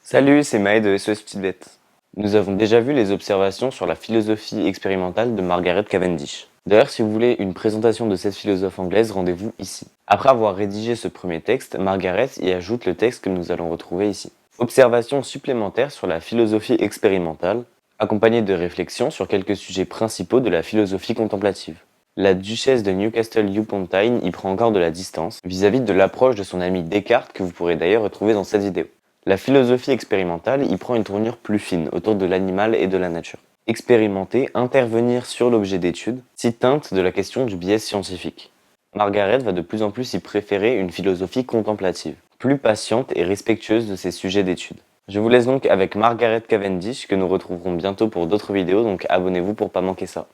Salut, c'est Maë de SOS Petite Bête. Nous avons déjà vu les observations sur la philosophie expérimentale de Margaret Cavendish. D'ailleurs, si vous voulez une présentation de cette philosophe anglaise, rendez-vous ici. Après avoir rédigé ce premier texte, Margaret y ajoute le texte que nous allons retrouver ici. Observations supplémentaires sur la philosophie expérimentale, accompagnées de réflexions sur quelques sujets principaux de la philosophie contemplative. La duchesse de Newcastle-upon-Tyne y prend encore de la distance vis-à-vis de l'approche de son ami Descartes que vous pourrez d'ailleurs retrouver dans cette vidéo. La philosophie expérimentale y prend une tournure plus fine autour de l'animal et de la nature. Expérimenter, intervenir sur l'objet d'étude, s'y teinte de la question du biais scientifique. Margaret va de plus en plus y préférer une philosophie contemplative, plus patiente et respectueuse de ses sujets d'étude. Je vous laisse donc avec Margaret Cavendish que nous retrouverons bientôt pour d'autres vidéos, donc abonnez-vous pour pas manquer ça.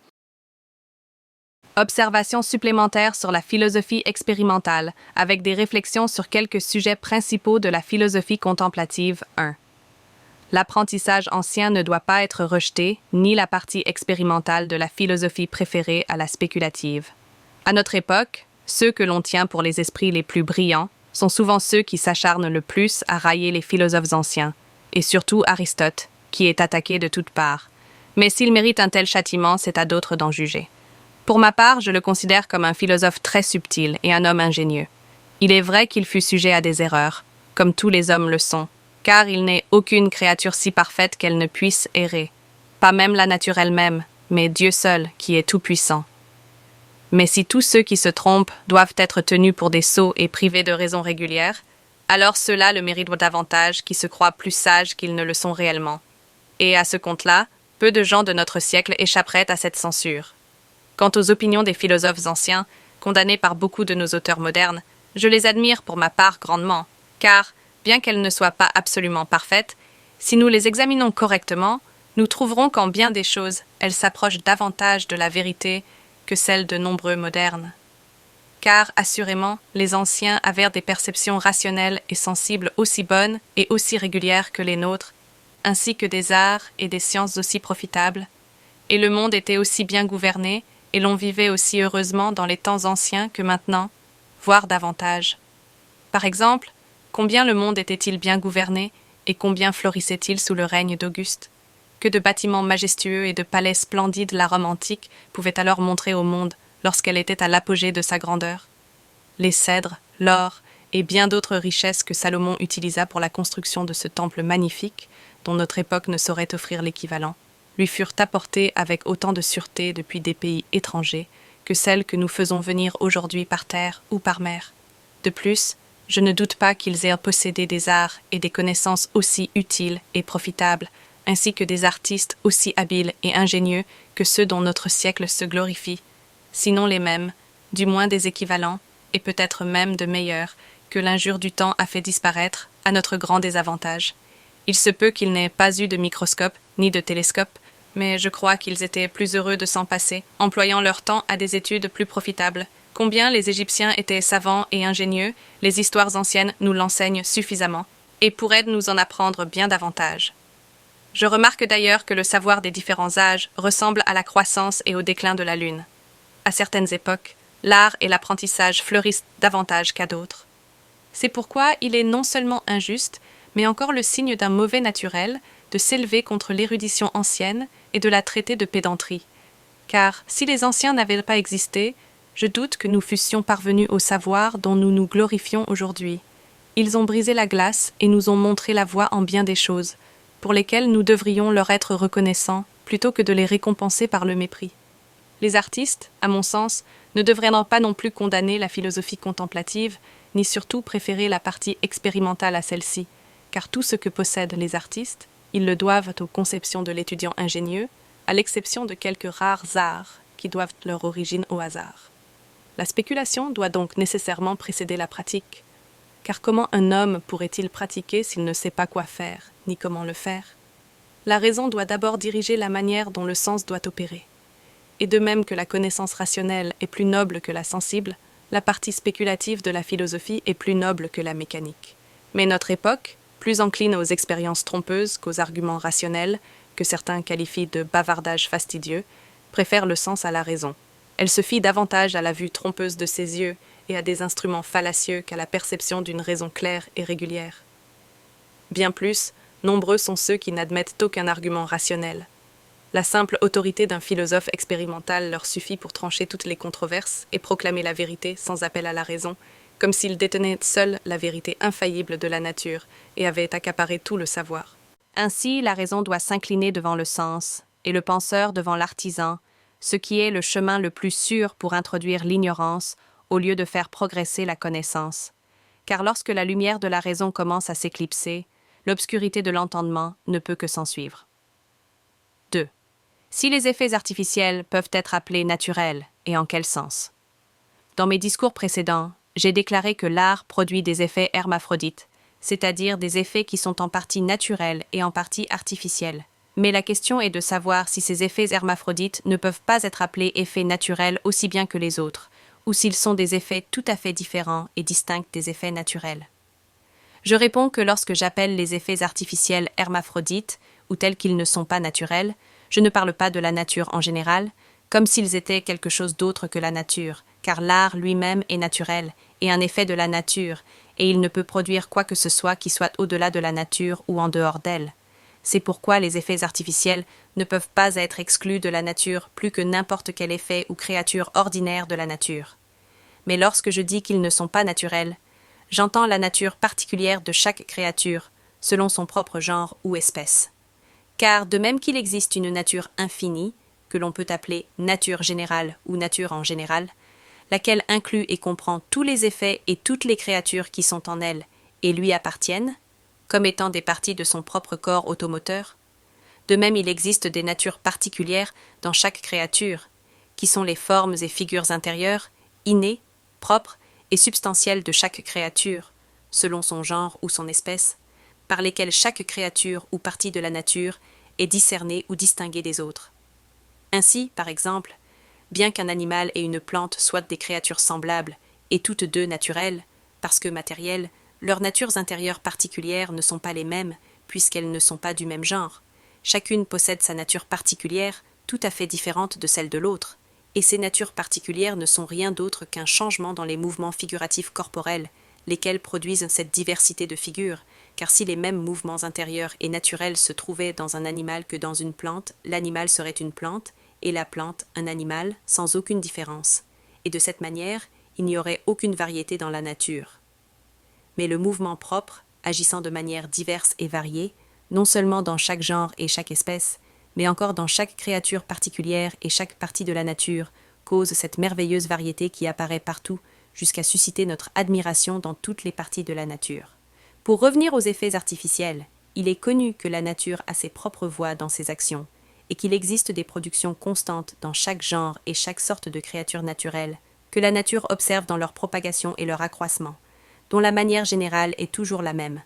Observations supplémentaires sur la philosophie expérimentale, avec des réflexions sur quelques sujets principaux de la philosophie contemplative 1. L'apprentissage ancien ne doit pas être rejeté, ni la partie expérimentale de la philosophie préférée à la spéculative. À notre époque, ceux que l'on tient pour les esprits les plus brillants sont souvent ceux qui s'acharnent le plus à railler les philosophes anciens, et surtout Aristote, qui est attaqué de toutes parts. Mais s'il mérite un tel châtiment, c'est à d'autres d'en juger. Pour ma part, je le considère comme un philosophe très subtil et un homme ingénieux. Il est vrai qu'il fut sujet à des erreurs, comme tous les hommes le sont, car il n'est aucune créature si parfaite qu'elle ne puisse errer. Pas même la nature elle-même, mais Dieu seul, qui est tout-puissant. Mais si tous ceux qui se trompent doivent être tenus pour des sots et privés de raison régulière, alors ceux-là le méritent davantage qui se croient plus sages qu'ils ne le sont réellement. Et à ce compte-là, peu de gens de notre siècle échapperaient à cette censure. Quant aux opinions des philosophes anciens, condamnées par beaucoup de nos auteurs modernes, je les admire pour ma part grandement, car, bien qu'elles ne soient pas absolument parfaites, si nous les examinons correctement, nous trouverons qu'en bien des choses, elles s'approchent davantage de la vérité que celles de nombreux modernes. Car, assurément, les anciens avaient des perceptions rationnelles et sensibles aussi bonnes et aussi régulières que les nôtres, ainsi que des arts et des sciences aussi profitables, et le monde était aussi bien gouverné, et l'on vivait aussi heureusement dans les temps anciens que maintenant, voire davantage. Par exemple, combien le monde était-il bien gouverné, et combien florissait-il sous le règne d'Auguste? Que de bâtiments majestueux et de palais splendides la Rome antique pouvait alors montrer au monde lorsqu'elle était à l'apogée de sa grandeur. Les cèdres, l'or et bien d'autres richesses que Salomon utilisa pour la construction de ce temple magnifique, dont notre époque ne saurait offrir l'équivalent, lui furent apportées avec autant de sûreté depuis des pays étrangers que celles que nous faisons venir aujourd'hui par terre ou par mer. De plus, je ne doute pas qu'ils aient possédé des arts et des connaissances aussi utiles et profitables, ainsi que des artistes aussi habiles et ingénieux que ceux dont notre siècle se glorifie, sinon les mêmes, du moins des équivalents, et peut-être même de meilleurs, que l'injure du temps a fait disparaître, à notre grand désavantage. Il se peut qu'ils n'aient pas eu de microscope ni de télescope, mais je crois qu'ils étaient plus heureux de s'en passer, employant leur temps à des études plus profitables. Combien les Égyptiens étaient savants et ingénieux, les histoires anciennes nous l'enseignent suffisamment, et pourraient nous en apprendre bien davantage. Je remarque d'ailleurs que le savoir des différents âges ressemble à la croissance et au déclin de la lune. À certaines époques, l'art et l'apprentissage fleurissent davantage qu'à d'autres. C'est pourquoi il est non seulement injuste, mais encore le signe d'un mauvais naturel de s'élever contre l'érudition ancienne et de la traiter de pédanterie. Car, si les anciens n'avaient pas existé, je doute que nous fussions parvenus au savoir dont nous nous glorifions aujourd'hui. Ils ont brisé la glace et nous ont montré la voie en bien des choses, pour lesquelles nous devrions leur être reconnaissants, plutôt que de les récompenser par le mépris. Les artistes, à mon sens, ne devraient pas non plus condamner la philosophie contemplative, ni surtout préférer la partie expérimentale à celle-ci, car tout ce que possèdent les artistes, ils le doivent aux conceptions de l'étudiant ingénieux, à l'exception de quelques rares arts qui doivent leur origine au hasard. La spéculation doit donc nécessairement précéder la pratique, car comment un homme pourrait-il pratiquer s'il ne sait pas quoi faire, ni comment le faire? La raison doit d'abord diriger la manière dont le sens doit opérer. Et de même que la connaissance rationnelle est plus noble que la sensible, la partie spéculative de la philosophie est plus noble que la mécanique. Mais notre époque, plus encline aux expériences trompeuses qu'aux arguments rationnels, que certains qualifient de bavardage fastidieux, préfère le sens à la raison. Elle se fie davantage à la vue trompeuse de ses yeux et à des instruments fallacieux qu'à la perception d'une raison claire et régulière. Bien plus, nombreux sont ceux qui n'admettent aucun argument rationnel. La simple autorité d'un philosophe expérimental leur suffit pour trancher toutes les controverses et proclamer la vérité sans appel à la raison, comme s'ils détenaient seuls la vérité infaillible de la nature et avaient accaparé tout le savoir. Ainsi, la raison doit s'incliner devant le sens, et le penseur devant l'artisan, ce qui est le chemin le plus sûr pour introduire l'ignorance au lieu de faire progresser la connaissance. Car lorsque la lumière de la raison commence à s'éclipser, l'obscurité de l'entendement ne peut que s'ensuivre. 2. Si les effets artificiels peuvent être appelés naturels, et en quel sens? Dans mes discours précédents, j'ai déclaré que l'art produit des effets hermaphrodites, c'est-à-dire des effets qui sont en partie naturels et en partie artificiels. Mais la question est de savoir si ces effets hermaphrodites ne peuvent pas être appelés effets naturels aussi bien que les autres, ou s'ils sont des effets tout à fait différents et distincts des effets naturels. Je réponds que lorsque j'appelle les effets artificiels hermaphrodites, ou tels qu'ils ne sont pas naturels, je ne parle pas de la nature en général, comme s'ils étaient quelque chose d'autre que la nature, car l'art lui-même est naturel, et un effet de la nature, et il ne peut produire quoi que ce soit qui soit au-delà de la nature ou en dehors d'elle. C'est pourquoi les effets artificiels ne peuvent pas être exclus de la nature plus que n'importe quel effet ou créature ordinaire de la nature. Mais lorsque je dis qu'ils ne sont pas naturels, j'entends la nature particulière de chaque créature, selon son propre genre ou espèce. Car de même qu'il existe une nature infinie, que l'on peut appeler nature générale ou nature en général, laquelle inclut et comprend tous les effets et toutes les créatures qui sont en elle et lui appartiennent, comme étant des parties de son propre corps automoteur. De même, il existe des natures particulières dans chaque créature, qui sont les formes et figures intérieures, innées, propres et substantielles de chaque créature, selon son genre ou son espèce, par lesquelles chaque créature ou partie de la nature est discernée ou distinguée des autres. Ainsi, par exemple, bien qu'un animal et une plante soient des créatures semblables et toutes deux naturelles, parce que matérielles, leurs natures intérieures particulières ne sont pas les mêmes, puisqu'elles ne sont pas du même genre. Chacune possède sa nature particulière, tout à fait différente de celle de l'autre, et ces natures particulières ne sont rien d'autre qu'un changement dans les mouvements figuratifs corporels, lesquels produisent cette diversité de figures, car si les mêmes mouvements intérieurs et naturels se trouvaient dans un animal que dans une plante, l'animal serait une plante, et la plante un animal, sans aucune différence. Et de cette manière, il n'y aurait aucune variété dans la nature. Mais le mouvement propre, agissant de manière diverse et variée, non seulement dans chaque genre et chaque espèce, mais encore dans chaque créature particulière et chaque partie de la nature, cause cette merveilleuse variété qui apparaît partout, jusqu'à susciter notre admiration dans toutes les parties de la nature. Pour revenir aux effets artificiels, il est connu que la nature a ses propres voies dans ses actions, et qu'il existe des productions constantes dans chaque genre et chaque sorte de créature naturelle, que la nature observe dans leur propagation et leur accroissement, dont la manière générale est toujours la même.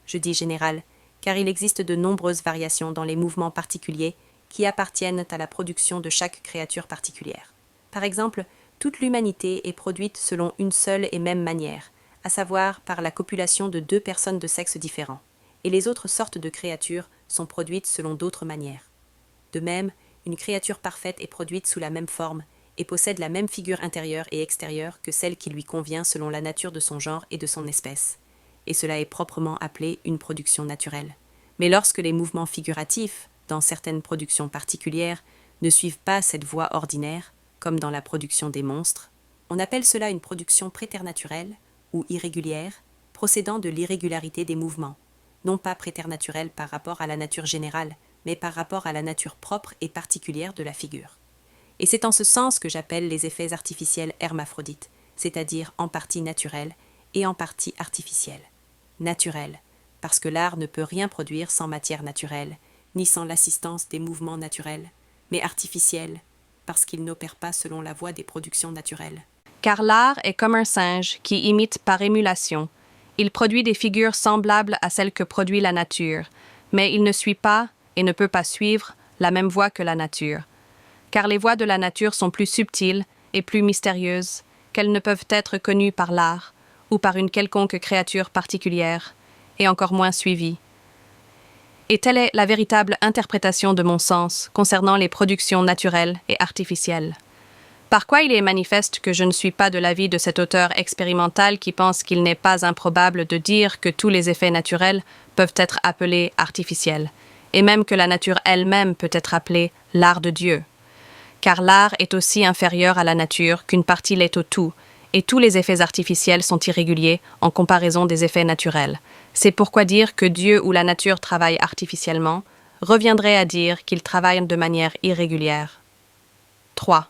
Je dis générale, car il existe de nombreuses variations dans les mouvements particuliers qui appartiennent à la production de chaque créature particulière. Par exemple, toute l'humanité est produite selon une seule et même manière, à savoir par la copulation de deux personnes de sexe différents, et les autres sortes de créatures sont produites selon d'autres manières. De même, une créature parfaite est produite sous la même forme et possède la même figure intérieure et extérieure que celle qui lui convient selon la nature de son genre et de son espèce, et cela est proprement appelé une production naturelle. Mais lorsque les mouvements figuratifs, dans certaines productions particulières, ne suivent pas cette voie ordinaire, comme dans la production des monstres, on appelle cela une production préternaturelle ou irrégulière, procédant de l'irrégularité des mouvements, non pas préternaturelle par rapport à la nature générale, mais par rapport à la nature propre et particulière de la figure. Et c'est en ce sens que j'appelle les effets artificiels hermaphrodites, c'est-à-dire en partie naturels et en partie artificiels. Naturels, parce que l'art ne peut rien produire sans matière naturelle, ni sans l'assistance des mouvements naturels, mais artificiels, parce qu'il n'opère pas selon la voie des productions naturelles. Car l'art est comme un singe qui imite par émulation. Il produit des figures semblables à celles que produit la nature, mais il ne suit pas, et ne peut pas suivre, la même voie que la nature. Car les voies de la nature sont plus subtiles et plus mystérieuses, qu'elles ne peuvent être connues par l'art, ou par une quelconque créature particulière, et encore moins suivies. Et telle est la véritable interprétation de mon sens concernant les productions naturelles et artificielles. Par quoi il est manifeste que je ne suis pas de l'avis de cet auteur expérimental qui pense qu'il n'est pas improbable de dire que tous les effets naturels peuvent être appelés artificiels, et même que la nature elle-même peut être appelée l'art de Dieu. Car l'art est aussi inférieur à la nature qu'une partie l'est au tout, et tous les effets artificiels sont irréguliers en comparaison des effets naturels. C'est pourquoi dire que Dieu ou la nature travaillent artificiellement reviendrait à dire qu'ils travaillent de manière irrégulière. 3.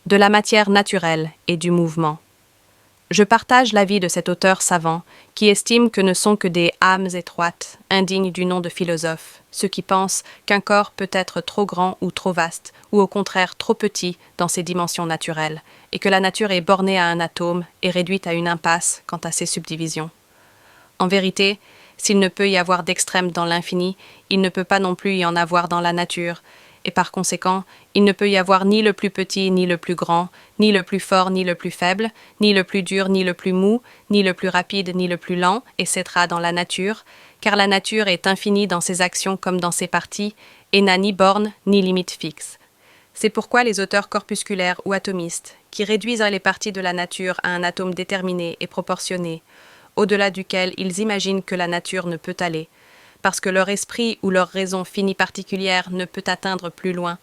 De la matière naturelle et du mouvement. Je partage l'avis de cet auteur savant qui estime que ne sont que des âmes étroites, indignes du nom de philosophes, ceux qui pensent qu'un corps peut être trop grand ou trop vaste, ou au contraire trop petit dans ses dimensions naturelles, et que la nature est bornée à un atome et réduite à une impasse quant à ses subdivisions. En vérité, s'il ne peut y avoir d'extrême dans l'infini, il ne peut pas non plus y en avoir dans la nature, et par conséquent, il ne peut y avoir ni le plus petit ni le plus grand, ni le plus fort ni le plus faible, ni le plus dur ni le plus mou, ni le plus rapide ni le plus lent, etc. dans la nature, car la nature est infinie dans ses actions comme dans ses parties, et n'a ni borne ni limite fixe. C'est pourquoi les auteurs corpusculaires ou atomistes, qui réduisent les parties de la nature à un atome déterminé et proportionné, au-delà duquel ils imaginent que la nature ne peut aller, parce que leur esprit ou leur raison finie particulière ne peut atteindre plus loin,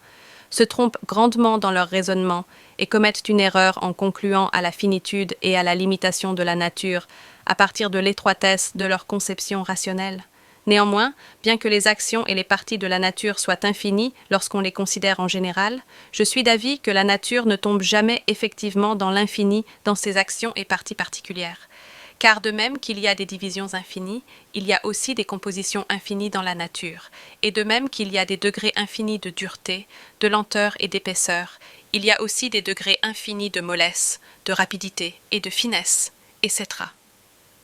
se trompent grandement dans leur raisonnement et commettent une erreur en concluant à la finitude et à la limitation de la nature à partir de l'étroitesse de leur conception rationnelle. Néanmoins, bien que les actions et les parties de la nature soient infinies lorsqu'on les considère en général, je suis d'avis que la nature ne tombe jamais effectivement dans l'infini dans ses actions et parties particulières. Car de même qu'il y a des divisions infinies, il y a aussi des compositions infinies dans la nature, et de même qu'il y a des degrés infinis de dureté, de lenteur et d'épaisseur, il y a aussi des degrés infinis de mollesse, de rapidité et de finesse, etc.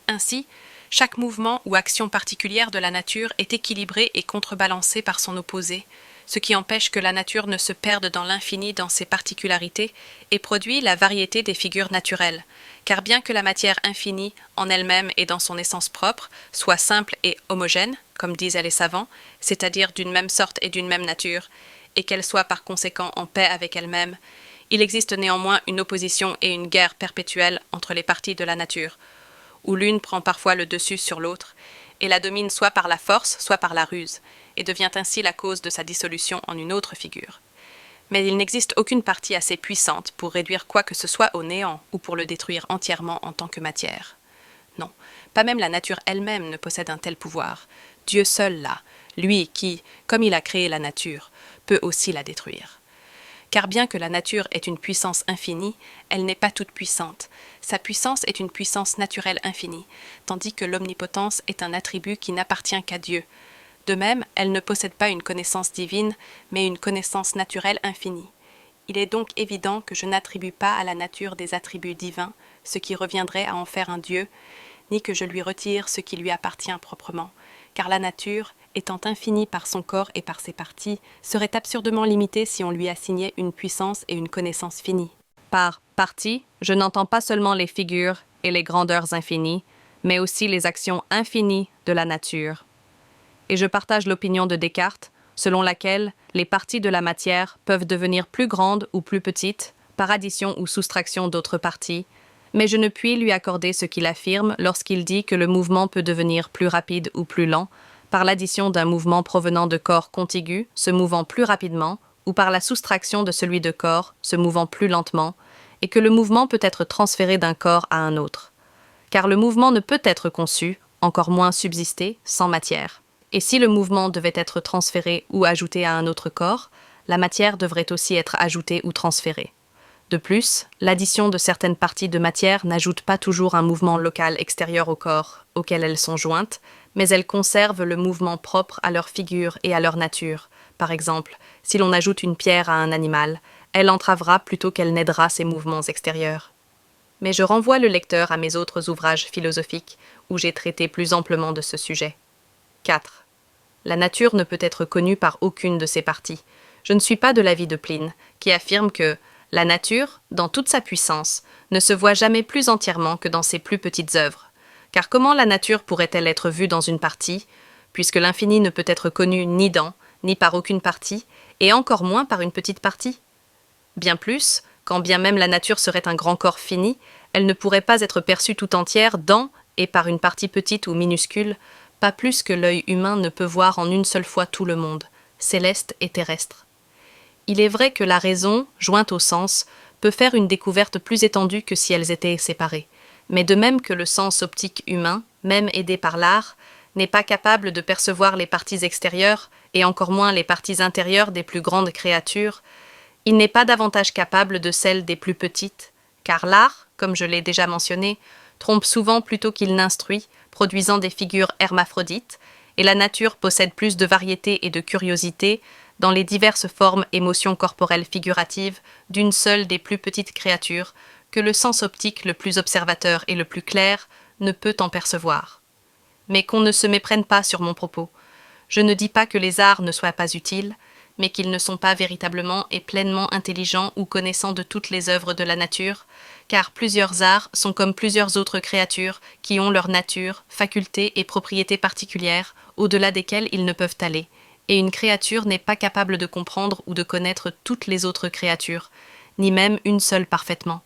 Ainsi, chaque mouvement ou action particulière de la nature est équilibré et contrebalancé par son opposé, ce qui empêche que la nature ne se perde dans l'infini dans ses particularités et produit la variété des figures naturelles, car bien que la matière infinie, en elle-même et dans son essence propre, soit simple et homogène, comme disent les savants, c'est-à-dire d'une même sorte et d'une même nature, et qu'elle soit par conséquent en paix avec elle-même, il existe néanmoins une opposition et une guerre perpétuelle entre les parties de la nature, où l'une prend parfois le dessus sur l'autre, et la domine soit par la force, soit par la ruse, et devient ainsi la cause de sa dissolution en une autre figure. Mais il n'existe aucune partie assez puissante pour réduire quoi que ce soit au néant ou pour le détruire entièrement en tant que matière. Non, pas même la nature elle-même ne possède un tel pouvoir. Dieu seul l'a, lui qui, comme il a créé la nature, peut aussi la détruire. Car bien que la nature ait une puissance infinie, elle n'est pas toute puissante. Sa puissance est une puissance naturelle infinie, tandis que l'omnipotence est un attribut qui n'appartient qu'à Dieu. De même, elle ne possède pas une connaissance divine, mais une connaissance naturelle infinie. Il est donc évident que je n'attribue pas à la nature des attributs divins, ce qui reviendrait à en faire un Dieu, ni que je lui retire ce qui lui appartient proprement, car la nature, étant infinie par son corps et par ses parties, serait absurdement limitée si on lui assignait une puissance et une connaissance finies. Par partie, je n'entends pas seulement les figures et les grandeurs infinies, mais aussi les actions infinies de la nature. Et je partage l'opinion de Descartes, selon laquelle les parties de la matière peuvent devenir plus grandes ou plus petites, par addition ou soustraction d'autres parties, mais je ne puis lui accorder ce qu'il affirme lorsqu'il dit que le mouvement peut devenir plus rapide ou plus lent, par l'addition d'un mouvement provenant de corps contigus, se mouvant plus rapidement, ou par la soustraction de celui de corps, se mouvant plus lentement, et que le mouvement peut être transféré d'un corps à un autre. Car le mouvement ne peut être conçu, encore moins subsister, sans matière. Et si le mouvement devait être transféré ou ajouté à un autre corps, la matière devrait aussi être ajoutée ou transférée. De plus, l'addition de certaines parties de matière n'ajoute pas toujours un mouvement local extérieur au corps, auquel elles sont jointes, mais elles conservent le mouvement propre à leur figure et à leur nature. Par exemple, si l'on ajoute une pierre à un animal, elle entravera plutôt qu'elle n'aidera ses mouvements extérieurs. Mais je renvoie le lecteur à mes autres ouvrages philosophiques, où j'ai traité plus amplement de ce sujet. 4. La nature ne peut être connue par aucune de ses parties. Je ne suis pas de l'avis de Pline, qui affirme que la nature, dans toute sa puissance, ne se voit jamais plus entièrement que dans ses plus petites œuvres. Car comment la nature pourrait-elle être vue dans une partie, puisque l'infini ne peut être connu ni dans, ni par aucune partie, et encore moins par une petite partie. Bien plus, quand bien même la nature serait un grand corps fini, elle ne pourrait pas être perçue tout entière dans et par une partie petite ou minuscule, pas plus que l'œil humain ne peut voir en une seule fois tout le monde, céleste et terrestre. Il est vrai que la raison, jointe au sens, peut faire une découverte plus étendue que si elles étaient séparées, mais de même que le sens optique humain, même aidé par l'art, n'est pas capable de percevoir les parties extérieures, et encore moins les parties intérieures des plus grandes créatures, il n'est pas davantage capable de celles des plus petites, car l'art, comme je l'ai déjà mentionné, trompe souvent plutôt qu'il n'instruit, produisant des figures hermaphrodites, et la nature possède plus de variété et de curiosité dans les diverses formes émotions corporelles figuratives d'une seule des plus petites créatures que le sens optique le plus observateur et le plus clair ne peut en percevoir. Mais qu'on ne se méprenne pas sur mon propos. Je ne dis pas que les arts ne soient pas utiles, mais qu'ils ne sont pas véritablement et pleinement intelligents ou connaissants de toutes les œuvres de la nature, car plusieurs arts sont comme plusieurs autres créatures qui ont leur nature, facultés et propriétés particulières, au-delà desquelles ils ne peuvent aller, et une créature n'est pas capable de comprendre ou de connaître toutes les autres créatures, ni même une seule parfaitement.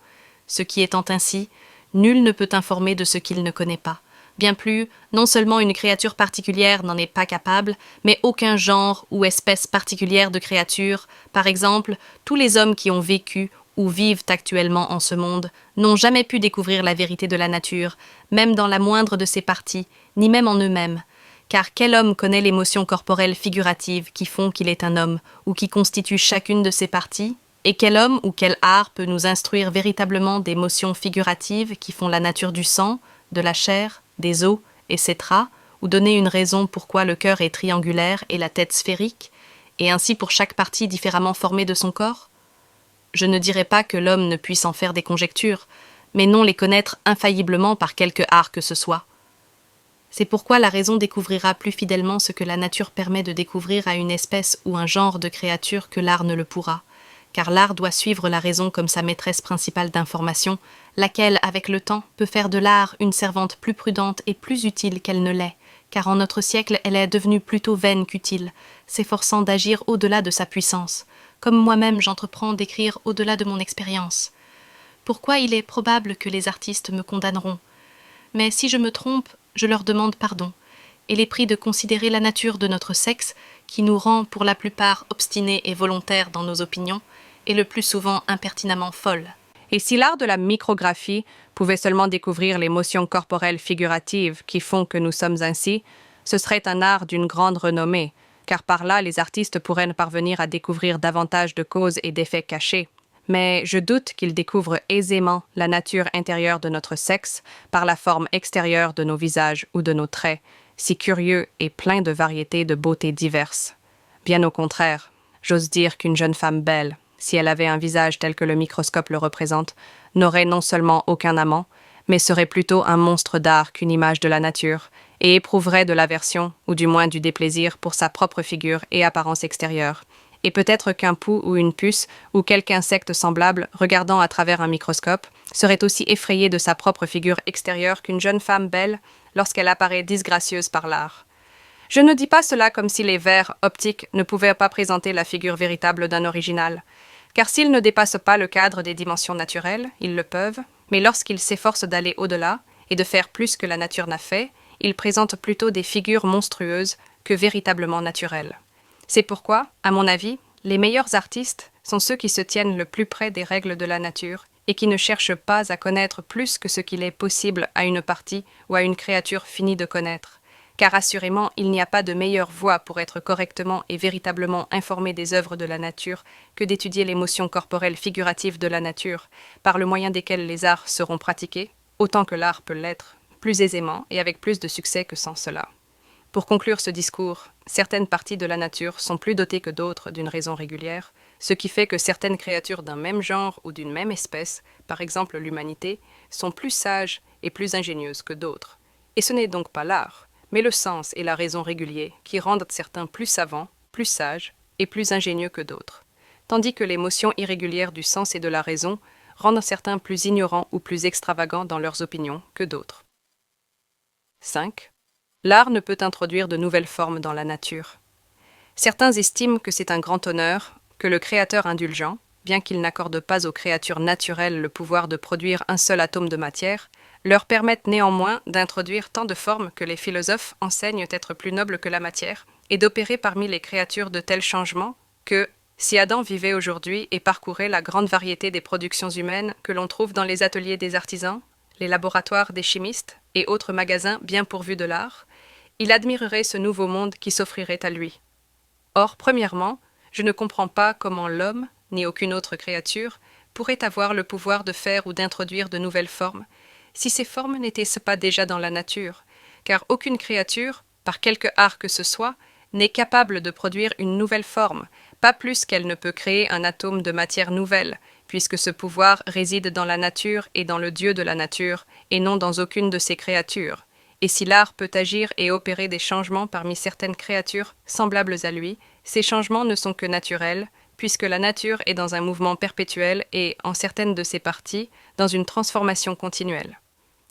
Ce qui étant ainsi, nul ne peut informer de ce qu'il ne connaît pas. Bien plus, non seulement une créature particulière n'en est pas capable, mais aucun genre ou espèce particulière de créature, par exemple, tous les hommes qui ont vécu ou vivent actuellement en ce monde, n'ont jamais pu découvrir la vérité de la nature, même dans la moindre de ses parties, ni même en eux-mêmes. Car quel homme connaît l'émotion corporelle figurative qui font qu'il est un homme, ou qui constitue chacune de ses parties? Et quel homme ou quel art peut nous instruire véritablement des motions figuratives qui font la nature du sang, de la chair, des os, etc., ou donner une raison pourquoi le cœur est triangulaire et la tête sphérique, et ainsi pour chaque partie différemment formée de son corps? Je ne dirais pas que l'homme ne puisse en faire des conjectures, mais non les connaître infailliblement par quelque art que ce soit. C'est pourquoi la raison découvrira plus fidèlement ce que la nature permet de découvrir à une espèce ou un genre de créature que l'art ne le pourra, car l'art doit suivre la raison comme sa maîtresse principale d'information, laquelle, avec le temps, peut faire de l'art une servante plus prudente et plus utile qu'elle ne l'est, car en notre siècle elle est devenue plutôt vaine qu'utile, s'efforçant d'agir au-delà de sa puissance, comme moi-même j'entreprends d'écrire au-delà de mon expérience. Pourquoi il est probable que les artistes me condamneront? Mais si je me trompe, je leur demande pardon, et les prie de considérer la nature de notre sexe, qui nous rend pour la plupart obstinés et volontaires dans nos opinions, et le plus souvent impertinemment folles. Et si l'art de la micrographie pouvait seulement découvrir les motions corporelles figuratives qui font que nous sommes ainsi, ce serait un art d'une grande renommée, car par là les artistes pourraient parvenir à découvrir davantage de causes et d'effets cachés. Mais je doute qu'ils découvrent aisément la nature intérieure de notre sexe par la forme extérieure de nos visages ou de nos traits, si curieux et plein de variétés de beautés diverses. Bien au contraire, j'ose dire qu'une jeune femme belle, si elle avait un visage tel que le microscope le représente, n'aurait non seulement aucun amant, mais serait plutôt un monstre d'art qu'une image de la nature, et éprouverait de l'aversion, ou du moins du déplaisir, pour sa propre figure et apparence extérieure. Et peut-être qu'un pou ou une puce, ou quelque insecte semblable, regardant à travers un microscope, serait aussi effrayé de sa propre figure extérieure qu'une jeune femme belle lorsqu'elle apparaît disgracieuse par l'art. Je ne dis pas cela comme si les verres optiques ne pouvaient pas présenter la figure véritable d'un original, car s'ils ne dépassent pas le cadre des dimensions naturelles, ils le peuvent, mais lorsqu'ils s'efforcent d'aller au-delà et de faire plus que la nature n'a fait, ils présentent plutôt des figures monstrueuses que véritablement naturelles. C'est pourquoi, à mon avis, les meilleurs artistes sont ceux qui se tiennent le plus près des règles de la nature et qui ne cherchent pas à connaître plus que ce qu'il est possible à une partie ou à une créature finie de connaître. Car assurément, il n'y a pas de meilleure voie pour être correctement et véritablement informé des œuvres de la nature que d'étudier les motions corporelles figuratives de la nature, par le moyen desquelles les arts seront pratiqués, autant que l'art peut l'être, plus aisément et avec plus de succès que sans cela. Pour conclure ce discours, certaines parties de la nature sont plus dotées que d'autres d'une raison régulière, ce qui fait que certaines créatures d'un même genre ou d'une même espèce, par exemple l'humanité, sont plus sages et plus ingénieuses que d'autres. Et ce n'est donc pas l'art, mais le sens et la raison réguliers qui rendent certains plus savants, plus sages et plus ingénieux que d'autres, tandis que les motions irrégulières du sens et de la raison rendent certains plus ignorants ou plus extravagants dans leurs opinions que d'autres. 5. L'art ne peut introduire de nouvelles formes dans la nature. Certains estiment que c'est un grand honneur que le Créateur indulgent, bien qu'il n'accorde pas aux créatures naturelles le pouvoir de produire un seul atome de matière, leur permette néanmoins d'introduire tant de formes que les philosophes enseignent être plus nobles que la matière, et d'opérer parmi les créatures de tels changements que, si Adam vivait aujourd'hui et parcourait la grande variété des productions humaines que l'on trouve dans les ateliers des artisans, les laboratoires des chimistes et autres magasins bien pourvus de l'art, il admirerait ce nouveau monde qui s'offrirait à lui. Or, premièrement, je ne comprends pas comment l'homme, ni aucune autre créature, pourrait avoir le pouvoir de faire ou d'introduire de nouvelles formes, si ces formes n'étaient pas déjà dans la nature, car aucune créature, par quelque art que ce soit, n'est capable de produire une nouvelle forme, pas plus qu'elle ne peut créer un atome de matière nouvelle, puisque ce pouvoir réside dans la nature et dans le Dieu de la nature, et non dans aucune de ses créatures. Et si l'art peut agir et opérer des changements parmi certaines créatures semblables à lui, ces changements ne sont que naturels, puisque la nature est dans un mouvement perpétuel et, en certaines de ses parties, dans une transformation continuelle.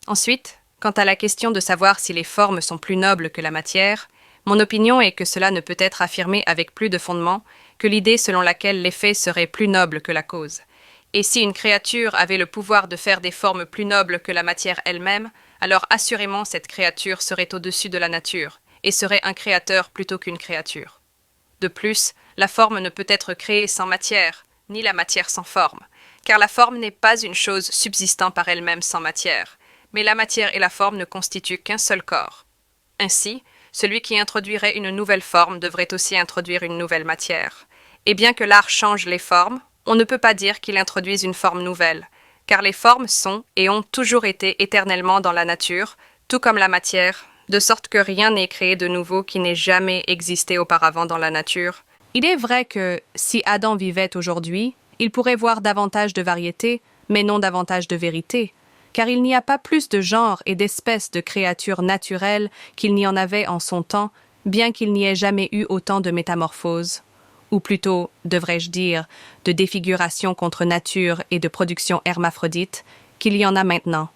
Ensuite, quant à la question de savoir si les formes sont plus nobles que la matière, mon opinion est que cela ne peut être affirmé avec plus de fondement que l'idée selon laquelle l'effet serait plus noble que la cause. Et si une créature avait le pouvoir de faire des formes plus nobles que la matière elle-même, alors assurément cette créature serait au-dessus de la nature, et serait un créateur plutôt qu'une créature. De plus, la forme ne peut être créée sans matière, ni la matière sans forme, car la forme n'est pas une chose subsistant par elle-même sans matière, mais la matière et la forme ne constituent qu'un seul corps. Ainsi, celui qui introduirait une nouvelle forme devrait aussi introduire une nouvelle matière. Et bien que l'art change les formes, on ne peut pas dire qu'il introduise une forme nouvelle, car les formes sont et ont toujours été éternellement dans la nature, tout comme la matière, de sorte que rien n'est créé de nouveau qui n'ait jamais existé auparavant dans la nature. Il est vrai que, si Adam vivait aujourd'hui, il pourrait voir davantage de variétés, mais non davantage de vérité, car il n'y a pas plus de genres et d'espèces de créatures naturelles qu'il n'y en avait en son temps, bien qu'il n'y ait jamais eu autant de métamorphoses, ou plutôt, devrais-je dire, de défiguration contre nature et de production hermaphrodite, qu'il y en a maintenant.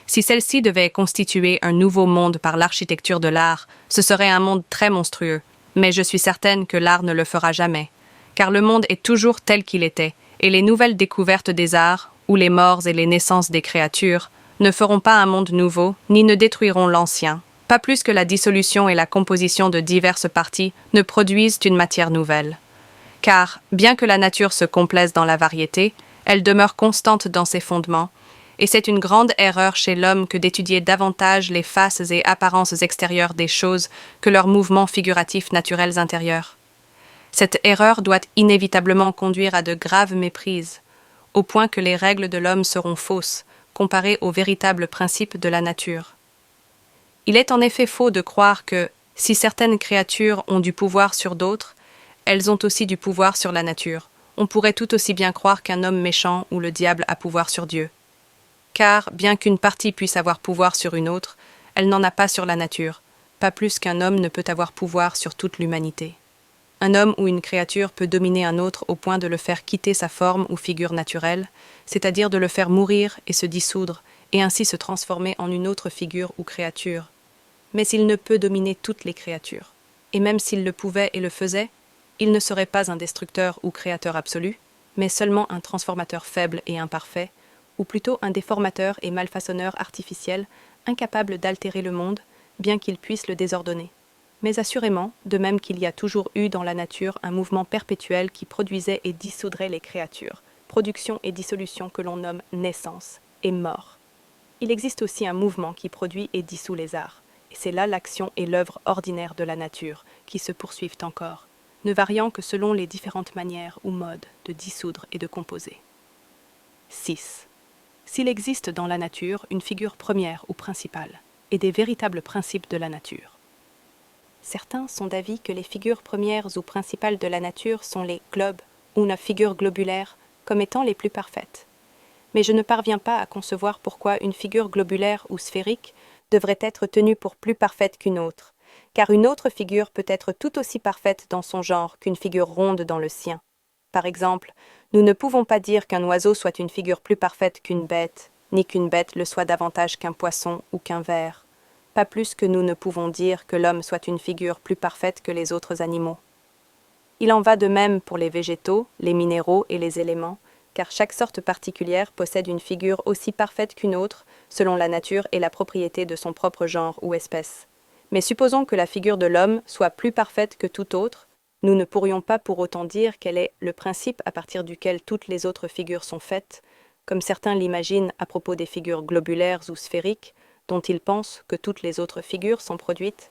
Si celle-ci devait constituer un nouveau monde par l'architecture de l'art, ce serait un monde très monstrueux, mais je suis certaine que l'art ne le fera jamais, car le monde est toujours tel qu'il était, et les nouvelles découvertes des arts, ou les morts et les naissances des créatures, ne feront pas un monde nouveau, ni ne détruiront l'ancien, pas plus que la dissolution et la composition de diverses parties ne produisent une matière nouvelle. Car, bien que la nature se complaise dans la variété, elle demeure constante dans ses fondements, et c'est une grande erreur chez l'homme que d'étudier davantage les faces et apparences extérieures des choses que leurs mouvements figuratifs naturels intérieurs. Cette erreur doit inévitablement conduire à de graves méprises, au point que les règles de l'homme seront fausses, comparées aux véritables principes de la nature. Il est en effet faux de croire que, si certaines créatures ont du pouvoir sur d'autres, elles ont aussi du pouvoir sur la nature. On pourrait tout aussi bien croire qu'un homme méchant ou le diable a pouvoir sur Dieu. Car, bien qu'une partie puisse avoir pouvoir sur une autre, elle n'en a pas sur la nature, pas plus qu'un homme ne peut avoir pouvoir sur toute l'humanité. Un homme ou une créature peut dominer un autre au point de le faire quitter sa forme ou figure naturelle, c'est-à-dire de le faire mourir et se dissoudre, et ainsi se transformer en une autre figure ou créature. Mais il ne peut dominer toutes les créatures. Et même s'il le pouvait et le faisait, il ne serait pas un destructeur ou créateur absolu, mais seulement un transformateur faible et imparfait, ou plutôt un déformateur et malfaçonneur artificiel, incapable d'altérer le monde, bien qu'il puisse le désordonner. Mais assurément, de même qu'il y a toujours eu dans la nature un mouvement perpétuel qui produisait et dissoudrait les créatures, production et dissolution que l'on nomme naissance et mort. Il existe aussi un mouvement qui produit et dissout les arts, et c'est là l'action et l'œuvre ordinaire de la nature, qui se poursuivent encore, ne variant que selon les différentes manières ou modes de dissoudre et de composer. 6. S'il existe dans la nature une figure première ou principale, et des véritables principes de la nature. Certains sont d'avis que les figures premières ou principales de la nature sont les globes, ou nos figures globulaires, comme étant les plus parfaites. Mais je ne parviens pas à concevoir pourquoi une figure globulaire ou sphérique devrait être tenue pour plus parfaite qu'une autre, car une autre figure peut être tout aussi parfaite dans son genre qu'une figure ronde dans le sien. Par exemple, nous ne pouvons pas dire qu'un oiseau soit une figure plus parfaite qu'une bête, ni qu'une bête le soit davantage qu'un poisson ou qu'un ver. pas plus que nous ne pouvons dire que l'homme soit une figure plus parfaite que les autres animaux. Il en va de même pour les végétaux, les minéraux et les éléments, car chaque sorte particulière possède une figure aussi parfaite qu'une autre, selon la nature et la propriété de son propre genre ou espèce. Mais supposons que la figure de l'homme soit plus parfaite que toute autre, nous ne pourrions pas pour autant dire qu'elle est le principe à partir duquel toutes les autres figures sont faites, comme certains l'imaginent à propos des figures globulaires ou sphériques, dont ils pensent que toutes les autres figures sont produites.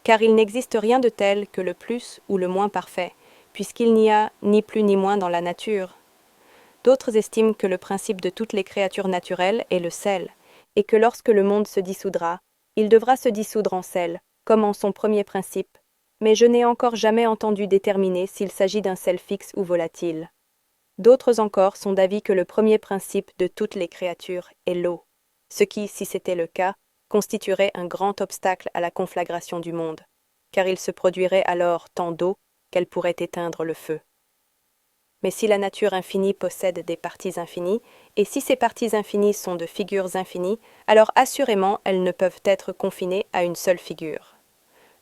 Car il n'existe rien de tel que le plus ou le moins parfait, puisqu'il n'y a ni plus ni moins dans la nature. D'autres estiment que le principe de toutes les créatures naturelles est le sel, et que lorsque le monde se dissoudra, il devra se dissoudre en sel, comme en son premier principe, mais je n'ai encore jamais entendu déterminer s'il s'agit d'un sel fixe ou volatile. D'autres encore sont d'avis que le premier principe de toutes les créatures est l'eau, ce qui, si c'était le cas, constituerait un grand obstacle à la conflagration du monde, car il se produirait alors tant d'eau qu'elle pourrait éteindre le feu. Mais si la nature infinie possède des parties infinies, et si ces parties infinies sont de figures infinies, alors assurément elles ne peuvent être confinées à une seule figure.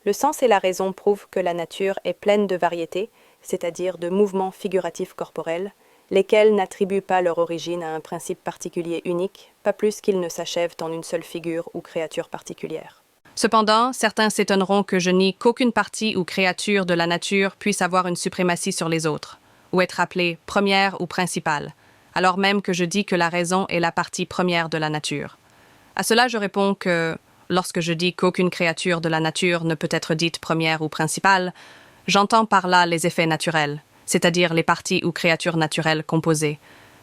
Le sens et la raison prouvent que la nature est pleine de variétés, c'est-à-dire de mouvements figuratifs corporels, lesquels n'attribuent pas leur origine à un principe particulier unique, pas plus qu'ils ne s'achèvent en une seule figure ou créature particulière. Cependant, certains s'étonneront que je nie qu'aucune partie ou créature de la nature puisse avoir une suprématie sur les autres, ou être appelée première ou principale, alors même que je dis que la raison est la partie première de la nature. À cela, je réponds que, lorsque je dis qu'aucune créature de la nature ne peut être dite première ou principale, j'entends par là les effets naturels, c'est-à-dire les parties ou créatures naturelles composées.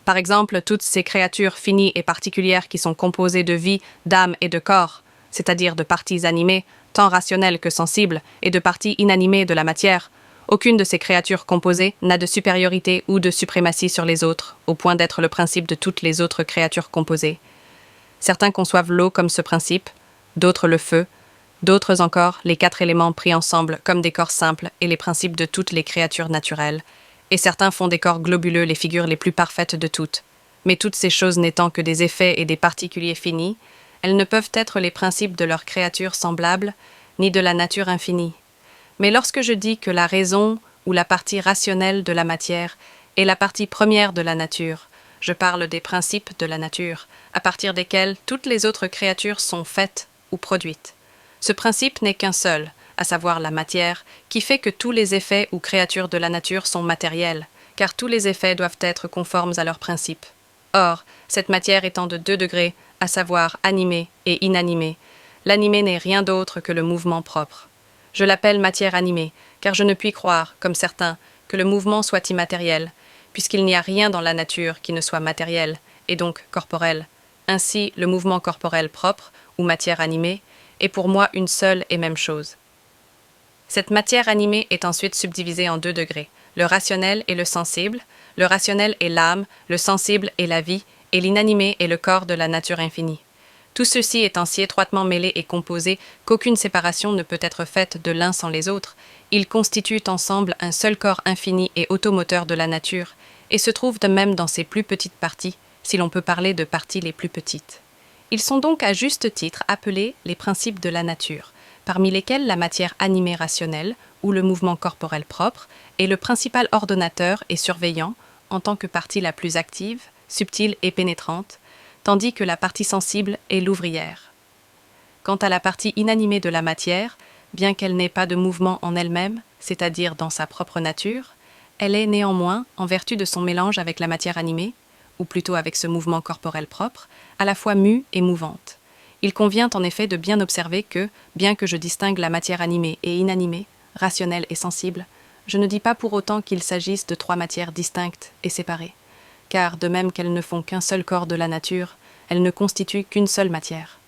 Par exemple, toutes ces créatures finies et particulières qui sont composées de vie, d'âme et de corps, c'est-à-dire de parties animées, tant rationnelles que sensibles, et de parties inanimées de la matière. Aucune de ces créatures composées n'a de supériorité ou de suprématie sur les autres, au point d'être le principe de toutes les autres créatures composées. Certains conçoivent l'eau comme ce principe, d'autres le feu, d'autres encore les 4 éléments pris ensemble comme des corps simples et les principes de toutes les créatures naturelles, et certains font des corps globuleux les figures les plus parfaites de toutes. Mais toutes ces choses n'étant que des effets et des particuliers finis, elles ne peuvent être les principes de leurs créatures semblables, ni de la nature infinie. Mais lorsque je dis que la raison, ou la partie rationnelle de la matière, est la partie première de la nature, je parle des principes de la nature, à partir desquels toutes les autres créatures sont faites ou produites. Ce principe n'est qu'un seul, à savoir la matière, qui fait que tous les effets ou créatures de la nature sont matériels, car tous les effets doivent être conformes à leur principe. Or, cette matière étant de 2 degrés, à savoir animée et inanimée, l'animé n'est rien d'autre que le mouvement propre. Je l'appelle matière animée, car je ne puis croire, comme certains, que le mouvement soit immatériel, puisqu'il n'y a rien dans la nature qui ne soit matériel, et donc corporel. Ainsi, le mouvement corporel propre, ou matière animée, est pour moi une seule et même chose. Cette matière animée est ensuite subdivisée en 2 degrés, le rationnel et le sensible. Le rationnel est l'âme, le sensible est la vie, et l'inanimé est le corps de la nature infinie. Tout ceci étant si étroitement mêlé et composé qu'aucune séparation ne peut être faite de l'un sans les autres, ils constituent ensemble un seul corps infini et automoteur de la nature, et se trouvent de même dans ses plus petites parties, si l'on peut parler de parties les plus petites. Ils sont donc à juste titre appelés les principes de la nature, parmi lesquels la matière animée rationnelle, ou le mouvement corporel propre, est le principal ordonnateur et surveillant, en tant que partie la plus active, subtile et pénétrante, tandis que la partie sensible est l'ouvrière. Quant à la partie inanimée de la matière, bien qu'elle n'ait pas de mouvement en elle-même, c'est-à-dire dans sa propre nature, elle est néanmoins, en vertu de son mélange avec la matière animée, ou plutôt avec ce mouvement corporel propre, à la fois mue et mouvante. Il convient en effet de bien observer que, bien que je distingue la matière animée et inanimée, rationnelle et sensible, je ne dis pas pour autant qu'il s'agisse de 3 matières distinctes et séparées, car de même qu'elles ne font qu'un seul corps de la nature, elles ne constituent qu'une seule matière.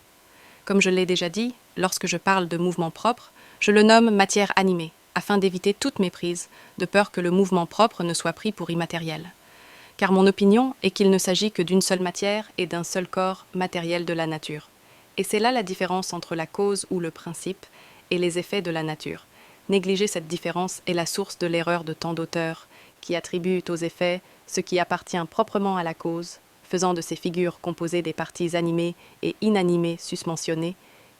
Comme je l'ai déjà dit, lorsque je parle de mouvement propre, je le nomme matière animée, afin d'éviter toute méprise, de peur que le mouvement propre ne soit pris pour immatériel. Car mon opinion est qu'il ne s'agit que d'une seule matière et d'un seul corps matériel de la nature. Et c'est là la différence entre la cause ou le principe et les effets de la nature. Négliger cette différence est la source de l'erreur de tant d'auteurs, qui attribuent aux effets ce qui appartient proprement à la cause, faisant de ces figures composées des parties animées et inanimées susmentionnées,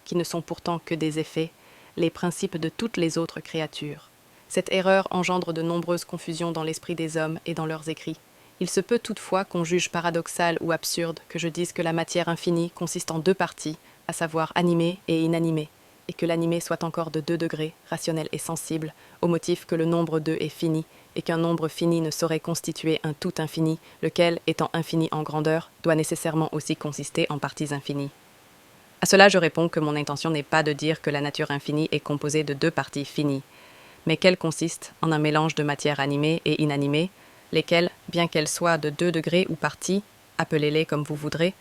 qui ne sont pourtant que des effets, les principes de toutes les autres créatures. Cette erreur engendre de nombreuses confusions dans l'esprit des hommes et dans leurs écrits. Il se peut toutefois qu'on juge paradoxal ou absurde que je dise que la matière infinie consiste en deux parties, à savoir animée et inanimée, et que l'animé soit encore de 2 degrés, rationnel et sensible, au motif que le nombre 2 est fini, et qu'un nombre fini ne saurait constituer un tout infini, lequel, étant infini en grandeur, doit nécessairement aussi consister en parties infinies. À cela, je réponds que mon intention n'est pas de dire que la nature infinie est composée de 2 parties finies, mais qu'elle consiste en un mélange de matière animée et inanimée, lesquelles, bien qu'elles soient de 2 degrés ou parties, appelez-les comme vous voudrez,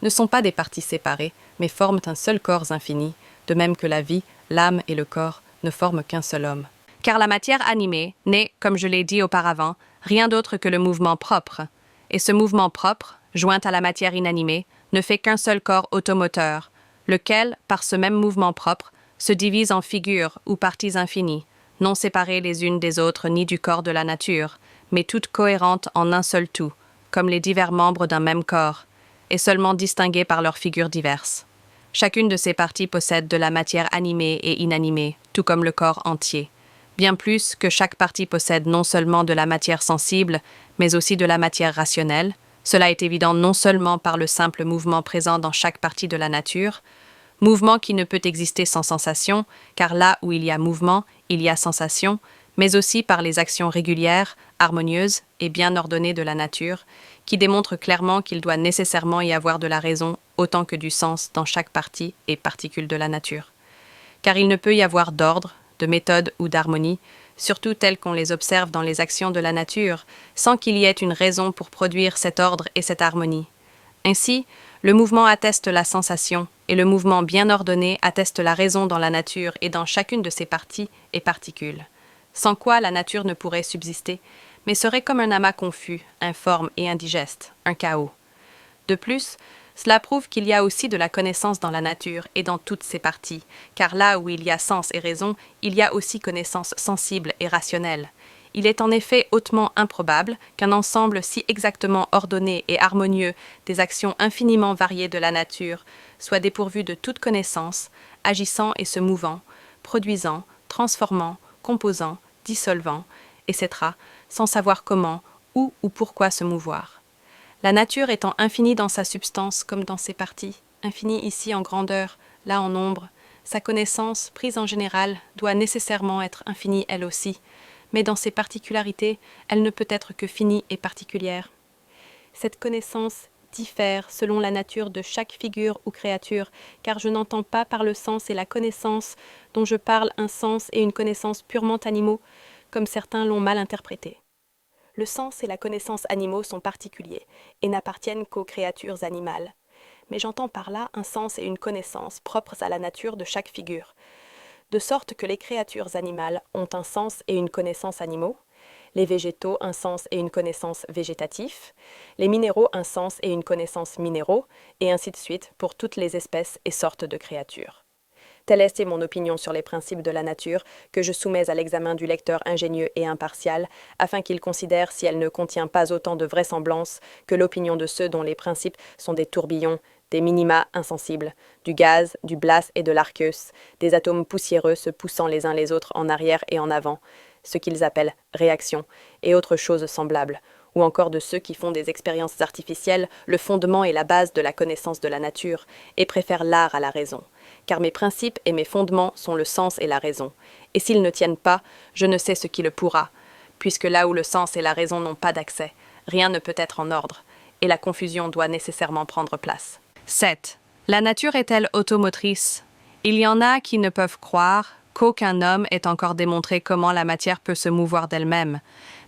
ne sont pas des parties séparées, mais forment un seul corps infini, de même que la vie, l'âme et le corps ne forment qu'un seul homme. Car la matière animée n'est, comme je l'ai dit auparavant, rien d'autre que le mouvement propre. Et ce mouvement propre, joint à la matière inanimée, ne fait qu'un seul corps automoteur, lequel, par ce même mouvement propre, se divise en figures ou parties infinies, non séparées les unes des autres ni du corps de la nature, mais toutes cohérentes en un seul tout, comme les divers membres d'un même corps, et seulement distinguées par leurs figures diverses. Chacune de ces parties possède de la matière animée et inanimée, tout comme le corps entier. Bien plus que chaque partie possède non seulement de la matière sensible, mais aussi de la matière rationnelle. Cela est évident non seulement par le simple mouvement présent dans chaque partie de la nature, mouvement qui ne peut exister sans sensation, car là où il y a mouvement, il y a sensation, mais aussi par les actions régulières, harmonieuses et bien ordonnées de la nature, qui démontrent clairement qu'il doit nécessairement y avoir de la raison autant que du sens dans chaque partie et particule de la nature. Car il ne peut y avoir d'ordre, de méthode ou d'harmonie, surtout telles qu'on les observe dans les actions de la nature, sans qu'il y ait une raison pour produire cet ordre et cette harmonie. Ainsi, le mouvement atteste la sensation, et le mouvement bien ordonné atteste la raison dans la nature et dans chacune de ses parties et particules. Sans quoi la nature ne pourrait subsister, mais serait comme un amas confus, informe et indigeste, un chaos. De plus, cela prouve qu'il y a aussi de la connaissance dans la nature et dans toutes ses parties, car là où il y a sens et raison, il y a aussi connaissance sensible et rationnelle. Il est en effet hautement improbable qu'un ensemble si exactement ordonné et harmonieux des actions infiniment variées de la nature soit dépourvu de toute connaissance, agissant et se mouvant, produisant, transformant, composant, dissolvant, etc., sans savoir comment, où ou pourquoi se mouvoir. La nature étant infinie dans sa substance comme dans ses parties, infinie ici en grandeur, là en nombre, sa connaissance, prise en général, doit nécessairement être infinie elle aussi, mais dans ses particularités, elle ne peut être que finie et particulière. Cette connaissance diffère selon la nature de chaque figure ou créature, car je n'entends pas par le sens et la connaissance dont je parle un sens et une connaissance purement animaux, comme certains l'ont mal interprété. Le sens et la connaissance animaux sont particuliers et n'appartiennent qu'aux créatures animales. Mais j'entends par là un sens et une connaissance propres à la nature de chaque figure, de sorte que les créatures animales ont un sens et une connaissance animaux, les végétaux un sens et une connaissance végétatifs, les minéraux un sens et une connaissance minéraux, et ainsi de suite pour toutes les espèces et sortes de créatures. Telle est mon opinion sur les principes de la nature que je soumets à l'examen du lecteur ingénieux et impartial, afin qu'il considère si elle ne contient pas autant de vraisemblance que l'opinion de ceux dont les principes sont des tourbillons, des minima insensibles, du gaz, du blas et de l'arceus, des atomes poussiéreux se poussant les uns les autres en arrière et en avant, ce qu'ils appellent réaction, et autres choses semblables, ou encore de ceux qui font des expériences artificielles le fondement et la base de la connaissance de la nature, et préfèrent l'art à la raison. Car mes principes et mes fondements sont le sens et la raison, et s'ils ne tiennent pas, je ne sais ce qui le pourra, puisque là où le sens et la raison n'ont pas d'accès, rien ne peut être en ordre, et la confusion doit nécessairement prendre place. 7. La nature est-elle automotrice? Il y en a qui ne peuvent croire qu'aucun homme ait encore démontré comment la matière peut se mouvoir d'elle-même,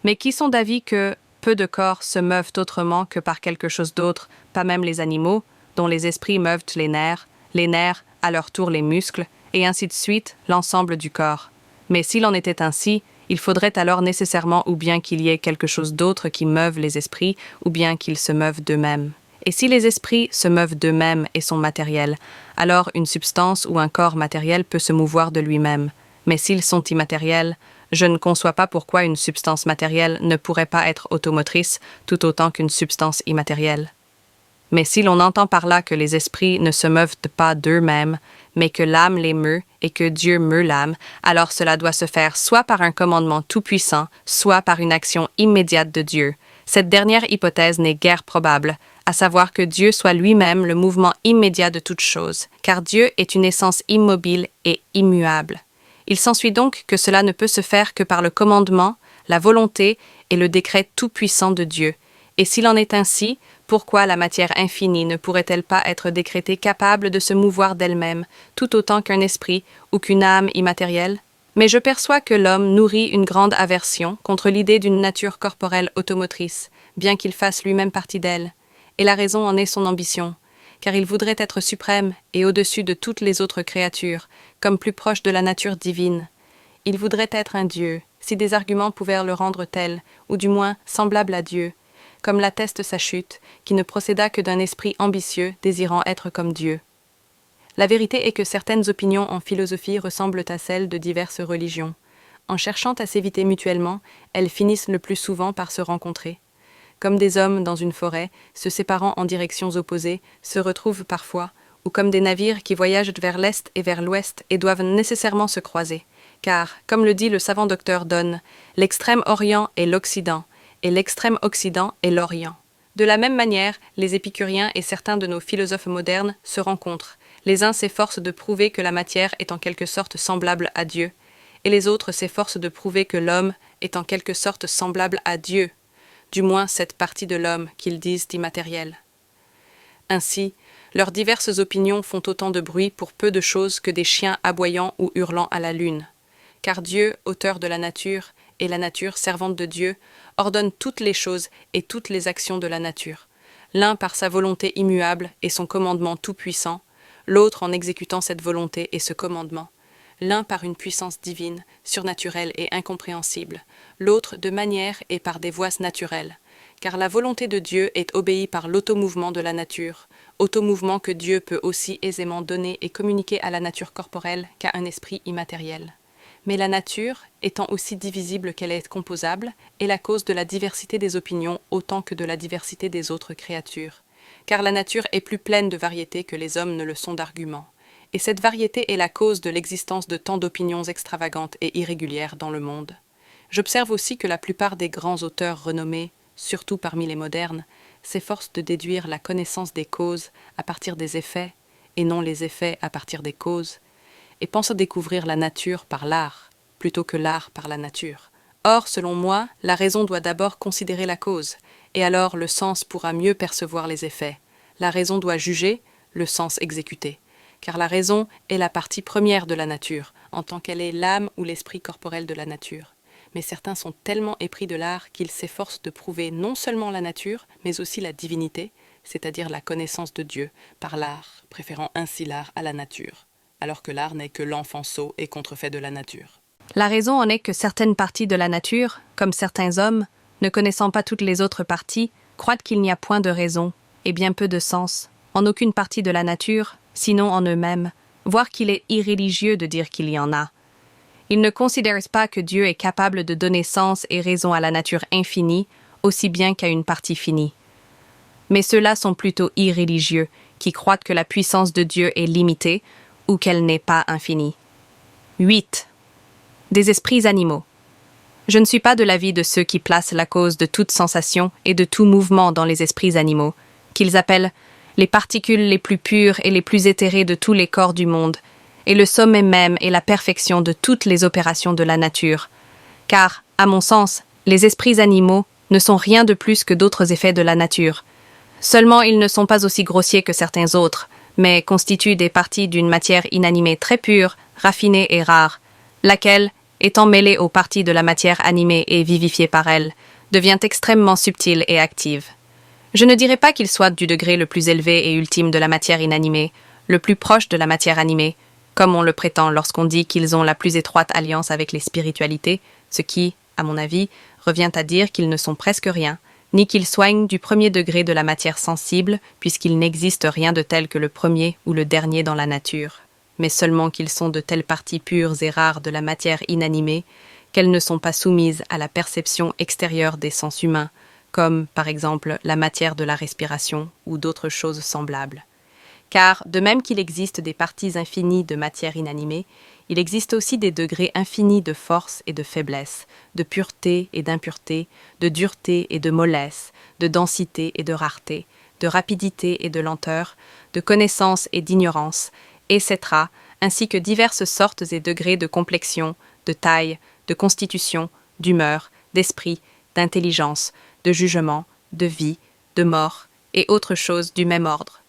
mais qui sont d'avis que peu de corps se meuvent autrement que par quelque chose d'autre, pas même les animaux, dont les esprits meuvent les nerfs, à leur tour les muscles, et ainsi de suite, l'ensemble du corps. Mais s'il en était ainsi, il faudrait alors nécessairement ou bien qu'il y ait quelque chose d'autre qui meuve les esprits, ou bien qu'ils se meuvent d'eux-mêmes. Et si les esprits se meuvent d'eux-mêmes et sont matériels, alors une substance ou un corps matériel peut se mouvoir de lui-même. Mais s'ils sont immatériels, je ne conçois pas pourquoi une substance matérielle ne pourrait pas être automotrice tout autant qu'une substance immatérielle. Mais si l'on entend par là que les esprits ne se meuvent pas d'eux-mêmes, mais que l'âme les meut et que Dieu meut l'âme, alors cela doit se faire soit par un commandement tout-puissant, soit par une action immédiate de Dieu. Cette dernière hypothèse n'est guère probable, à savoir que Dieu soit lui-même le mouvement immédiat de toute chose, car Dieu est une essence immobile et immuable. Il s'ensuit donc que cela ne peut se faire que par le commandement, la volonté et le décret tout-puissant de Dieu. Et s'il en est ainsi, pourquoi la matière infinie ne pourrait-elle pas être décrétée capable de se mouvoir d'elle-même, tout autant qu'un esprit ou qu'une âme immatérielle? Mais je perçois que l'homme nourrit une grande aversion contre l'idée d'une nature corporelle automotrice, bien qu'il fasse lui-même partie d'elle. Et la raison en est son ambition, car il voudrait être suprême et au-dessus de toutes les autres créatures, comme plus proche de la nature divine. Il voudrait être un Dieu, si des arguments pouvaient le rendre tel, ou du moins semblable à Dieu, comme l'atteste sa chute, qui ne procéda que d'un esprit ambitieux désirant être comme Dieu. La vérité est que certaines opinions en philosophie ressemblent à celles de diverses religions. En cherchant à s'éviter mutuellement, elles finissent le plus souvent par se rencontrer. Comme des hommes dans une forêt, se séparant en directions opposées, se retrouvent parfois, ou comme des navires qui voyagent vers l'est et vers l'ouest et doivent nécessairement se croiser. Car, comme le dit le savant docteur Donne, l'extrême Orient est l'Occident, et l'extrême Occident est l'Orient. De la même manière, les épicuriens et certains de nos philosophes modernes se rencontrent. Les uns s'efforcent de prouver que la matière est en quelque sorte semblable à Dieu, et les autres s'efforcent de prouver que l'homme est en quelque sorte semblable à Dieu, du moins cette partie de l'homme qu'ils disent immatérielle. Ainsi, leurs diverses opinions font autant de bruit pour peu de choses que des chiens aboyant ou hurlant à la lune. Car Dieu, auteur de la nature, et la nature, servante de Dieu, ordonne toutes les choses et toutes les actions de la nature, l'un par sa volonté immuable et son commandement tout-puissant, l'autre en exécutant cette volonté et ce commandement, l'un par une puissance divine, surnaturelle et incompréhensible, l'autre de manière et par des voies naturelles, car la volonté de Dieu est obéie par l'automouvement de la nature, automouvement que Dieu peut aussi aisément donner et communiquer à la nature corporelle qu'à un esprit immatériel. Mais la nature, étant aussi divisible qu'elle est composable, est la cause de la diversité des opinions autant que de la diversité des autres créatures. Car la nature est plus pleine de variétés que les hommes ne le sont d'arguments. Et cette variété est la cause de l'existence de tant d'opinions extravagantes et irrégulières dans le monde. J'observe aussi que la plupart des grands auteurs renommés, surtout parmi les modernes, s'efforcent de déduire la connaissance des causes à partir des effets, et non les effets à partir des causes, et pense découvrir la nature par l'art, plutôt que l'art par la nature. Or, selon moi, la raison doit d'abord considérer la cause, et alors le sens pourra mieux percevoir les effets. La raison doit juger, le sens exécuter. Car la raison est la partie première de la nature, en tant qu'elle est l'âme ou l'esprit corporel de la nature. Mais certains sont tellement épris de l'art qu'ils s'efforcent de prouver non seulement la nature, mais aussi la divinité, c'est-à-dire la connaissance de Dieu, par l'art, préférant ainsi l'art à la nature, alors que l'art n'est que l'enfant sot et contrefait de la nature. La raison en est que certaines parties de la nature, comme certains hommes, ne connaissant pas toutes les autres parties, croient qu'il n'y a point de raison, et bien peu de sens, en aucune partie de la nature, sinon en eux-mêmes, voire qu'il est irréligieux de dire qu'il y en a. Ils ne considèrent pas que Dieu est capable de donner sens et raison à la nature infinie, aussi bien qu'à une partie finie. Mais ceux-là sont plutôt irréligieux, qui croient que la puissance de Dieu est limitée, ou qu'elle n'est pas infinie. 8. Des esprits animaux. Je ne suis pas de l'avis de ceux qui placent la cause de toute sensation et de tout mouvement dans les esprits animaux, qu'ils appellent les particules les plus pures et les plus éthérées de tous les corps du monde, et le sommet même et la perfection de toutes les opérations de la nature. Car, à mon sens, les esprits animaux ne sont rien de plus que d'autres effets de la nature. Seulement, ils ne sont pas aussi grossiers que certains autres, mais constituent des parties d'une matière inanimée très pure, raffinée et rare, laquelle, étant mêlée aux parties de la matière animée et vivifiée par elle, devient extrêmement subtile et active. Je ne dirais pas qu'ils soient du degré le plus élevé et ultime de la matière inanimée, le plus proche de la matière animée, comme on le prétend lorsqu'on dit qu'ils ont la plus étroite alliance avec les spiritualités, ce qui, à mon avis, revient à dire qu'ils ne sont presque rien, ni qu'ils soignent du premier degré de la matière sensible, puisqu'il n'existe rien de tel que le premier ou le dernier dans la nature, mais seulement qu'ils sont de telles parties pures et rares de la matière inanimée, qu'elles ne sont pas soumises à la perception extérieure des sens humains, comme par exemple la matière de la respiration ou d'autres choses semblables. Car, de même qu'il existe des parties infinies de matière inanimée, il existe aussi des degrés infinis de force et de faiblesse, de pureté et d'impureté, de dureté et de mollesse, de densité et de rareté, de rapidité et de lenteur, de connaissance et d'ignorance, etc., ainsi que diverses sortes et degrés de complexion, de taille, de constitution, d'humeur, d'esprit, d'intelligence, de jugement, de vie, de mort, et autres choses du même ordre.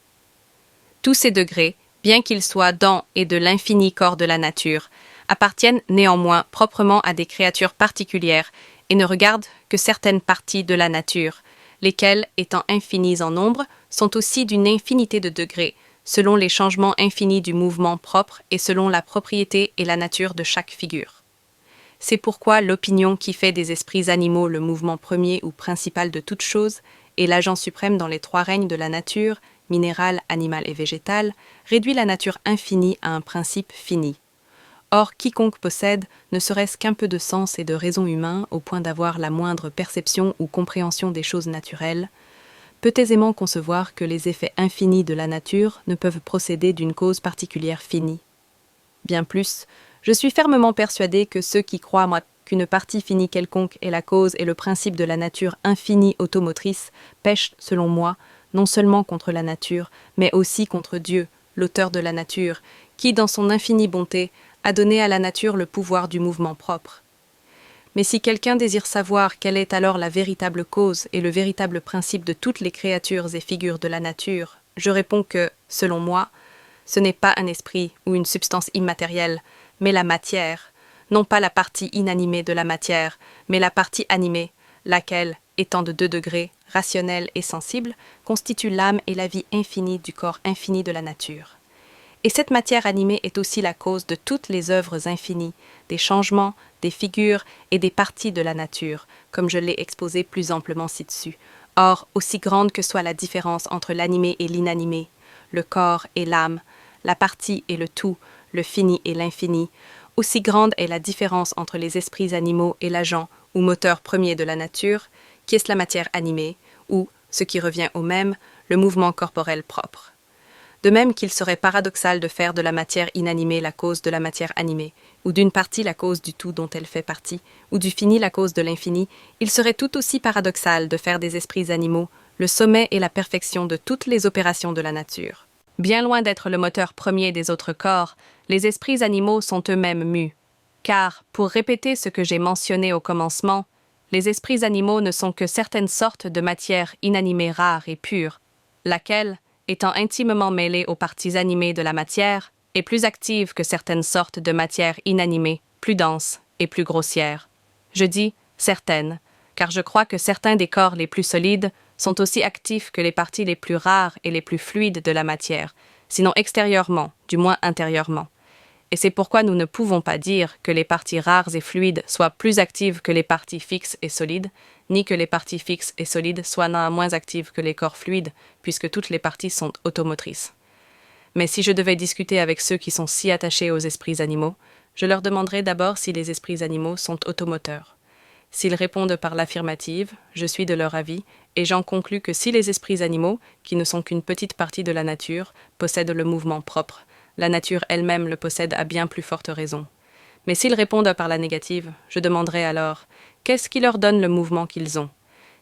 Tous ces degrés, bien qu'ils soient dans et de l'infini corps de la nature, appartiennent néanmoins proprement à des créatures particulières et ne regardent que certaines parties de la nature, lesquelles, étant infinies en nombre, sont aussi d'une infinité de degrés, selon les changements infinis du mouvement propre et selon la propriété et la nature de chaque figure. C'est pourquoi l'opinion qui fait des esprits animaux le mouvement premier ou principal de toute chose et l'agent suprême dans les trois règnes de la nature, minérale, animale et végétale, réduit la nature infinie à un principe fini. Or, quiconque possède, ne serait-ce qu'un peu de sens et de raison humain au point d'avoir la moindre perception ou compréhension des choses naturelles, peut aisément concevoir que les effets infinis de la nature ne peuvent procéder d'une cause particulière finie. Bien plus, je suis fermement persuadé que ceux qui croient qu'une partie finie quelconque est la cause et le principe de la nature infinie automotrice pêchent, selon moi, non seulement contre la nature, mais aussi contre Dieu, l'auteur de la nature, qui, dans son infinie bonté, a donné à la nature le pouvoir du mouvement propre. Mais si quelqu'un désire savoir quelle est alors la véritable cause et le véritable principe de toutes les créatures et figures de la nature, je réponds que, selon moi, ce n'est pas un esprit ou une substance immatérielle, mais la matière, non pas la partie inanimée de la matière, mais la partie animée, laquelle, étant de 2 degrés, rationnelle et sensible, constitue l'âme et la vie infinie du corps infini de la nature. Et cette matière animée est aussi la cause de toutes les œuvres infinies, des changements, des figures et des parties de la nature, comme je l'ai exposé plus amplement ci-dessus. Or, aussi grande que soit la différence entre l'animé et l'inanimé, le corps et l'âme, la partie et le tout, le fini et l'infini, aussi grande est la différence entre les esprits animaux et l'agent ou moteur premier de la nature, qui est la matière animée, ou, ce qui revient au même, le mouvement corporel propre. De même qu'il serait paradoxal de faire de la matière inanimée la cause de la matière animée, ou d'une partie la cause du tout dont elle fait partie, ou du fini la cause de l'infini, il serait tout aussi paradoxal de faire des esprits animaux le sommet et la perfection de toutes les opérations de la nature. Bien loin d'être le moteur premier des autres corps, les esprits animaux sont eux-mêmes mus. Car, pour répéter ce que j'ai mentionné au commencement, les esprits animaux ne sont que certaines sortes de matière inanimée rare et pure, laquelle, étant intimement mêlée aux parties animées de la matière, est plus active que certaines sortes de matière inanimée, plus denses et plus grossières. Je dis « certaines », car je crois que certains des corps les plus solides sont aussi actifs que les parties les plus rares et les plus fluides de la matière, sinon extérieurement, du moins intérieurement. Et c'est pourquoi nous ne pouvons pas dire que les parties rares et fluides soient plus actives que les parties fixes et solides, ni que les parties fixes et solides soient moins actives que les corps fluides, puisque toutes les parties sont automotrices. Mais si je devais discuter avec ceux qui sont si attachés aux esprits animaux, je leur demanderais d'abord si les esprits animaux sont automoteurs. S'ils répondent par l'affirmative, je suis de leur avis, et j'en conclus que si les esprits animaux, qui ne sont qu'une petite partie de la nature, possèdent le mouvement propre, la nature elle-même le possède à bien plus forte raison. Mais s'ils répondent par la négative, je demanderai alors « Qu'est-ce qui leur donne le mouvement qu'ils ont ?»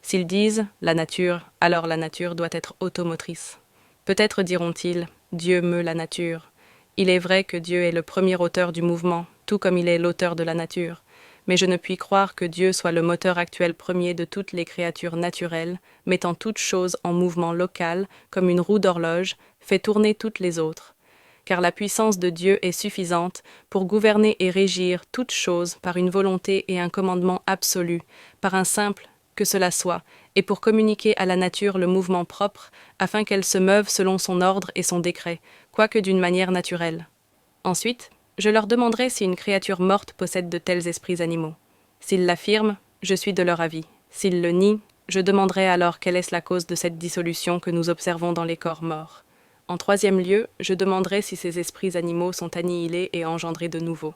S'ils disent « La nature », alors la nature doit être automotrice. Peut-être diront-ils « Dieu meut la nature ». Il est vrai que Dieu est le premier auteur du mouvement, tout comme il est l'auteur de la nature. Mais je ne puis croire que Dieu soit le moteur actuel premier de toutes les créatures naturelles, mettant toutes choses en mouvement local, comme une roue d'horloge, fait tourner toutes les autres. Car la puissance de Dieu est suffisante pour gouverner et régir toutes choses par une volonté et un commandement absolu, par un simple que cela soit, et pour communiquer à la nature le mouvement propre, afin qu'elle se meuve selon son ordre et son décret, quoique d'une manière naturelle. Ensuite, je leur demanderai si une créature morte possède de tels esprits animaux. S'ils l'affirment, je suis de leur avis. S'ils le nient, je demanderai alors quelle est la cause de cette dissolution que nous observons dans les corps morts. En troisième lieu, je demanderai si ces esprits animaux sont annihilés et engendrés de nouveau.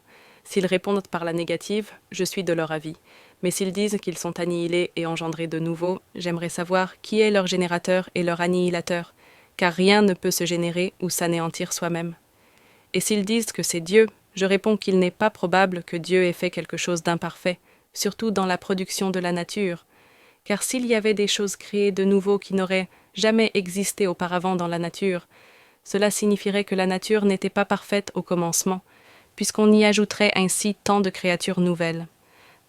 S'ils répondent par la négative, je suis de leur avis. Mais s'ils disent qu'ils sont annihilés et engendrés de nouveau, j'aimerais savoir qui est leur générateur et leur annihilateur, car rien ne peut se générer ou s'anéantir soi-même. Et s'ils disent que c'est Dieu, je réponds qu'il n'est pas probable que Dieu ait fait quelque chose d'imparfait, surtout dans la production de la nature. Car s'il y avait des choses créées de nouveau qui n'auraient jamais existé auparavant dans la nature, cela signifierait que la nature n'était pas parfaite au commencement, puisqu'on y ajouterait ainsi tant de créatures nouvelles.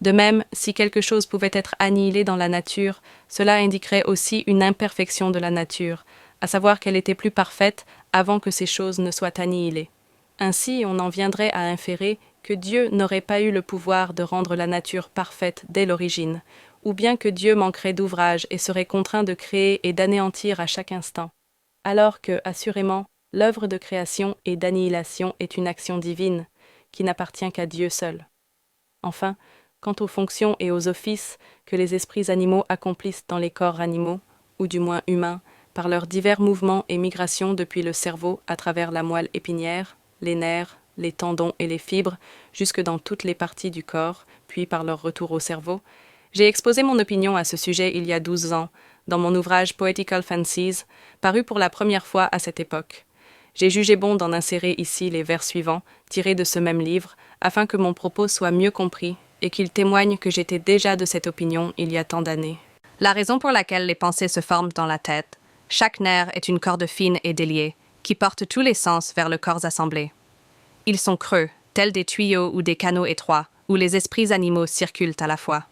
De même, si quelque chose pouvait être annihilé dans la nature, cela indiquerait aussi une imperfection de la nature, à savoir qu'elle était plus parfaite avant que ces choses ne soient annihilées. Ainsi, on en viendrait à inférer que Dieu n'aurait pas eu le pouvoir de rendre la nature parfaite dès l'origine, ou bien que Dieu manquerait d'ouvrage et serait contraint de créer et d'anéantir à chaque instant. Alors que, assurément, l'œuvre de création et d'annihilation est une action divine, qui n'appartient qu'à Dieu seul. Enfin, quant aux fonctions et aux offices que les esprits animaux accomplissent dans les corps animaux, ou du moins humains, par leurs divers mouvements et migrations depuis le cerveau à travers la moelle épinière, les nerfs, les tendons et les fibres, jusque dans toutes les parties du corps, puis par leur retour au cerveau, j'ai exposé mon opinion à ce sujet il y a 12 ans, dans mon ouvrage Poetical Fancies, paru pour la première fois à cette époque. J'ai jugé bon d'en insérer ici les vers suivants, tirés de ce même livre, afin que mon propos soit mieux compris et qu'il témoigne que j'étais déjà de cette opinion il y a tant d'années. La raison pour laquelle les pensées se forment dans la tête, chaque nerf est une corde fine et déliée, qui porte tous les sens vers le corps assemblé. Ils sont creux, tels des tuyaux ou des canaux étroits, où les esprits animaux circulent à la fois.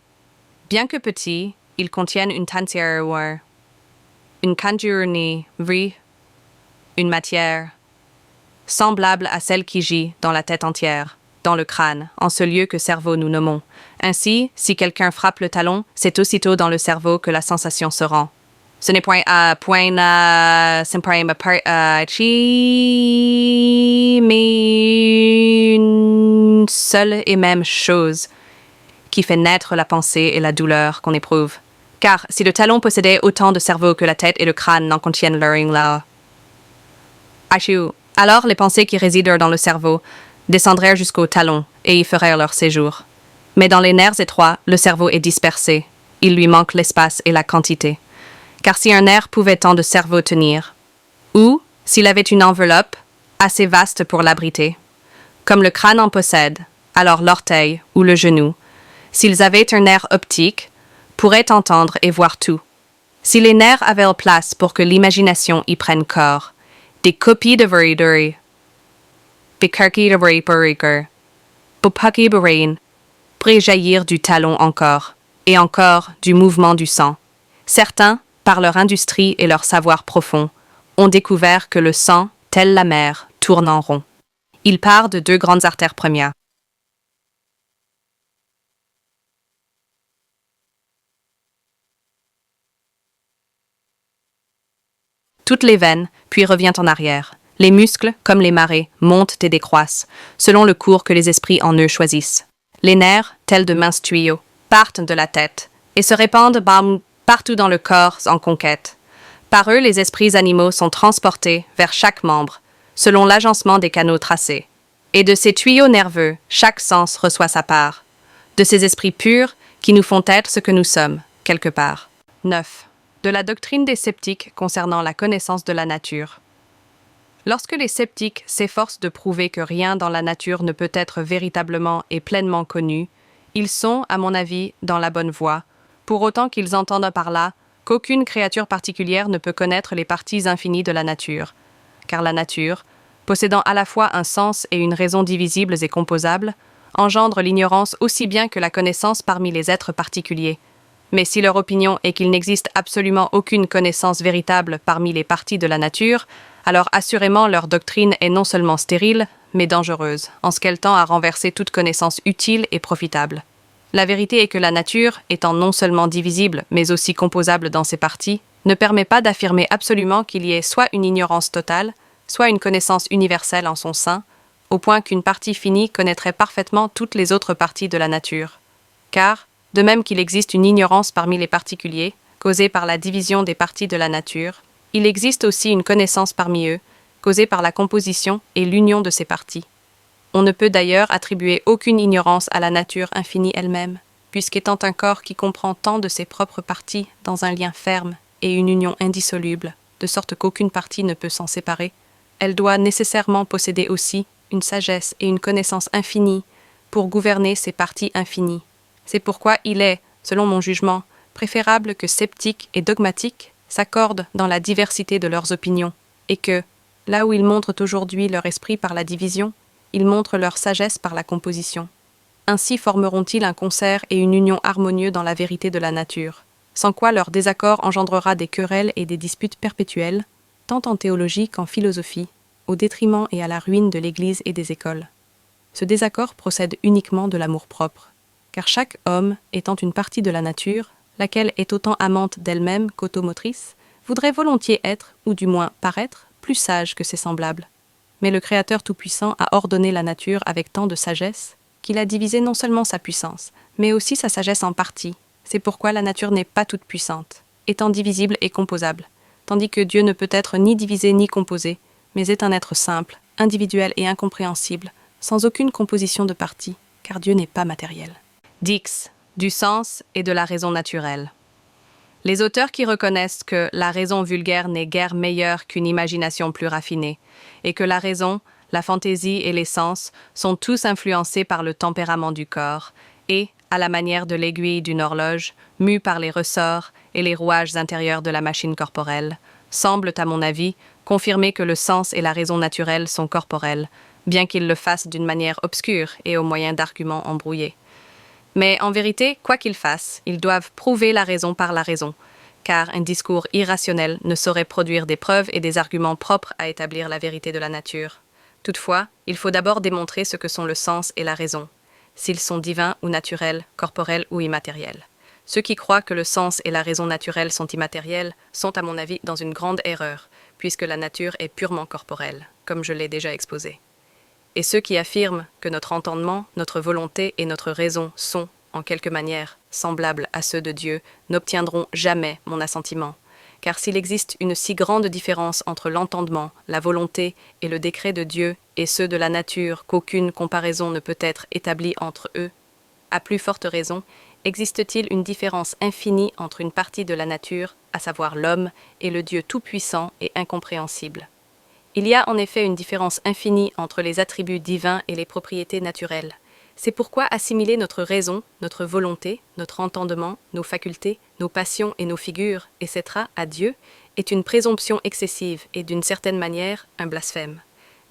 Bien que petits, ils contiennent une tantière, une kanjurni, une matière, semblable à celle qui gît dans la tête entière, dans le crâne, en ce lieu que cerveau nous nommons. Ainsi, si quelqu'un frappe le talon, c'est aussitôt dans le cerveau que la sensation se rend. Ce n'est point mais une seule et même chose qui fait naître la pensée et la douleur qu'on éprouve. Car si le talon possédait autant de cerveau que la tête et le crâne n'en contiennent là, alors les pensées qui résident dans le cerveau descendraient jusqu'au talon et y feraient leur séjour. Mais dans les nerfs étroits, le cerveau est dispersé. Il lui manque l'espace et la quantité. Car si un nerf pouvait tant de cerveau tenir, ou s'il avait une enveloppe assez vaste pour l'abriter, comme le crâne en possède, alors l'orteil ou le genou, s'ils avaient un nerf optique, pourraient entendre et voir tout. Si les nerfs avaient place pour que l'imagination y prenne corps, des copies de veriduri, bikarki de veriker, bopaki berain, pourraient jaillir du talon encore, et encore du mouvement du sang. Certains, par leur industrie et leur savoir profond, ont découvert que le sang, tel la mer, tourne en rond. Il part de 2 grandes artères premières. Toutes les veines, puis revient en arrière. Les muscles, comme les marées, montent et décroissent, selon le cours que les esprits en eux choisissent. Les nerfs, tels de minces tuyaux, partent de la tête et se répandent partout dans le corps en conquête. Par eux, les esprits animaux sont transportés vers chaque membre, selon l'agencement des canaux tracés. Et de ces tuyaux nerveux, chaque sens reçoit sa part. De ces esprits purs qui nous font être ce que nous sommes, quelque part. 9. De la doctrine des sceptiques concernant la connaissance de la nature. Lorsque les sceptiques s'efforcent de prouver que rien dans la nature ne peut être véritablement et pleinement connu, ils sont, à mon avis, dans la bonne voie, pour autant qu'ils entendent par là qu'aucune créature particulière ne peut connaître les parties infinies de la nature, car la nature, possédant à la fois un sens et une raison divisibles et composables, engendre l'ignorance aussi bien que la connaissance parmi les êtres particuliers. Mais si leur opinion est qu'il n'existe absolument aucune connaissance véritable parmi les parties de la nature, alors assurément leur doctrine est non seulement stérile, mais dangereuse, en ce qu'elle tend à renverser toute connaissance utile et profitable. La vérité est que la nature, étant non seulement divisible, mais aussi composable dans ses parties, ne permet pas d'affirmer absolument qu'il y ait soit une ignorance totale, soit une connaissance universelle en son sein, au point qu'une partie finie connaîtrait parfaitement toutes les autres parties de la nature. Car, de même qu'il existe une ignorance parmi les particuliers, causée par la division des parties de la nature, il existe aussi une connaissance parmi eux, causée par la composition et l'union de ces parties. On ne peut d'ailleurs attribuer aucune ignorance à la nature infinie elle-même, puisqu'étant un corps qui comprend tant de ses propres parties dans un lien ferme et une union indissoluble, de sorte qu'aucune partie ne peut s'en séparer, elle doit nécessairement posséder aussi une sagesse et une connaissance infinie pour gouverner ces parties infinies. C'est pourquoi il est, selon mon jugement, préférable que sceptiques et dogmatiques s'accordent dans la diversité de leurs opinions, et que, là où ils montrent aujourd'hui leur esprit par la division, ils montrent leur sagesse par la composition. Ainsi formeront-ils un concert et une union harmonieux dans la vérité de la nature, sans quoi leur désaccord engendrera des querelles et des disputes perpétuelles, tant en théologie qu'en philosophie, au détriment et à la ruine de l'Église et des écoles. Ce désaccord procède uniquement de l'amour-propre, car chaque homme, étant une partie de la nature, laquelle est autant amante d'elle-même qu'automotrice, voudrait volontiers être, ou du moins paraître, plus sage que ses semblables. Mais le Créateur Tout-Puissant a ordonné la nature avec tant de sagesse qu'il a divisé non seulement sa puissance, mais aussi sa sagesse en parties. C'est pourquoi la nature n'est pas toute puissante, étant divisible et composable, tandis que Dieu ne peut être ni divisé ni composé, mais est un être simple, individuel et incompréhensible, sans aucune composition de parties, car Dieu n'est pas matériel. Dix. Du sens et de la raison naturelle. Les auteurs qui reconnaissent que la raison vulgaire n'est guère meilleure qu'une imagination plus raffinée, et que la raison, la fantaisie et les sens sont tous influencés par le tempérament du corps, et, à la manière de l'aiguille d'une horloge, mus par les ressorts et les rouages intérieurs de la machine corporelle, semblent, à mon avis, confirmer que le sens et la raison naturelle sont corporels, bien qu'ils le fassent d'une manière obscure et au moyen d'arguments embrouillés. Mais en vérité, quoi qu'ils fassent, ils doivent prouver la raison par la raison, car un discours irrationnel ne saurait produire des preuves et des arguments propres à établir la vérité de la nature. Toutefois, il faut d'abord démontrer ce que sont le sens et la raison, s'ils sont divins ou naturels, corporels ou immatériels. Ceux qui croient que le sens et la raison naturelle sont immatériels sont, à mon avis, dans une grande erreur, puisque la nature est purement corporelle, comme je l'ai déjà exposé. Et ceux qui affirment que notre entendement, notre volonté et notre raison sont, en quelque manière, semblables à ceux de Dieu, n'obtiendront jamais mon assentiment. Car s'il existe une si grande différence entre l'entendement, la volonté et le décret de Dieu et ceux de la nature qu'aucune comparaison ne peut être établie entre eux, à plus forte raison, existe-t-il une différence infinie entre une partie de la nature, à savoir l'homme, et le Dieu tout-puissant et incompréhensible. Il y a en effet une différence infinie entre les attributs divins et les propriétés naturelles. C'est pourquoi assimiler notre raison, notre volonté, notre entendement, nos facultés, nos passions et nos figures, etc., à Dieu, est une présomption excessive et d'une certaine manière un blasphème.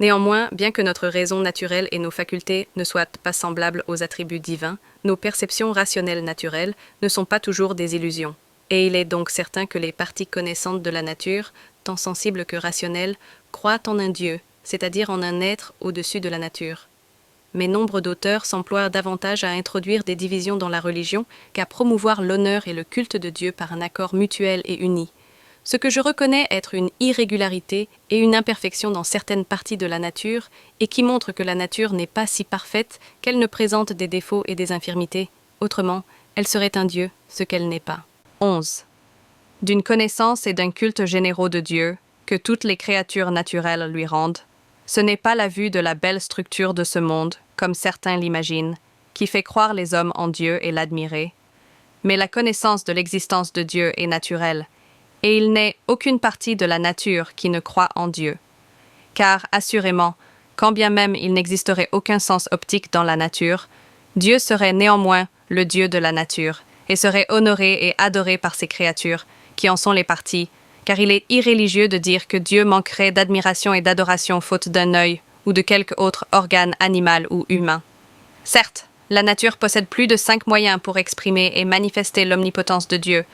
Néanmoins, bien que notre raison naturelle et nos facultés ne soient pas semblables aux attributs divins, nos perceptions rationnelles naturelles ne sont pas toujours des illusions. Et il est donc certain que les parties connaissantes de la nature, tant sensibles que rationnelles, croient en un Dieu, c'est-à-dire en un être au-dessus de la nature. Mais nombre d'auteurs s'emploient davantage à introduire des divisions dans la religion qu'à promouvoir l'honneur et le culte de Dieu par un accord mutuel et uni. Ce que je reconnais être une irrégularité et une imperfection dans certaines parties de la nature, et qui montre que la nature n'est pas si parfaite qu'elle ne présente des défauts et des infirmités. Autrement, elle serait un Dieu, ce qu'elle n'est pas. 11. D'une connaissance et d'un culte généraux de Dieu, que toutes les créatures naturelles lui rendent, ce n'est pas la vue de la belle structure de ce monde, comme certains l'imaginent, qui fait croire les hommes en Dieu et l'admirer, mais la connaissance de l'existence de Dieu est naturelle, et il n'est aucune partie de la nature qui ne croit en Dieu. Car, assurément, quand bien même il n'existerait aucun sens optique dans la nature, Dieu serait néanmoins le Dieu de la nature, et serait honoré et adoré par ses créatures, qui en sont les parties, car il est irréligieux de dire que Dieu manquerait d'admiration et d'adoration faute d'un œil ou de quelque autre organe animal ou humain. Certes, la nature possède plus de 5 moyens pour exprimer et manifester l'omnipotence de Dieu.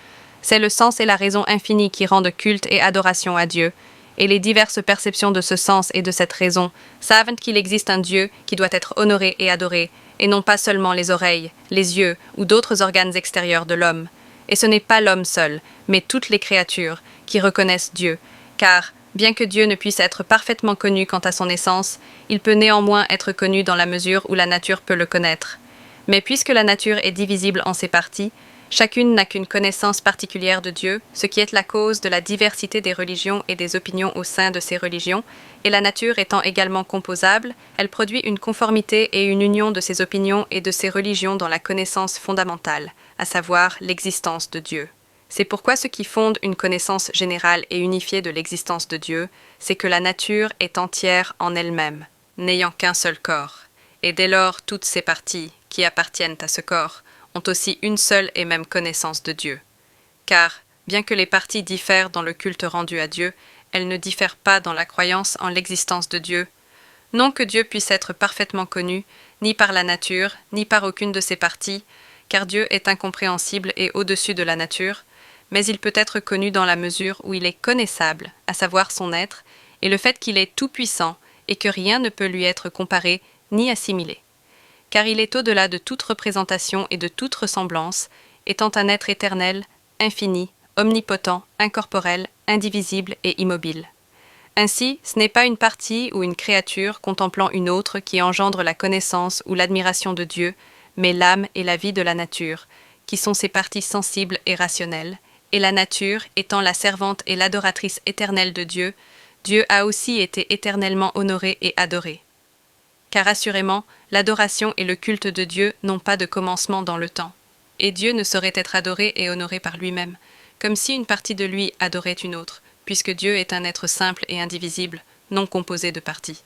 C'est le sens et la raison infinie qui rendent culte et adoration à Dieu, et les diverses perceptions de ce sens et de cette raison savent qu'il existe un Dieu qui doit être honoré et adoré, et non pas seulement les oreilles, les yeux ou d'autres organes extérieurs de l'homme. Et ce n'est pas l'homme seul, mais toutes les créatures qui reconnaissent Dieu, car, bien que Dieu ne puisse être parfaitement connu quant à son essence, il peut néanmoins être connu dans la mesure où la nature peut le connaître. Mais puisque la nature est divisible en ses parties, Chacune n'a qu'une connaissance particulière de Dieu, ce qui est la cause de la diversité des religions et des opinions au sein de ces religions, et la nature étant également composable, elle produit une conformité et une union de ces opinions et de ces religions dans la connaissance fondamentale, à savoir l'existence de Dieu. C'est pourquoi ce qui fonde une connaissance générale et unifiée de l'existence de Dieu, c'est que la nature est entière en elle-même, n'ayant qu'un seul corps, et dès lors toutes ses parties, qui appartiennent à ce corps, ont aussi une seule et même connaissance de Dieu. Car, bien que les parties diffèrent dans le culte rendu à Dieu, elles ne diffèrent pas dans la croyance en l'existence de Dieu. Non que Dieu puisse être parfaitement connu, ni par la nature, ni par aucune de ses parties, car Dieu est incompréhensible et au-dessus de la nature, mais il peut être connu dans la mesure où il est connaissable, à savoir son être, et le fait qu'il est tout-puissant, et que rien ne peut lui être comparé ni assimilé. Car il est au-delà de toute représentation et de toute ressemblance, étant un être éternel, infini, omnipotent, incorporel, indivisible et immobile. Ainsi, ce n'est pas une partie ou une créature contemplant une autre qui engendre la connaissance ou l'admiration de Dieu, mais l'âme et la vie de la nature, qui sont ses parties sensibles et rationnelles, et la nature étant la servante et l'adoratrice éternelle de Dieu, Dieu a aussi été éternellement honoré et adoré. Car assurément, l'adoration et le culte de Dieu n'ont pas de commencement dans le temps. Et Dieu ne saurait être adoré et honoré par lui-même, comme si une partie de lui adorait une autre, puisque Dieu est un être simple et indivisible, non composé de parties.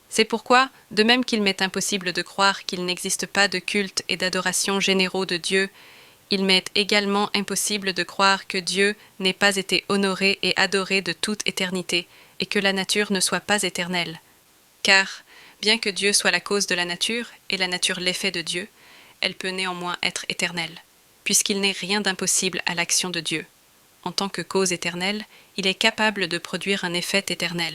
C'est pourquoi, de même qu'il m'est impossible de croire qu'il n'existe pas de culte et d'adoration généraux de Dieu, il m'est également impossible de croire que Dieu n'ait pas été honoré et adoré de toute éternité, et que la nature ne soit pas éternelle. Car, bien que Dieu soit la cause de la nature, et la nature l'effet de Dieu, elle peut néanmoins être éternelle, puisqu'il n'est rien d'impossible à l'action de Dieu. En tant que cause éternelle, il est capable de produire un effet éternel,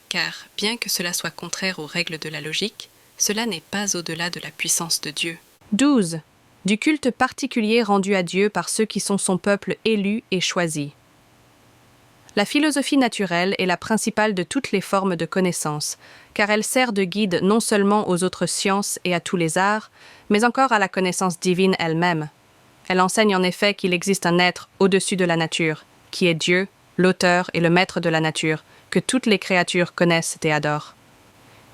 car, bien que cela soit contraire aux règles de la logique, cela n'est pas au-delà de la puissance de Dieu. 12. Du culte particulier rendu à Dieu par ceux qui sont son peuple élu et choisi. La philosophie naturelle est la principale de toutes les formes de connaissance, car elle sert de guide non seulement aux autres sciences et à tous les arts, mais encore à la connaissance divine elle-même. Elle enseigne en effet qu'il existe un être au-dessus de la nature, qui est Dieu, l'auteur et le maître de la nature, que toutes les créatures connaissent et adorent.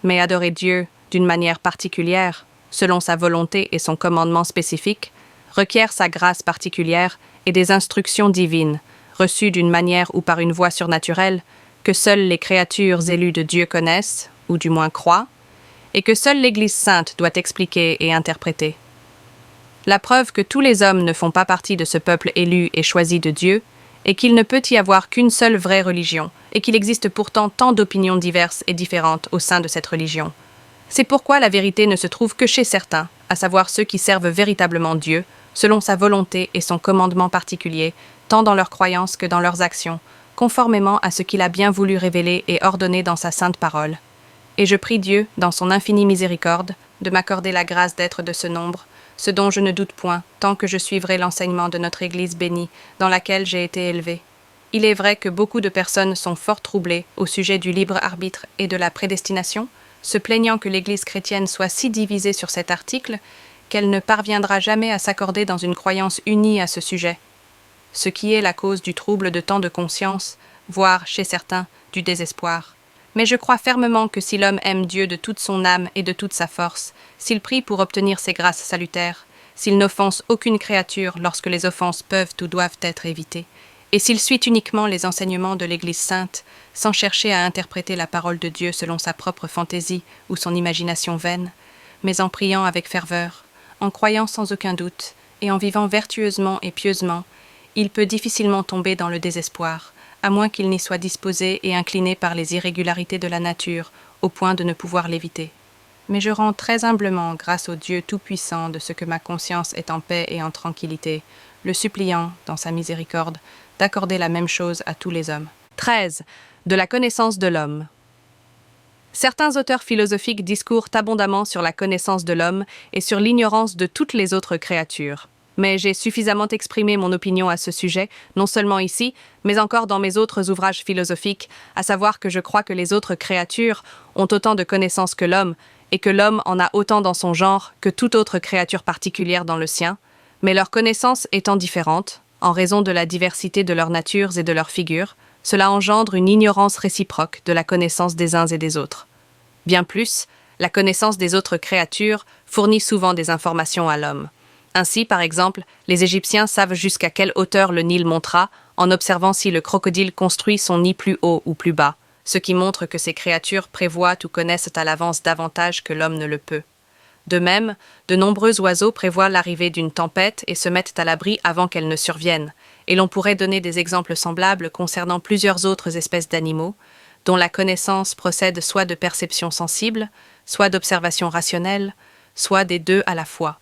Mais adorer Dieu d'une manière particulière, selon sa volonté et son commandement spécifique, requiert sa grâce particulière et des instructions divines, reçues d'une manière ou par une voie surnaturelle, que seules les créatures élues de Dieu connaissent, ou du moins croient, et que seule l'Église sainte doit expliquer et interpréter. La preuve que tous les hommes ne font pas partie de ce peuple élu et choisi de Dieu est qu'il ne peut y avoir qu'une seule vraie religion, et qu'il existe pourtant tant d'opinions diverses et différentes au sein de cette religion. C'est pourquoi la vérité ne se trouve que chez certains, à savoir ceux qui servent véritablement Dieu, selon sa volonté et son commandement particulier, tant dans leurs croyances que dans leurs actions, conformément à ce qu'il a bien voulu révéler et ordonner dans sa sainte parole. Et je prie Dieu, dans son infinie miséricorde, de m'accorder la grâce d'être de ce nombre, ce dont je ne doute point, tant que je suivrai l'enseignement de notre Église bénie, dans laquelle j'ai été élevé. Il est vrai que beaucoup de personnes sont fort troublées au sujet du libre arbitre et de la prédestination, se plaignant que l'Église chrétienne soit si divisée sur cet article qu'elle ne parviendra jamais à s'accorder dans une croyance unie à ce sujet, ce qui est la cause du trouble de tant de conscience, voire, chez certains, du désespoir. Mais je crois fermement que si l'homme aime Dieu de toute son âme et de toute sa force, s'il prie pour obtenir ses grâces salutaires, s'il n'offense aucune créature lorsque les offenses peuvent ou doivent être évitées, et s'il suit uniquement les enseignements de l'Église sainte, sans chercher à interpréter la parole de Dieu selon sa propre fantaisie ou son imagination vaine, mais en priant avec ferveur, en croyant sans aucun doute, et en vivant vertueusement et pieusement, il peut difficilement tomber dans le désespoir, à moins qu'il n'y soit disposé et incliné par les irrégularités de la nature, au point de ne pouvoir l'éviter. Mais je rends très humblement grâce au Dieu Tout-Puissant de ce que ma conscience est en paix et en tranquillité, le suppliant, dans sa miséricorde, d'accorder la même chose à tous les hommes. 13. De la connaissance de l'homme. Certains auteurs philosophiques discourent abondamment sur la connaissance de l'homme et sur l'ignorance de toutes les autres créatures. Mais j'ai suffisamment exprimé mon opinion à ce sujet, non seulement ici, mais encore dans mes autres ouvrages philosophiques, à savoir que je crois que les autres créatures ont autant de connaissances que l'homme, et que l'homme en a autant dans son genre que toute autre créature particulière dans le sien, Mais leur connaissance étant différente, en raison de la diversité de leurs natures et de leurs figures, cela engendre une ignorance réciproque de la connaissance des uns et des autres. Bien plus, la connaissance des autres créatures fournit souvent des informations à l'homme. Ainsi, par exemple, les Égyptiens savent jusqu'à quelle hauteur le Nil montera en observant si le crocodile construit son nid plus haut ou plus bas, ce qui montre que ces créatures prévoient ou connaissent à l'avance davantage que l'homme ne le peut. De même, de nombreux oiseaux prévoient l'arrivée d'une tempête et se mettent à l'abri avant qu'elle ne survienne, et l'on pourrait donner des exemples semblables concernant plusieurs autres espèces d'animaux, dont la connaissance procède soit de perceptions sensibles, soit d'observations rationnelles, soit des deux à la fois.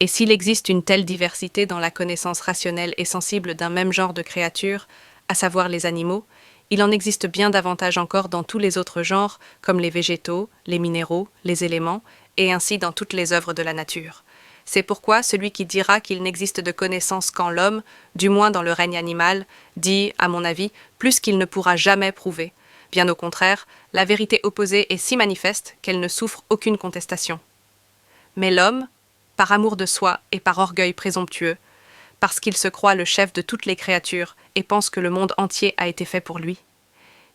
Et s'il existe une telle diversité dans la connaissance rationnelle et sensible d'un même genre de créatures, à savoir les animaux, il en existe bien davantage encore dans tous les autres genres, comme les végétaux, les minéraux, les éléments, et ainsi dans toutes les œuvres de la nature. C'est pourquoi celui qui dira qu'il n'existe de connaissance qu'en l'homme, du moins dans le règne animal, dit, à mon avis, plus qu'il ne pourra jamais prouver. Bien au contraire, la vérité opposée est si manifeste qu'elle ne souffre aucune contestation. Mais l'homme, par amour de soi et par orgueil présomptueux, parce qu'il se croit le chef de toutes les créatures et pense que le monde entier a été fait pour lui,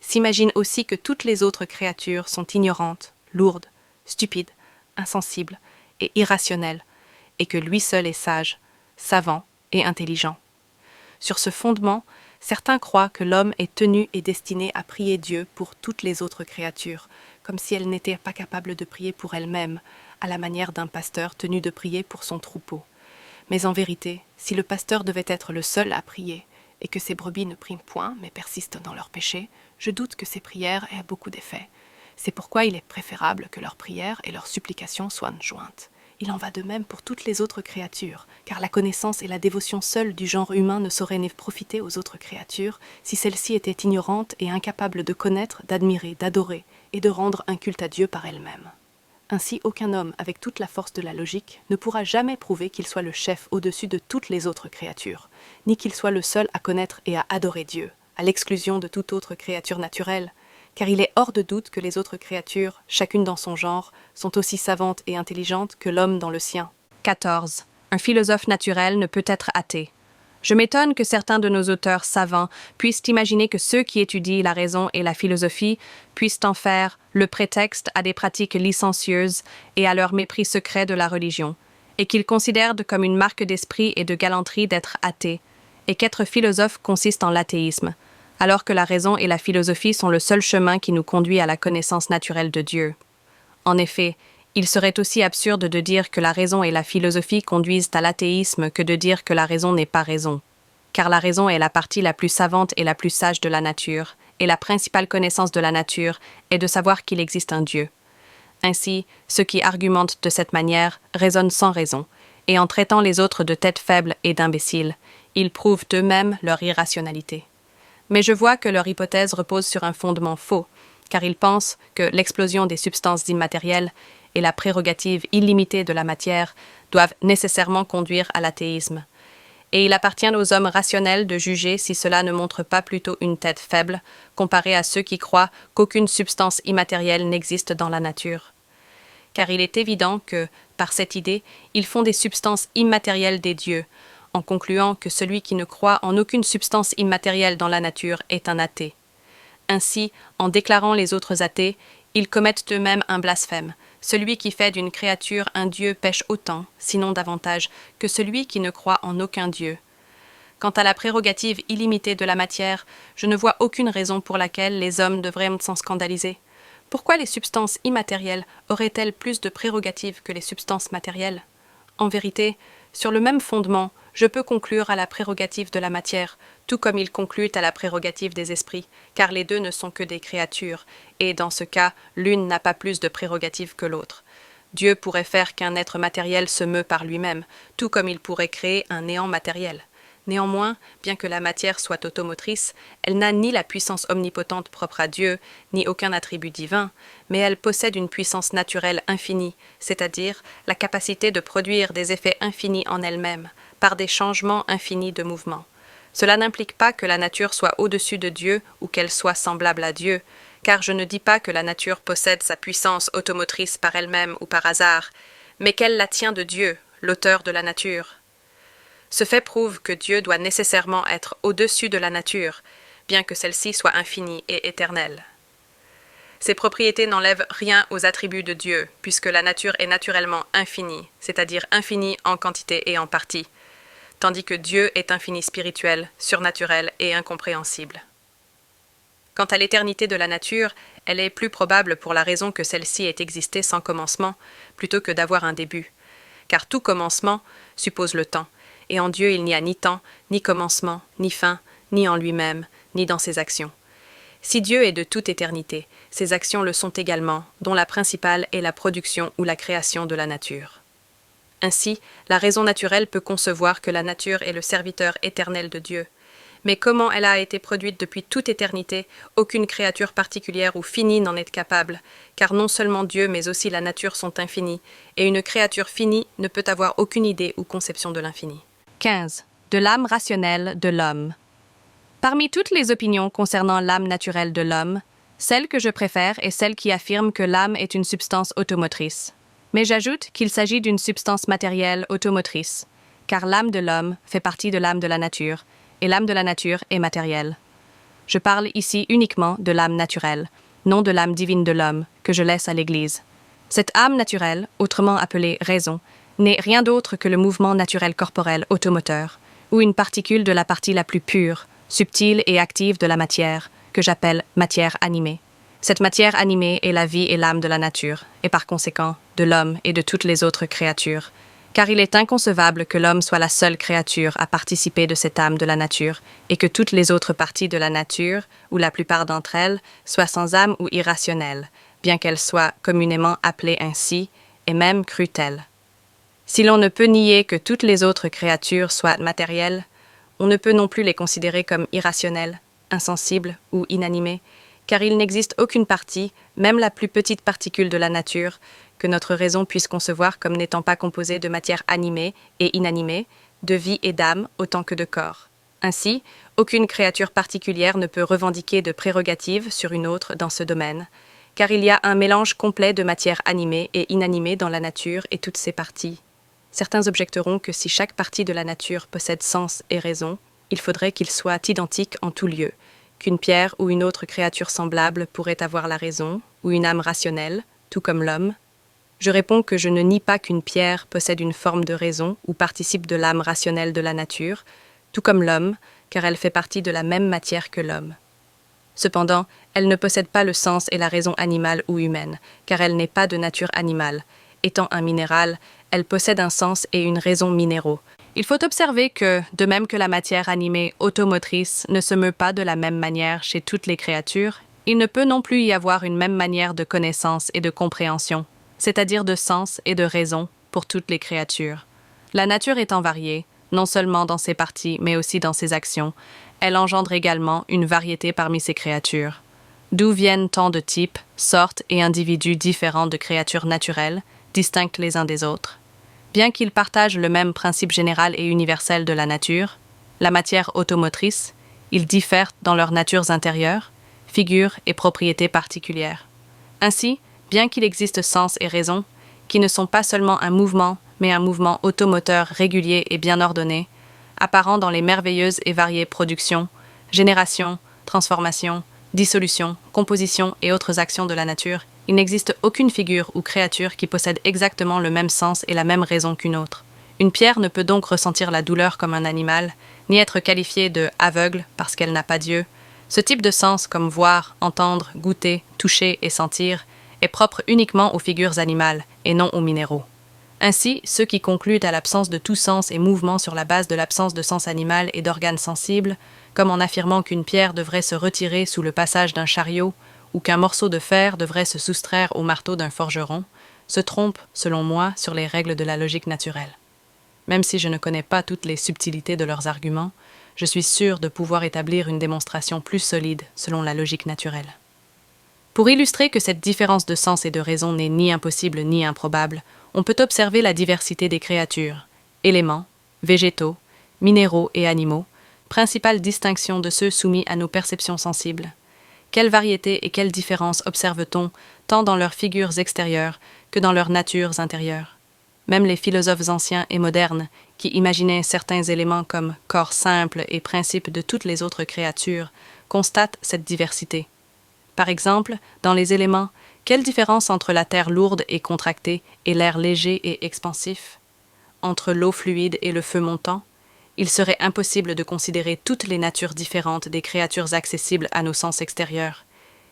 s'imagine aussi que toutes les autres créatures sont ignorantes, lourdes, stupides, insensibles et irrationnelles, et que lui seul est sage, savant et intelligent. Sur ce fondement, certains croient que l'homme est tenu et destiné à prier Dieu pour toutes les autres créatures, comme si elles n'étaient pas capables de prier pour elles-mêmes, à la manière d'un pasteur tenu de prier pour son troupeau. Mais en vérité, si le pasteur devait être le seul à prier, et que ses brebis ne prient point, mais persistent dans leurs péchés, je doute que ses prières aient beaucoup d'effet. C'est pourquoi il est préférable que leurs prières et leurs supplications soient jointes. Il en va de même pour toutes les autres créatures, car la connaissance et la dévotion seules du genre humain ne sauraient ni profiter aux autres créatures si celles-ci étaient ignorantes et incapables de connaître, d'admirer, d'adorer et de rendre un culte à Dieu par elles-mêmes. Ainsi, aucun homme, avec toute la force de la logique, ne pourra jamais prouver qu'il soit le chef au-dessus de toutes les autres créatures, ni qu'il soit le seul à connaître et à adorer Dieu, à l'exclusion de toute autre créature naturelle, car il est hors de doute que les autres créatures, chacune dans son genre, sont aussi savantes et intelligentes que l'homme dans le sien. 14. Un philosophe naturel ne peut être athée. Je m'étonne que certains de nos auteurs savants puissent imaginer que ceux qui étudient la raison et la philosophie puissent en faire le prétexte à des pratiques licencieuses et à leur mépris secret de la religion, et qu'ils considèrent comme une marque d'esprit et de galanterie d'être athées, et qu'être philosophe consiste en l'athéisme, alors que la raison et la philosophie sont le seul chemin qui nous conduit à la connaissance naturelle de Dieu. En effet, il serait aussi absurde de dire que la raison et la philosophie conduisent à l'athéisme que de dire que la raison n'est pas raison. Car la raison est la partie la plus savante et la plus sage de la nature, et la principale connaissance de la nature est de savoir qu'il existe un Dieu. Ainsi, ceux qui argumentent de cette manière raisonnent sans raison, et en traitant les autres de têtes faibles et d'imbéciles, ils prouvent eux-mêmes leur irrationalité. Mais je vois que leur hypothèse repose sur un fondement faux, car ils pensent que l'explosion des substances immatérielles et la prérogative illimitée de la matière doivent nécessairement conduire à l'athéisme. Et il appartient aux hommes rationnels de juger si cela ne montre pas plutôt une tête faible, comparée à ceux qui croient qu'aucune substance immatérielle n'existe dans la nature. Car il est évident que, par cette idée, ils font des substances immatérielles des dieux, en concluant que celui qui ne croit en aucune substance immatérielle dans la nature est un athée. Ainsi, en déclarant les autres athées, ils commettent eux-mêmes un blasphème. Celui qui fait d'une créature un dieu pêche autant, sinon davantage, que celui qui ne croit en aucun dieu. Quant à la prérogative illimitée de la matière, je ne vois aucune raison pour laquelle les hommes devraient s'en scandaliser. Pourquoi les substances immatérielles auraient-elles plus de prérogatives que les substances matérielles ? En vérité, sur le même fondement, je peux conclure à la prérogative de la matière, tout comme il conclut à la prérogative des esprits, car les deux ne sont que des créatures, et dans ce cas, l'une n'a pas plus de prérogatives que l'autre. Dieu pourrait faire qu'un être matériel se meut par lui-même, tout comme il pourrait créer un néant matériel. Néanmoins, bien que la matière soit automotrice, elle n'a ni la puissance omnipotente propre à Dieu, ni aucun attribut divin, mais elle possède une puissance naturelle infinie, c'est-à-dire la capacité de produire des effets infinis en elle-même, par des changements infinis de mouvement. Cela n'implique pas que la nature soit au-dessus de Dieu ou qu'elle soit semblable à Dieu, car je ne dis pas que la nature possède sa puissance automotrice par elle-même ou par hasard, mais qu'elle la tient de Dieu, l'auteur de la nature. Ce fait prouve que Dieu doit nécessairement être au-dessus de la nature, bien que celle-ci soit infinie et éternelle. Ces propriétés n'enlèvent rien aux attributs de Dieu, puisque la nature est naturellement infinie, c'est-à-dire infinie en quantité et en partie, tandis que Dieu est infini spirituel, surnaturel et incompréhensible. Quant à l'éternité de la nature, elle est plus probable pour la raison que celle-ci ait existé sans commencement, plutôt que d'avoir un début, car tout commencement suppose le temps, et en Dieu il n'y a ni temps, ni commencement, ni fin, ni en lui-même, ni dans ses actions. Si Dieu est de toute éternité, ses actions le sont également, dont la principale est la production ou la création de la nature. Ainsi, la raison naturelle peut concevoir que la nature est le serviteur éternel de Dieu. Mais comment elle a été produite depuis toute éternité, aucune créature particulière ou finie n'en est capable, car non seulement Dieu mais aussi la nature sont infinies, et une créature finie ne peut avoir aucune idée ou conception de l'infini. 15. De l'âme rationnelle de l'homme. Parmi toutes les opinions concernant l'âme naturelle de l'homme, celle que je préfère est celle qui affirme que l'âme est une substance automotrice. Mais j'ajoute qu'il s'agit d'une substance matérielle automotrice, car l'âme de l'homme fait partie de l'âme de la nature, et l'âme de la nature est matérielle. Je parle ici uniquement de l'âme naturelle, non de l'âme divine de l'homme, que je laisse à l'Église. Cette âme naturelle, autrement appelée raison, n'est rien d'autre que le mouvement naturel corporel automoteur, ou une particule de la partie la plus pure, subtile et active de la matière, que j'appelle matière animée. Cette matière animée est la vie et l'âme de la nature, et par conséquent de l'homme et de toutes les autres créatures, car il est inconcevable que l'homme soit la seule créature à participer de cette âme de la nature, et que toutes les autres parties de la nature, ou la plupart d'entre elles, soient sans âme ou irrationnelles, bien qu'elles soient communément appelées ainsi, et même crues telles. Si l'on ne peut nier que toutes les autres créatures soient matérielles, on ne peut non plus les considérer comme irrationnelles, insensibles ou inanimées, car il n'existe aucune partie, même la plus petite particule de la nature, que notre raison puisse concevoir comme n'étant pas composée de matière animée et inanimée, de vie et d'âme autant que de corps. Ainsi, aucune créature particulière ne peut revendiquer de prérogatives sur une autre dans ce domaine, car il y a un mélange complet de matière animée et inanimée dans la nature et toutes ses parties. Certains objecteront que si chaque partie de la nature possède sens et raison, il faudrait qu'ils soient identiques en tout lieu, qu'une pierre ou une autre créature semblable pourrait avoir la raison, ou une âme rationnelle, tout comme l'homme. Je réponds que je ne nie pas qu'une pierre possède une forme de raison ou participe de l'âme rationnelle de la nature, tout comme l'homme, car elle fait partie de la même matière que l'homme. Cependant, elle ne possède pas le sens et la raison animale ou humaine, car elle n'est pas de nature animale. Étant un minéral, elle possède un sens et une raison minéraux. Il faut observer que, de même que la matière animée automotrice ne se meut pas de la même manière chez toutes les créatures, il ne peut non plus y avoir une même manière de connaissance et de compréhension, c'est-à-dire de sens et de raison, pour toutes les créatures. La nature étant variée, non seulement dans ses parties, mais aussi dans ses actions, elle engendre également une variété parmi ses créatures. D'où viennent tant de types, sortes et individus différents de créatures naturelles, distinctes les uns des autres. Bien qu'ils partagent le même principe général et universel de la nature, la matière automotrice, ils diffèrent dans leurs natures intérieures, figures et propriétés particulières. Ainsi, bien qu'il existe sens et raison, qui ne sont pas seulement un mouvement, mais un mouvement automoteur régulier et bien ordonné, apparent dans les merveilleuses et variées productions, générations, transformations, dissolutions, compositions et autres actions de la nature, il n'existe aucune figure ou créature qui possède exactement le même sens et la même raison qu'une autre. Une pierre ne peut donc ressentir la douleur comme un animal, ni être qualifiée de aveugle parce qu'elle n'a pas d'yeux. Ce type de sens, comme voir, entendre, goûter, toucher et sentir, est propre uniquement aux figures animales et non aux minéraux. Ainsi, ceux qui concluent à l'absence de tout sens et mouvement sur la base de l'absence de sens animal et d'organes sensibles, comme en affirmant qu'une pierre devrait se retirer sous le passage d'un chariot ou qu'un morceau de fer devrait se soustraire au marteau d'un forgeron, se trompent, selon moi, sur les règles de la logique naturelle. Même si je ne connais pas toutes les subtilités de leurs arguments, je suis sûr de pouvoir établir une démonstration plus solide selon la logique naturelle. Pour illustrer que cette différence de sens et de raison n'est ni impossible ni improbable, on peut observer la diversité des créatures, éléments, végétaux, minéraux et animaux, principale distinction de ceux soumis à nos perceptions sensibles. Quelle variété et quelle différence observe-t-on tant dans leurs figures extérieures que dans leurs natures intérieures? Même les philosophes anciens et modernes, qui imaginaient certains éléments comme corps simple et principe de toutes les autres créatures, constatent cette diversité. Par exemple, dans les éléments, quelle différence entre la terre lourde et contractée et l'air léger et expansif? Entre l'eau fluide et le feu montant? Il serait impossible de considérer toutes les natures différentes des créatures accessibles à nos sens extérieurs.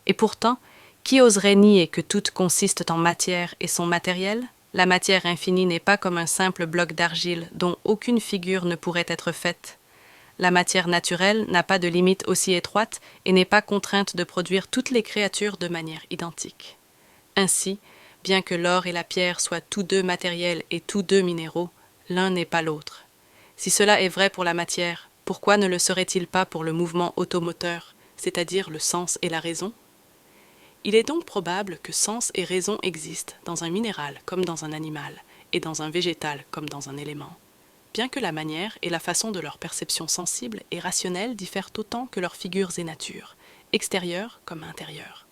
Et pourtant, qui oserait nier que toutes consistent en matière et sont matérielles? La matière infinie n'est pas comme un simple bloc d'argile dont aucune figure ne pourrait être faite. La matière naturelle n'a pas de limite aussi étroite et n'est pas contrainte de produire toutes les créatures de manière identique. Ainsi, bien que l'or et la pierre soient tous deux matériels et tous deux minéraux, l'un n'est pas l'autre. Si cela est vrai pour la matière, pourquoi ne le serait-il pas pour le mouvement automoteur, c'est-à-dire le sens et la raison? Il est donc probable que sens et raison existent dans un minéral comme dans un animal, et dans un végétal comme dans un élément, bien que la manière et la façon de leur perception sensible et rationnelle diffèrent autant que leurs figures et natures, extérieures comme intérieures.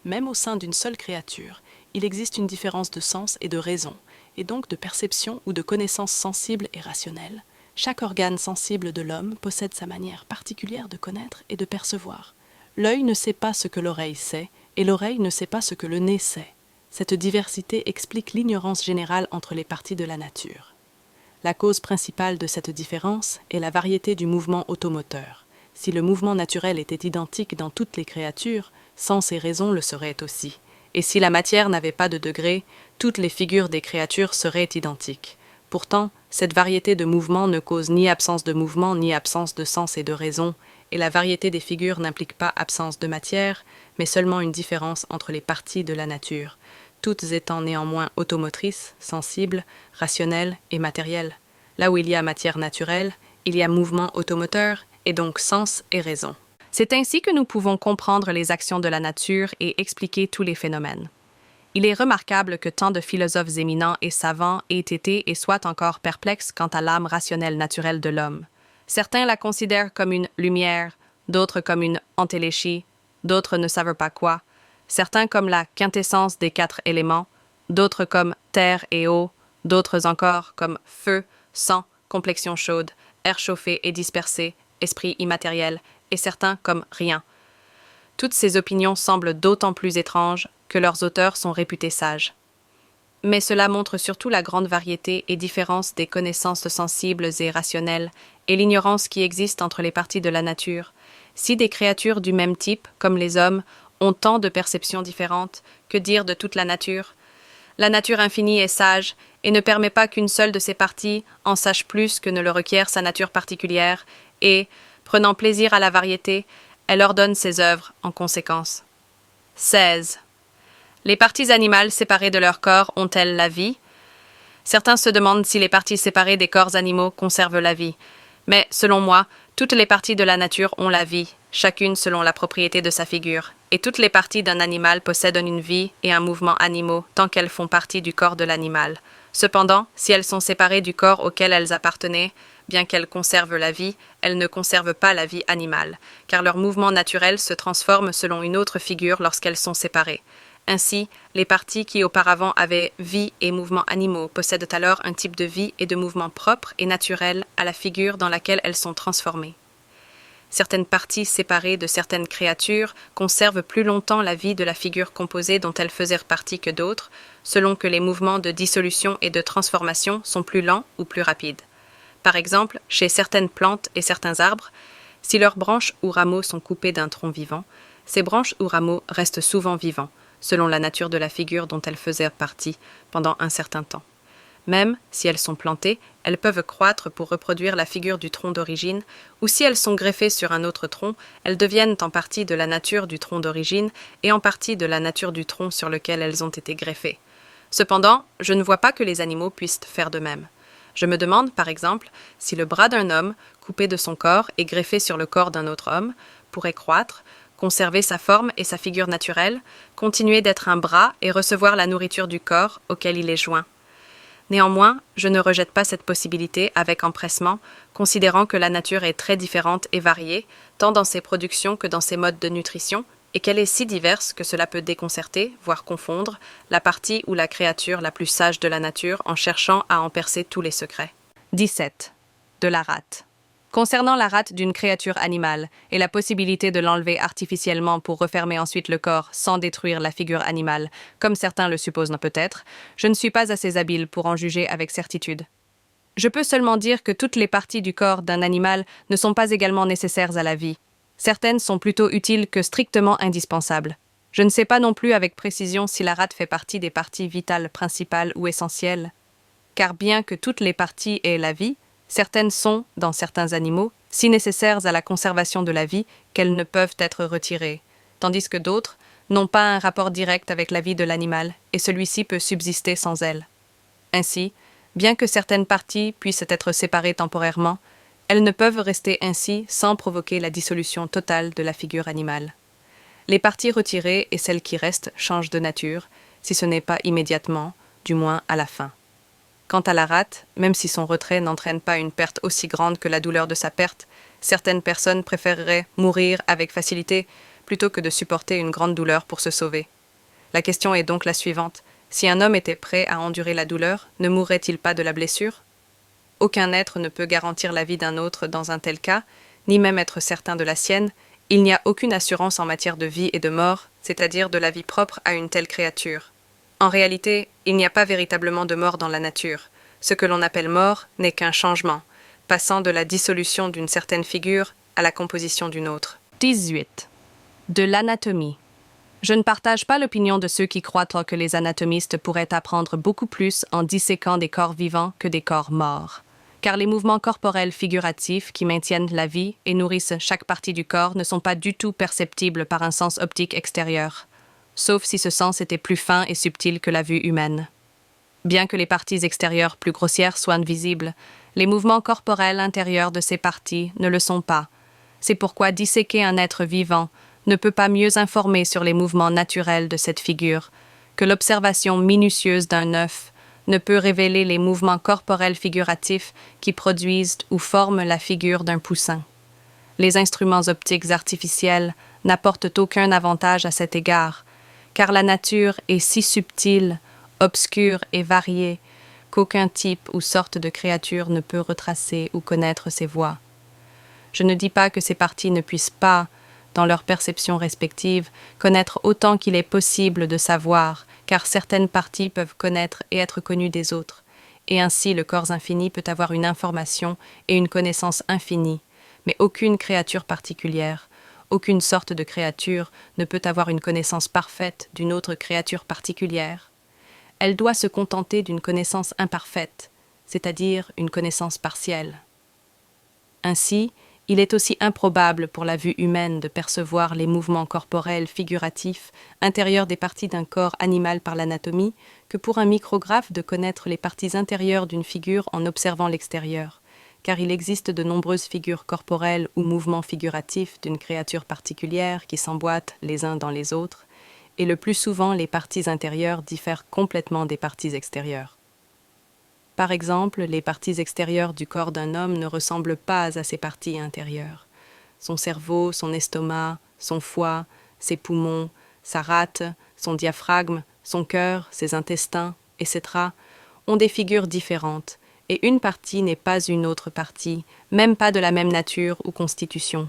Même au sein d'une seule créature, il existe une différence de sens et de raison, et donc de perception ou de connaissance sensible et rationnelle. Chaque organe sensible de l'homme possède sa manière particulière de connaître et de percevoir. L'œil ne sait pas ce que l'oreille sait, et l'oreille ne sait pas ce que le nez sait. Cette diversité explique l'ignorance générale entre les parties de la nature. La cause principale de cette différence est la variété du mouvement automoteur. Si le mouvement naturel était identique dans toutes les créatures, sens et raison le seraient aussi. Et si la matière n'avait pas de degré, toutes les figures des créatures seraient identiques. Pourtant, cette variété de mouvements ne cause ni absence de mouvement ni absence de sens et de raison, et la variété des figures n'implique pas absence de matière, mais seulement une différence entre les parties de la nature, toutes étant néanmoins automotrices, sensibles, rationnelles et matérielles. Là où il y a matière naturelle, il y a mouvement automoteur, et donc sens et raison. C'est ainsi que nous pouvons comprendre les actions de la nature et expliquer tous les phénomènes. Il est remarquable que tant de philosophes éminents et savants aient été et soient encore perplexes quant à l'âme rationnelle naturelle de l'homme. Certains la considèrent comme une lumière, d'autres comme une entéléchie, d'autres ne savent pas quoi, certains comme la quintessence des 4 éléments, d'autres comme terre et eau, d'autres encore comme feu, sang, complexion chaude, air chauffé et dispersé, esprit immatériel, et certains comme rien. Toutes ces opinions semblent d'autant plus étranges que leurs auteurs sont réputés sages. Mais cela montre surtout la grande variété et différence des connaissances sensibles et rationnelles et l'ignorance qui existe entre les parties de la nature. Si des créatures du même type, comme les hommes, ont tant de perceptions différentes, que dire de toute la nature? La nature infinie est sage et ne permet pas qu'une seule de ses parties en sache plus que ne le requiert sa nature particulière et, prenant plaisir à la variété, elle ordonne ses œuvres en conséquence. 16. Les parties animales séparées de leur corps ont-elles la vie? Certains se demandent si les parties séparées des corps animaux conservent la vie. Mais, selon moi, toutes les parties de la nature ont la vie, chacune selon la propriété de sa figure, et toutes les parties d'un animal possèdent une vie et un mouvement animaux tant qu'elles font partie du corps de l'animal. Cependant, si elles sont séparées du corps auquel elles appartenaient, bien qu'elles conservent la vie, elles ne conservent pas la vie animale, car leur mouvement naturel se transforme selon une autre figure lorsqu'elles sont séparées. Ainsi, les parties qui auparavant avaient vie et mouvements animaux possèdent alors un type de vie et de mouvement propre et naturel à la figure dans laquelle elles sont transformées. Certaines parties séparées de certaines créatures conservent plus longtemps la vie de la figure composée dont elles faisaient partie que d'autres, selon que les mouvements de dissolution et de transformation sont plus lents ou plus rapides. Par exemple, chez certaines plantes et certains arbres, si leurs branches ou rameaux sont coupés d'un tronc vivant, ces branches ou rameaux restent souvent vivants, selon la nature de la figure dont elles faisaient partie pendant un certain temps. Même si elles sont plantées, elles peuvent croître pour reproduire la figure du tronc d'origine, ou si elles sont greffées sur un autre tronc, elles deviennent en partie de la nature du tronc d'origine et en partie de la nature du tronc sur lequel elles ont été greffées. Cependant, je ne vois pas que les animaux puissent faire de même. Je me demande, par exemple, si le bras d'un homme, coupé de son corps et greffé sur le corps d'un autre homme, pourrait croître, conserver sa forme et sa figure naturelle, continuer d'être un bras et recevoir la nourriture du corps auquel il est joint. Néanmoins, je ne rejette pas cette possibilité avec empressement, considérant que la nature est très différente et variée, tant dans ses productions que dans ses modes de nutrition, et qu'elle est si diverse que cela peut déconcerter, voire confondre, la partie ou la créature la plus sage de la nature en cherchant à en percer tous les secrets. 17. De la rate. Concernant la rate d'une créature animale et la possibilité de l'enlever artificiellement pour refermer ensuite le corps sans détruire la figure animale, comme certains le supposent peut-être, je ne suis pas assez habile pour en juger avec certitude. Je peux seulement dire que toutes les parties du corps d'un animal ne sont pas également nécessaires à la vie. Certaines sont plutôt utiles que strictement indispensables. Je ne sais pas non plus avec précision si la rate fait partie des parties vitales principales ou essentielles. Car bien que toutes les parties aient la vie, certaines sont, dans certains animaux, si nécessaires à la conservation de la vie qu'elles ne peuvent être retirées, tandis que d'autres n'ont pas un rapport direct avec la vie de l'animal et celui-ci peut subsister sans elles. Ainsi, bien que certaines parties puissent être séparées temporairement, elles ne peuvent rester ainsi sans provoquer la dissolution totale de la figure animale. Les parties retirées et celles qui restent changent de nature, si ce n'est pas immédiatement, du moins à la fin. Quant à la rate, même si son retrait n'entraîne pas une perte aussi grande que la douleur de sa perte, certaines personnes préféreraient mourir avec facilité plutôt que de supporter une grande douleur pour se sauver. La question est donc la suivante. Si un homme était prêt à endurer la douleur, ne mourrait-il pas de la blessure ? Aucun être ne peut garantir la vie d'un autre dans un tel cas, ni même être certain de la sienne. Il n'y a aucune assurance en matière de vie et de mort, c'est-à-dire de la vie propre à une telle créature. En réalité, il n'y a pas véritablement de mort dans la nature. Ce que l'on appelle mort n'est qu'un changement, passant de la dissolution d'une certaine figure à la composition d'une autre. 18. De l'anatomie. Je ne partage pas l'opinion de ceux qui croient que les anatomistes pourraient apprendre beaucoup plus en disséquant des corps vivants que des corps morts. Car les mouvements corporels figuratifs qui maintiennent la vie et nourrissent chaque partie du corps ne sont pas du tout perceptibles par un sens optique extérieur, sauf si ce sens était plus fin et subtil que la vue humaine. Bien que les parties extérieures plus grossières soient visibles, les mouvements corporels intérieurs de ces parties ne le sont pas. C'est pourquoi disséquer un être vivant ne peut pas mieux informer sur les mouvements naturels de cette figure que l'observation minutieuse d'un œuf ne peut révéler les mouvements corporels figuratifs qui produisent ou forment la figure d'un poussin. Les instruments optiques artificiels n'apportent aucun avantage à cet égard, car la nature est si subtile, obscure et variée qu'aucun type ou sorte de créature ne peut retracer ou connaître ses voies. Je ne dis pas que ces parties ne puissent pas, dans leur perception respective, connaître autant qu'il est possible de savoir, car certaines parties peuvent connaître et être connues des autres, et ainsi le corps infini peut avoir une information et une connaissance infinie, mais aucune créature particulière, aucune sorte de créature ne peut avoir une connaissance parfaite d'une autre créature particulière. Elle doit se contenter d'une connaissance imparfaite, c'est-à-dire une connaissance partielle. Ainsi, il est aussi improbable pour la vue humaine de percevoir les mouvements corporels figuratifs intérieurs des parties d'un corps animal par l'anatomie que pour un micrographe de connaître les parties intérieures d'une figure en observant l'extérieur, car il existe de nombreuses figures corporelles ou mouvements figuratifs d'une créature particulière qui s'emboîtent les uns dans les autres, et le plus souvent les parties intérieures diffèrent complètement des parties extérieures. Par exemple, les parties extérieures du corps d'un homme ne ressemblent pas à ses parties intérieures. Son cerveau, son estomac, son foie, ses poumons, sa rate, son diaphragme, son cœur, ses intestins, etc., ont des figures différentes, et une partie n'est pas une autre partie, même pas de la même nature ou constitution.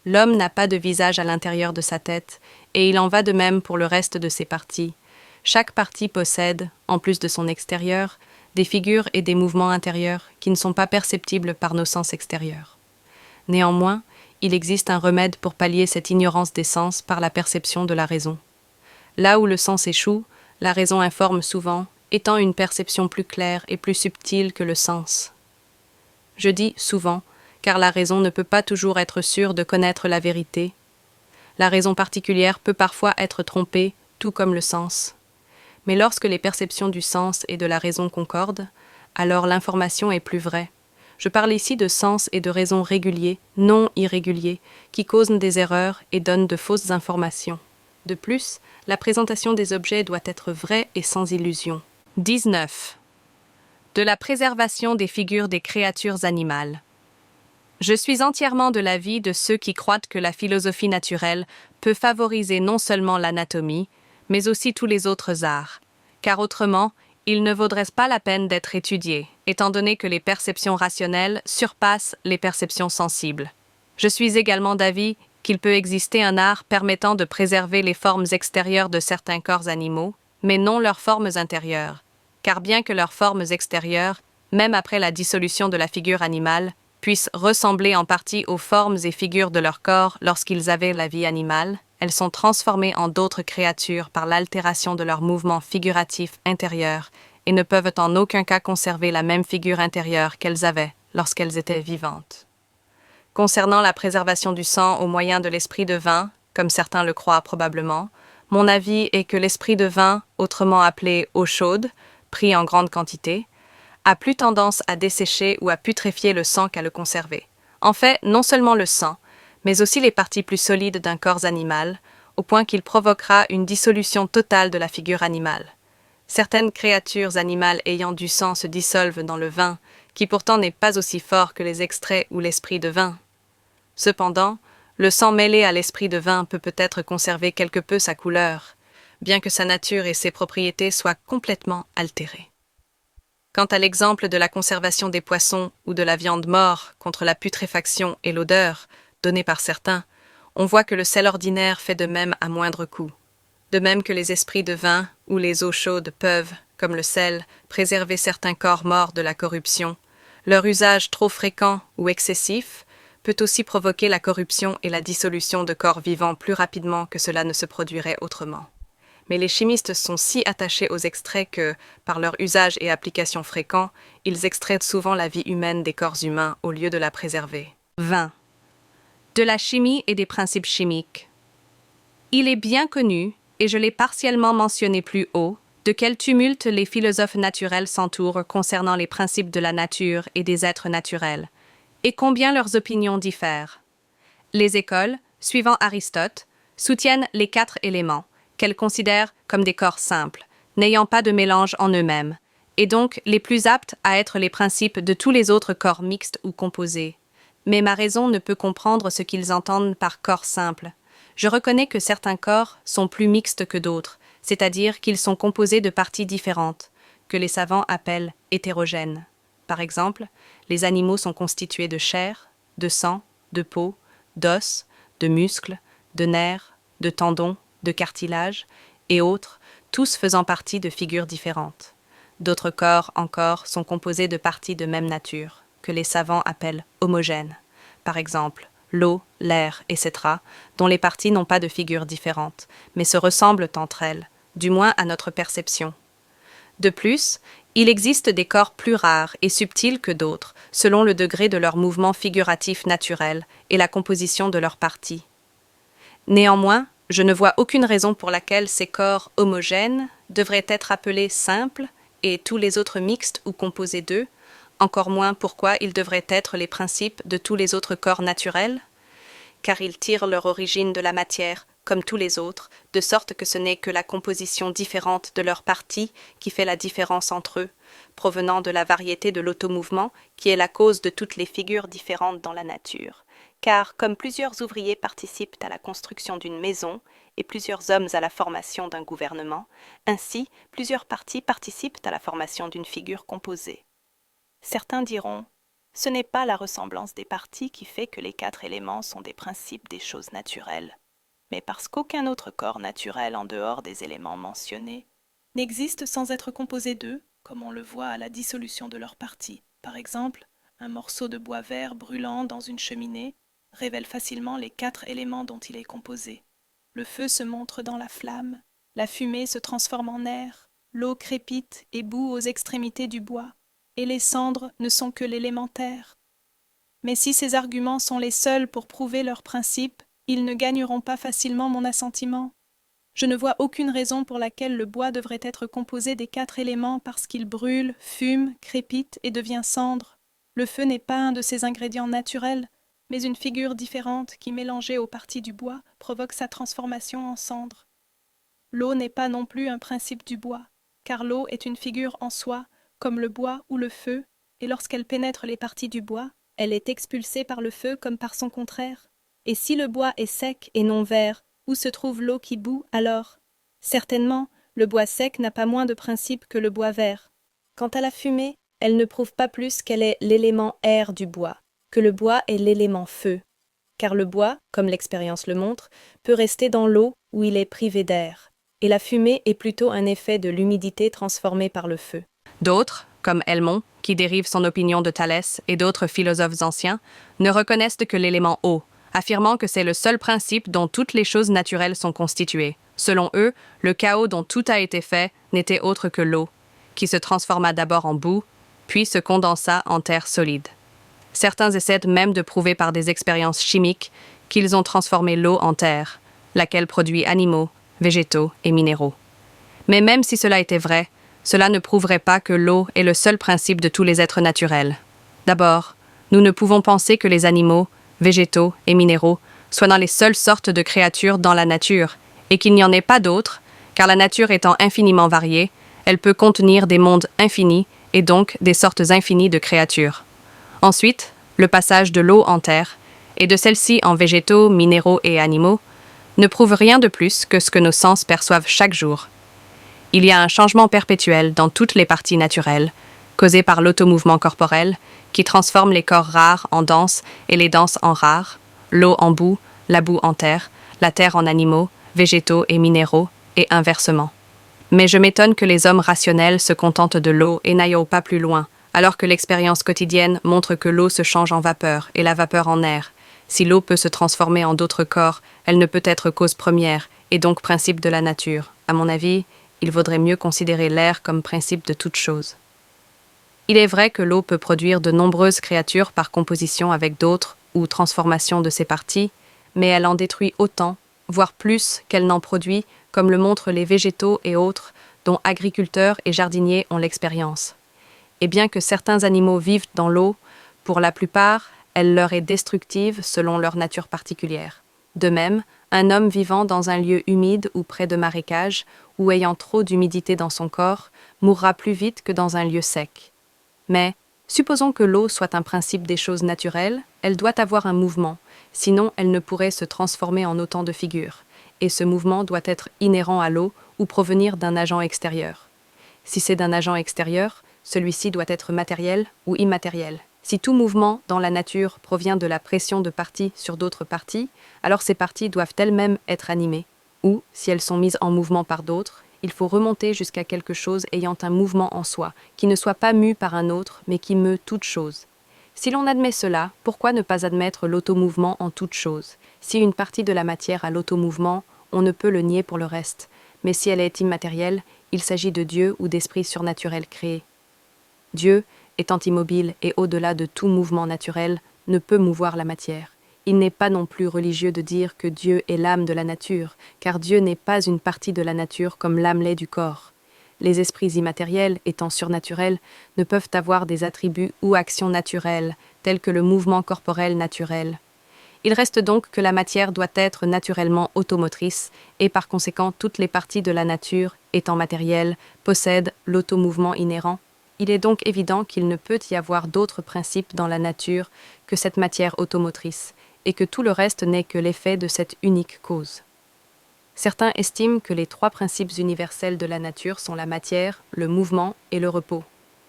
L'homme n'a pas de visage à l'intérieur de sa tête, et il en va de même pour le reste de ses parties. Chaque partie possède, en plus de son extérieur, des figures et des mouvements intérieurs qui ne sont pas perceptibles par nos sens extérieurs. Néanmoins, il existe un remède pour pallier cette ignorance des sens par la perception de la raison. Là où le sens échoue, la raison informe souvent, étant une perception plus claire et plus subtile que le sens. Je dis souvent, car la raison ne peut pas toujours être sûre de connaître la vérité. La raison particulière peut parfois être trompée, tout comme le sens. Mais lorsque les perceptions du sens et de la raison concordent, alors l'information est plus vraie. Je parle ici de sens et de raison réguliers, non irréguliers, qui causent des erreurs et donnent de fausses informations. De plus, la présentation des objets doit être vraie et sans illusion. 19. De la préservation des figures des créatures animales. Je suis entièrement de l'avis de ceux qui croient que la philosophie naturelle peut favoriser non seulement l'anatomie, mais aussi tous les autres arts, car autrement, il ne vaudrait pas la peine d'être étudié, étant donné que les perceptions rationnelles surpassent les perceptions sensibles. Je suis également d'avis qu'il peut exister un art permettant de préserver les formes extérieures de certains corps animaux, mais non leurs formes intérieures, car bien que leurs formes extérieures, même après la dissolution de la figure animale, puissent ressembler en partie aux formes et figures de leur corps lorsqu'ils avaient la vie animale, elles sont transformées en d'autres créatures par l'altération de leurs mouvements figuratifs intérieurs et ne peuvent en aucun cas conserver la même figure intérieure qu'elles avaient lorsqu'elles étaient vivantes. Concernant la préservation du sang au moyen de l'esprit de vin, comme certains le croient probablement, mon avis est que l'esprit de vin, autrement appelé eau chaude, pris en grande quantité, a plus tendance à dessécher ou à putréfier le sang qu'à le conserver. En fait, non seulement le sang, mais aussi les parties plus solides d'un corps animal, au point qu'il provoquera une dissolution totale de la figure animale. Certaines créatures animales ayant du sang se dissolvent dans le vin, qui pourtant n'est pas aussi fort que les extraits ou l'esprit de vin. Cependant, le sang mêlé à l'esprit de vin peut peut-être conserver quelque peu sa couleur, bien que sa nature et ses propriétés soient complètement altérées. Quant à l'exemple de la conservation des poissons ou de la viande morte contre la putréfaction et l'odeur, donné par certains, on voit que le sel ordinaire fait de même à moindre coût. De même que les esprits de vin ou les eaux chaudes peuvent, comme le sel, préserver certains corps morts de la corruption, leur usage trop fréquent ou excessif peut aussi provoquer la corruption et la dissolution de corps vivants plus rapidement que cela ne se produirait autrement. Mais les chimistes sont si attachés aux extraits que, par leur usage et application fréquents, ils extraient souvent la vie humaine des corps humains au lieu de la préserver. 20. De la chimie et des principes chimiques. Il est bien connu, et je l'ai partiellement mentionné plus haut, de quel tumulte les philosophes naturels s'entourent concernant les principes de la nature et des êtres naturels, et combien leurs opinions diffèrent. Les écoles, suivant Aristote, soutiennent les 4 éléments, qu'elles considèrent comme des corps simples, n'ayant pas de mélange en eux-mêmes, et donc les plus aptes à être les principes de tous les autres corps mixtes ou composés. Mais ma raison ne peut comprendre ce qu'ils entendent par corps simple. Je reconnais que certains corps sont plus mixtes que d'autres, c'est-à-dire qu'ils sont composés de parties différentes, que les savants appellent hétérogènes. Par exemple, les animaux sont constitués de chair, de sang, de peau, d'os, de muscles, de nerfs, de tendons, de cartilage, et autres, tous faisant partie de figures différentes. D'autres corps encore sont composés de parties de même nature, que les savants appellent homogènes. Par exemple, l'eau, l'air, etc., dont les parties n'ont pas de figures différentes, mais se ressemblent entre elles, du moins à notre perception. De plus, il existe des corps plus rares et subtils que d'autres, selon le degré de leur mouvement figuratif naturel et la composition de leurs parties. Néanmoins, je ne vois aucune raison pour laquelle ces corps homogènes devraient être appelés simples et tous les autres mixtes ou composés d'eux, encore moins pourquoi ils devraient être les principes de tous les autres corps naturels, car ils tirent leur origine de la matière, comme tous les autres, de sorte que ce n'est que la composition différente de leurs parties qui fait la différence entre eux, provenant de la variété de l'automouvement qui est la cause de toutes les figures différentes dans la nature. Car comme plusieurs ouvriers participent à la construction d'une maison et plusieurs hommes à la formation d'un gouvernement, ainsi plusieurs parties participent à la formation d'une figure composée. Certains diront « Ce n'est pas la ressemblance des parties qui fait que les 4 éléments sont des principes des choses naturelles, mais parce qu'aucun autre corps naturel en dehors des éléments mentionnés n'existe sans être composé d'eux, comme on le voit à la dissolution de leurs parties. Par exemple, un morceau de bois vert brûlant dans une cheminée révèle facilement les 4 éléments dont il est composé. Le feu se montre dans la flamme, la fumée se transforme en air, l'eau crépite et bout aux extrémités du bois, et les cendres ne sont que l'élémentaire. Mais si ces arguments sont les seuls pour prouver leurs principes, ils ne gagneront pas facilement mon assentiment. Je ne vois aucune raison pour laquelle le bois devrait être composé des 4 éléments parce qu'il brûle, fume, crépite et devient cendre. Le feu n'est pas un de ces ingrédients naturels, mais une figure différente qui, mélangée aux parties du bois, provoque sa transformation en cendre. L'eau n'est pas non plus un principe du bois, car l'eau est une figure en soi, comme le bois ou le feu, et lorsqu'elle pénètre les parties du bois, elle est expulsée par le feu comme par son contraire. Et si le bois est sec et non vert, où se trouve l'eau qui bout alors? Certainement, le bois sec n'a pas moins de principe que le bois vert. Quant à la fumée, elle ne prouve pas plus qu'elle est l'élément air du bois, que le bois est l'élément feu. Car le bois, comme l'expérience le montre, peut rester dans l'eau où il est privé d'air, et la fumée est plutôt un effet de l'humidité transformée par le feu. D'autres, comme Helmont, qui dérive son opinion de Thalès et d'autres philosophes anciens, ne reconnaissent que l'élément eau, affirmant que c'est le seul principe dont toutes les choses naturelles sont constituées. Selon eux, le chaos dont tout a été fait n'était autre que l'eau, qui se transforma d'abord en boue, puis se condensa en terre solide. Certains essaient même de prouver par des expériences chimiques qu'ils ont transformé l'eau en terre, laquelle produit animaux, végétaux et minéraux. Mais même si cela était vrai, cela ne prouverait pas que l'eau est le seul principe de tous les êtres naturels. D'abord, nous ne pouvons penser que les animaux, végétaux et minéraux soient dans les seules sortes de créatures dans la nature, et qu'il n'y en ait pas d'autres, car la nature étant infiniment variée, elle peut contenir des mondes infinis et donc des sortes infinies de créatures. Ensuite, le passage de l'eau en terre, et de celle-ci en végétaux, minéraux et animaux, ne prouve rien de plus que ce que nos sens perçoivent chaque jour. Il y a un changement perpétuel dans toutes les parties naturelles, causé par l'automouvement corporel, qui transforme les corps rares en denses et les denses en rares, l'eau en boue, la boue en terre, la terre en animaux, végétaux et minéraux, et inversement. Mais je m'étonne que les hommes rationnels se contentent de l'eau et n'aillent pas plus loin, alors que l'expérience quotidienne montre que l'eau se change en vapeur et la vapeur en air. Si l'eau peut se transformer en d'autres corps, elle ne peut être cause première et donc principe de la nature. À mon avis, il vaudrait mieux considérer l'air comme principe de toute chose. Il est vrai que l'eau peut produire de nombreuses créatures par composition avec d'autres ou transformation de ses parties, mais elle en détruit autant, voire plus qu'elle n'en produit, comme le montrent les végétaux et autres, dont agriculteurs et jardiniers ont l'expérience. Et bien que certains animaux vivent dans l'eau, pour la plupart, elle leur est destructive selon leur nature particulière. De même, un homme vivant dans un lieu humide ou près de marécages, ou ayant trop d'humidité dans son corps, mourra plus vite que dans un lieu sec. Mais, supposons que l'eau soit un principe des choses naturelles, elle doit avoir un mouvement, sinon elle ne pourrait se transformer en autant de figures, et ce mouvement doit être inhérent à l'eau ou provenir d'un agent extérieur. Si c'est d'un agent extérieur, celui-ci doit être matériel ou immatériel. Si tout mouvement dans la nature provient de la pression de parties sur d'autres parties, alors ces parties doivent elles-mêmes être animées. Ou, si elles sont mises en mouvement par d'autres, il faut remonter jusqu'à quelque chose ayant un mouvement en soi, qui ne soit pas mu par un autre, mais qui meut toute chose. Si l'on admet cela, pourquoi ne pas admettre l'automouvement en toute chose? Si une partie de la matière a l'automouvement, on ne peut le nier pour le reste. Mais si elle est immatérielle, il s'agit de Dieu ou d'esprits surnaturels créés. Dieu, étant immobile et au-delà de tout mouvement naturel, ne peut mouvoir la matière. Il n'est pas non plus religieux de dire que Dieu est l'âme de la nature, car Dieu n'est pas une partie de la nature comme l'âme l'est du corps. Les esprits immatériels, étant surnaturels, ne peuvent avoir des attributs ou actions naturelles, tels que le mouvement corporel naturel. Il reste donc que la matière doit être naturellement automotrice, et par conséquent toutes les parties de la nature, étant matérielles, possèdent l'automouvement inhérent. Il est donc évident qu'il ne peut y avoir d'autre principe dans la nature que cette matière automotrice, et que tout le reste n'est que l'effet de cette unique cause. Certains estiment que les trois principes universels de la nature sont la matière, le mouvement et le repos.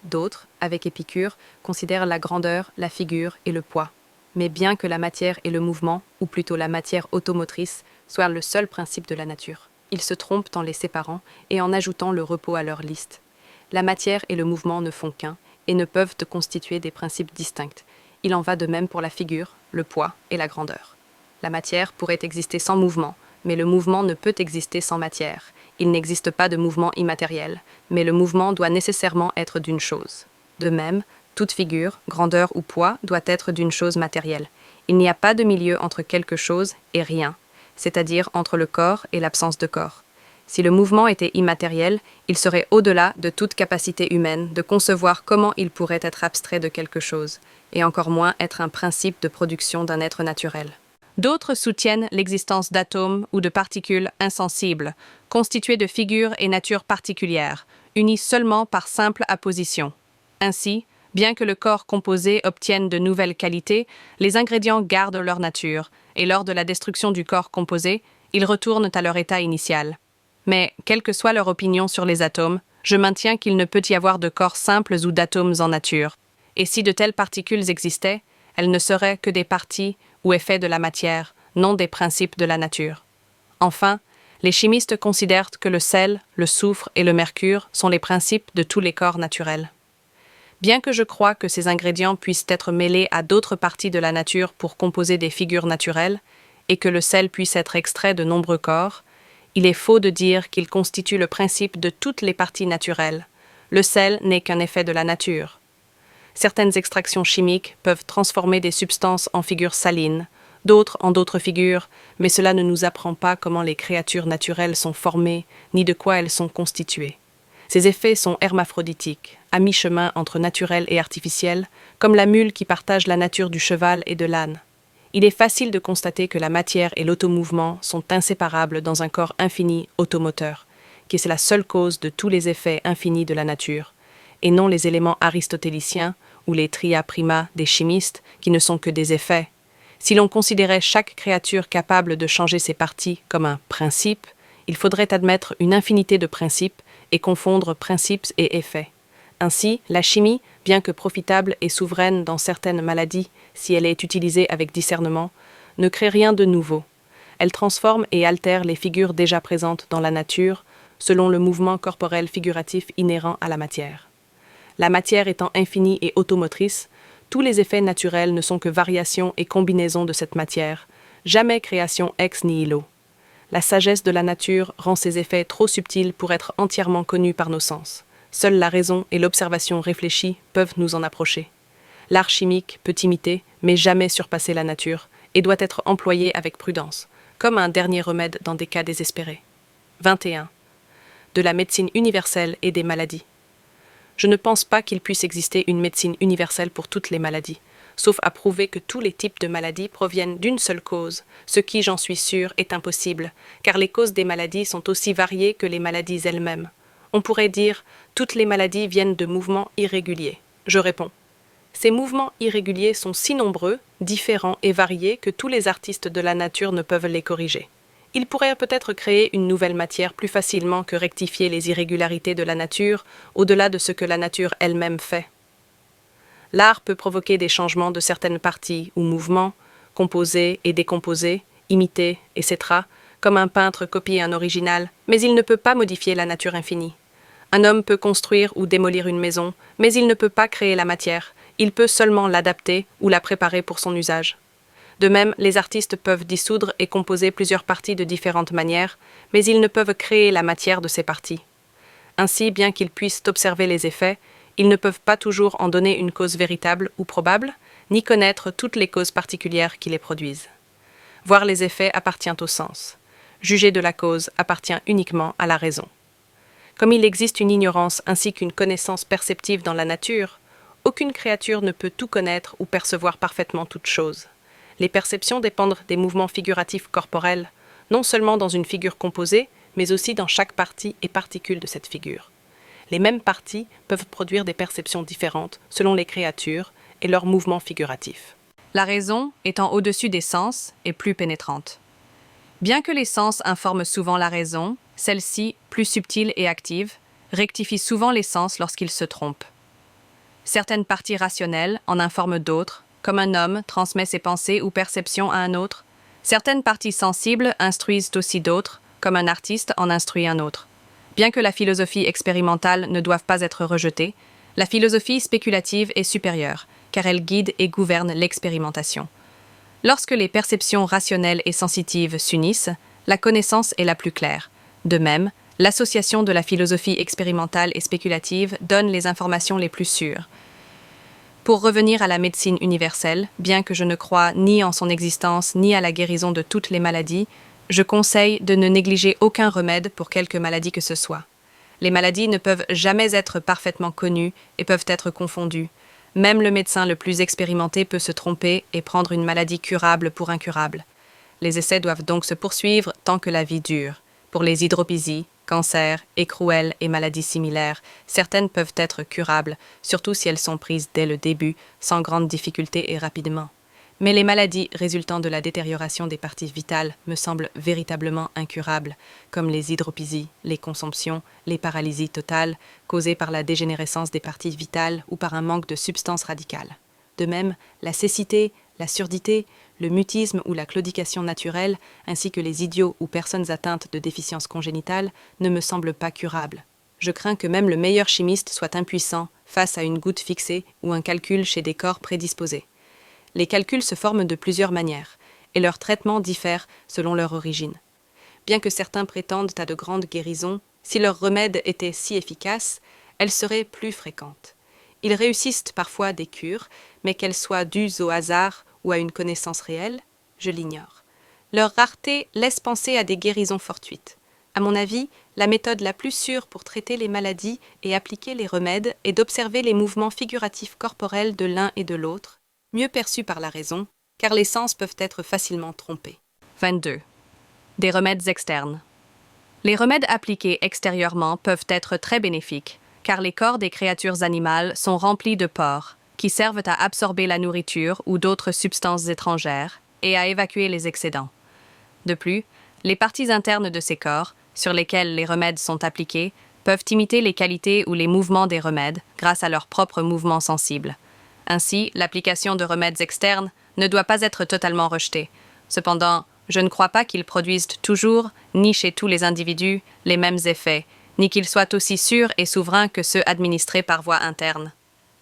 D'autres, avec Épicure, considèrent la grandeur, la figure et le poids. Mais bien que la matière et le mouvement, ou plutôt la matière automotrice, soient le seul principe de la nature, ils se trompent en les séparant et en ajoutant le repos à leur liste. La matière et le mouvement ne font qu'un et ne peuvent constituer des principes distincts. Il en va de même pour la figure, le poids et la grandeur. La matière pourrait exister sans mouvement, mais le mouvement ne peut exister sans matière. Il n'existe pas de mouvement immatériel, mais le mouvement doit nécessairement être d'une chose. De même, toute figure, grandeur ou poids doit être d'une chose matérielle. Il n'y a pas de milieu entre quelque chose et rien, c'est-à-dire entre le corps et l'absence de corps. Si le mouvement était immatériel, il serait au-delà de toute capacité humaine de concevoir comment il pourrait être abstrait de quelque chose, et encore moins être un principe de production d'un être naturel. D'autres soutiennent l'existence d'atomes ou de particules insensibles, constituées de figures et natures particulières, unies seulement par simple apposition. Ainsi, Bien que le corps composé obtienne de nouvelles qualités, les ingrédients gardent leur nature, et lors de la destruction du corps composé, ils retournent à leur état initial. Mais, quelle que soit leur opinion sur les atomes, je maintiens qu'il ne peut y avoir de corps simples ou d'atomes en nature. Et si de telles particules existaient, elles ne seraient que des parties ou effets de la matière, non des principes de la nature. Enfin, les chimistes considèrent que le sel, le soufre et le mercure sont les principes de tous les corps naturels. Bien que je croie que ces ingrédients puissent être mêlés à d'autres parties de la nature pour composer des figures naturelles, et que le sel puisse être extrait de nombreux corps, il est faux de dire qu'il constitue le principe de toutes les parties naturelles. Le sel n'est qu'un effet de la nature. Certaines extractions chimiques peuvent transformer des substances en figures salines, d'autres en d'autres figures, mais cela ne nous apprend pas comment les créatures naturelles sont formées, ni de quoi elles sont constituées. Ces effets sont hermaphroditiques, à mi-chemin entre naturel et artificiel, comme la mule qui partage la nature du cheval et de l'âne. Il est facile de constater que la matière et l'automouvement sont inséparables dans un corps infini automoteur, qui est la seule cause de tous les effets infinis de la nature, et non les éléments aristotéliciens ou les tria prima des chimistes qui ne sont que des effets. Si l'on considérait chaque créature capable de changer ses parties comme un principe, il faudrait admettre une infinité de principes et confondre principes et effets. Ainsi, la chimie, bien que profitable et souveraine dans certaines maladies, si elle est utilisée avec discernement, ne crée rien de nouveau. Elle transforme et altère les figures déjà présentes dans la nature, selon le mouvement corporel figuratif inhérent à la matière. La matière étant infinie et automotrice, tous les effets naturels ne sont que variations et combinaisons de cette matière, jamais création ex nihilo. La sagesse de la nature rend ces effets trop subtils pour être entièrement connus par nos sens. Seule la raison et l'observation réfléchie peuvent nous en approcher. L'art chimique peut imiter, mais jamais surpasser la nature, et doit être employé avec prudence, comme un dernier remède dans des cas désespérés. 21. De la médecine universelle et des maladies. Je ne pense pas qu'il puisse exister une médecine universelle pour toutes les maladies, sauf à prouver que tous les types de maladies proviennent d'une seule cause, ce qui, j'en suis sûr, est impossible, car les causes des maladies sont aussi variées que les maladies elles-mêmes. On pourrait dire « toutes les maladies viennent de mouvements irréguliers ». Je réponds. Ces mouvements irréguliers sont si nombreux, différents et variés que tous les artistes de la nature ne peuvent les corriger. Ils pourraient peut-être créer une nouvelle matière plus facilement que rectifier les irrégularités de la nature, au-delà de ce que la nature elle-même fait. L'art peut provoquer des changements de certaines parties ou mouvements, composer et décomposer, imiter, etc., comme un peintre copie un original, mais il ne peut pas modifier la nature infinie. Un homme peut construire ou démolir une maison, mais il ne peut pas créer la matière, il peut seulement l'adapter ou la préparer pour son usage. De même, les artistes peuvent dissoudre et composer plusieurs parties de différentes manières, mais ils ne peuvent créer la matière de ces parties. Ainsi, bien qu'ils puissent observer les effets, ils ne peuvent pas toujours en donner une cause véritable ou probable, ni connaître toutes les causes particulières qui les produisent. Voir les effets appartient au sens. Juger de la cause appartient uniquement à la raison. Comme il existe une ignorance ainsi qu'une connaissance perceptive dans la nature, aucune créature ne peut tout connaître ou percevoir parfaitement toute chose. Les perceptions dépendent des mouvements figuratifs corporels, non seulement dans une figure composée, mais aussi dans chaque partie et particule de cette figure. Les mêmes parties peuvent produire des perceptions différentes selon les créatures et leurs mouvements figuratifs. La raison étant au-dessus des sens est plus pénétrante. Bien que les sens informent souvent la raison, celle-ci, plus subtile et active, rectifie souvent les sens lorsqu'ils se trompent. Certaines parties rationnelles en informent d'autres, comme un homme transmet ses pensées ou perceptions à un autre. Certaines parties sensibles instruisent aussi d'autres, comme un artiste en instruit un autre. Bien que la philosophie expérimentale ne doive pas être rejetée, la philosophie spéculative est supérieure, car elle guide et gouverne l'expérimentation. Lorsque les perceptions rationnelles et sensitives s'unissent, la connaissance est la plus claire. De même, l'association de la philosophie expérimentale et spéculative donne les informations les plus sûres. Pour revenir à la médecine universelle, bien que je ne croie ni en son existence ni à la guérison de toutes les maladies, je conseille de ne négliger aucun remède pour quelque maladie que ce soit. Les maladies ne peuvent jamais être parfaitement connues et peuvent être confondues. Même le médecin le plus expérimenté peut se tromper et prendre une maladie curable pour incurable. Les essais doivent donc se poursuivre tant que la vie dure. Pour les hydropisies, Cancer, écrouelles et maladies similaires, certaines peuvent être curables, surtout si elles sont prises dès le début, sans grande difficulté et rapidement. Mais les maladies résultant de la détérioration des parties vitales me semblent véritablement incurables, comme les hydropisies, les consomptions, les paralysies totales, causées par la dégénérescence des parties vitales ou par un manque de substances radicales. De même, la cécité, la surdité, le mutisme ou la claudication naturelle, ainsi que les idiots ou personnes atteintes de déficiences congénitales, ne me semblent pas curables. Je crains que même le meilleur chimiste soit impuissant face à une goutte fixée ou un calcul chez des corps prédisposés. Les calculs se forment de plusieurs manières, et leur traitement diffère selon leur origine. Bien que certains prétendent à de grandes guérisons, si leurs remèdes étaient si efficaces, elles seraient plus fréquentes. Ils réussissent parfois des cures, mais qu'elles soient dues au hasard ou à une connaissance réelle, je l'ignore. Leur rareté laisse penser à des guérisons fortuites. À mon avis, la méthode la plus sûre pour traiter les maladies et appliquer les remèdes est d'observer les mouvements figuratifs corporels de l'un et de l'autre, mieux perçus par la raison, car les sens peuvent être facilement trompés. 22. Des remèdes externes. Les remèdes appliqués extérieurement peuvent être très bénéfiques, car les corps des créatures animales sont remplis de pores, qui servent à absorber la nourriture ou d'autres substances étrangères et à évacuer les excédents. De plus, les parties internes de ces corps, sur lesquelles les remèdes sont appliqués, peuvent imiter les qualités ou les mouvements des remèdes grâce à leurs propres mouvements sensibles. Ainsi, l'application de remèdes externes ne doit pas être totalement rejetée. Cependant, je ne crois pas qu'ils produisent toujours, ni chez tous les individus, les mêmes effets, ni qu'ils soient aussi sûrs et souverains que ceux administrés par voie interne.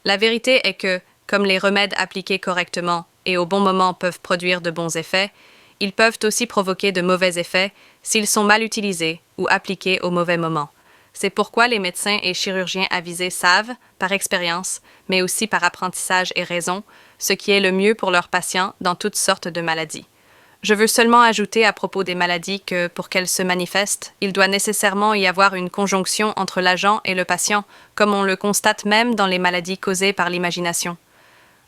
La vérité est que, comme les remèdes appliqués correctement et au bon moment peuvent produire de bons effets, ils peuvent aussi provoquer de mauvais effets s'ils sont mal utilisés ou appliqués au mauvais moment. C'est pourquoi les médecins et chirurgiens avisés savent, par expérience, mais aussi par apprentissage et raison, ce qui est le mieux pour leurs patients dans toutes sortes de maladies. Je veux seulement ajouter à propos des maladies que, pour qu'elles se manifestent, il doit nécessairement y avoir une conjonction entre l'agent et le patient, comme on le constate même dans les maladies causées par l'imagination.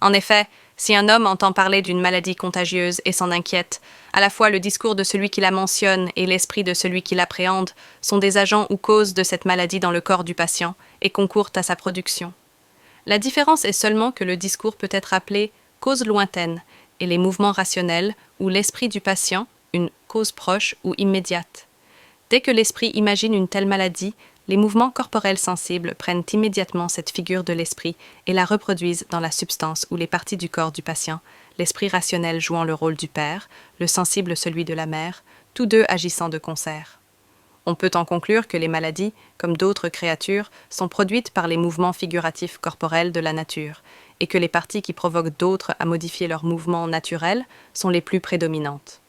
En effet, si un homme entend parler d'une maladie contagieuse et s'en inquiète, à la fois le discours de celui qui la mentionne et l'esprit de celui qui l'appréhende sont des agents ou causes de cette maladie dans le corps du patient et concourent à sa production. La différence est seulement que le discours peut être appelé cause lointaine et les mouvements rationnels ou l'esprit du patient une cause proche ou immédiate. Dès que l'esprit imagine une telle maladie, les mouvements corporels sensibles prennent immédiatement cette figure de l'esprit et la reproduisent dans la substance ou les parties du corps du patient, l'esprit rationnel jouant le rôle du père, le sensible celui de la mère, tous deux agissant de concert. On peut en conclure que les maladies, comme d'autres créatures, sont produites par les mouvements figuratifs corporels de la nature, et que les parties qui provoquent d'autres à modifier leurs mouvements naturels sont les plus prédominantes.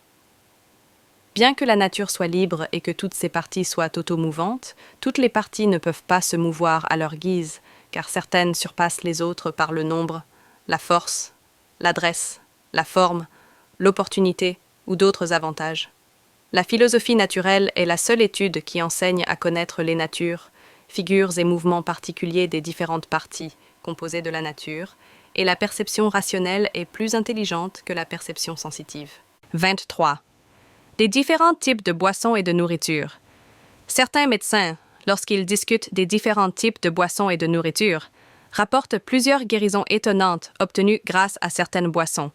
Bien que la nature soit libre et que toutes ses parties soient automouvantes, toutes les parties ne peuvent pas se mouvoir à leur guise, car certaines surpassent les autres par le nombre, la force, l'adresse, la forme, l'opportunité ou d'autres avantages. La philosophie naturelle est la seule étude qui enseigne à connaître les natures, figures et mouvements particuliers des différentes parties composées de la nature, et la perception rationnelle est plus intelligente que la perception sensitive. 23. Des différents types de boissons et de nourriture. Certains médecins, lorsqu'ils discutent des différents types de boissons et de nourriture, rapportent plusieurs guérisons étonnantes obtenues grâce à certaines boissons.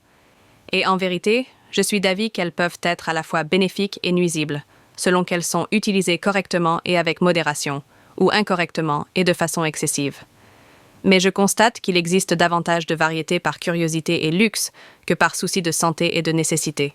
Et en vérité, je suis d'avis qu'elles peuvent être à la fois bénéfiques et nuisibles, selon qu'elles sont utilisées correctement et avec modération, ou incorrectement et de façon excessive. Mais je constate qu'il existe davantage de variétés par curiosité et luxe que par souci de santé et de nécessité.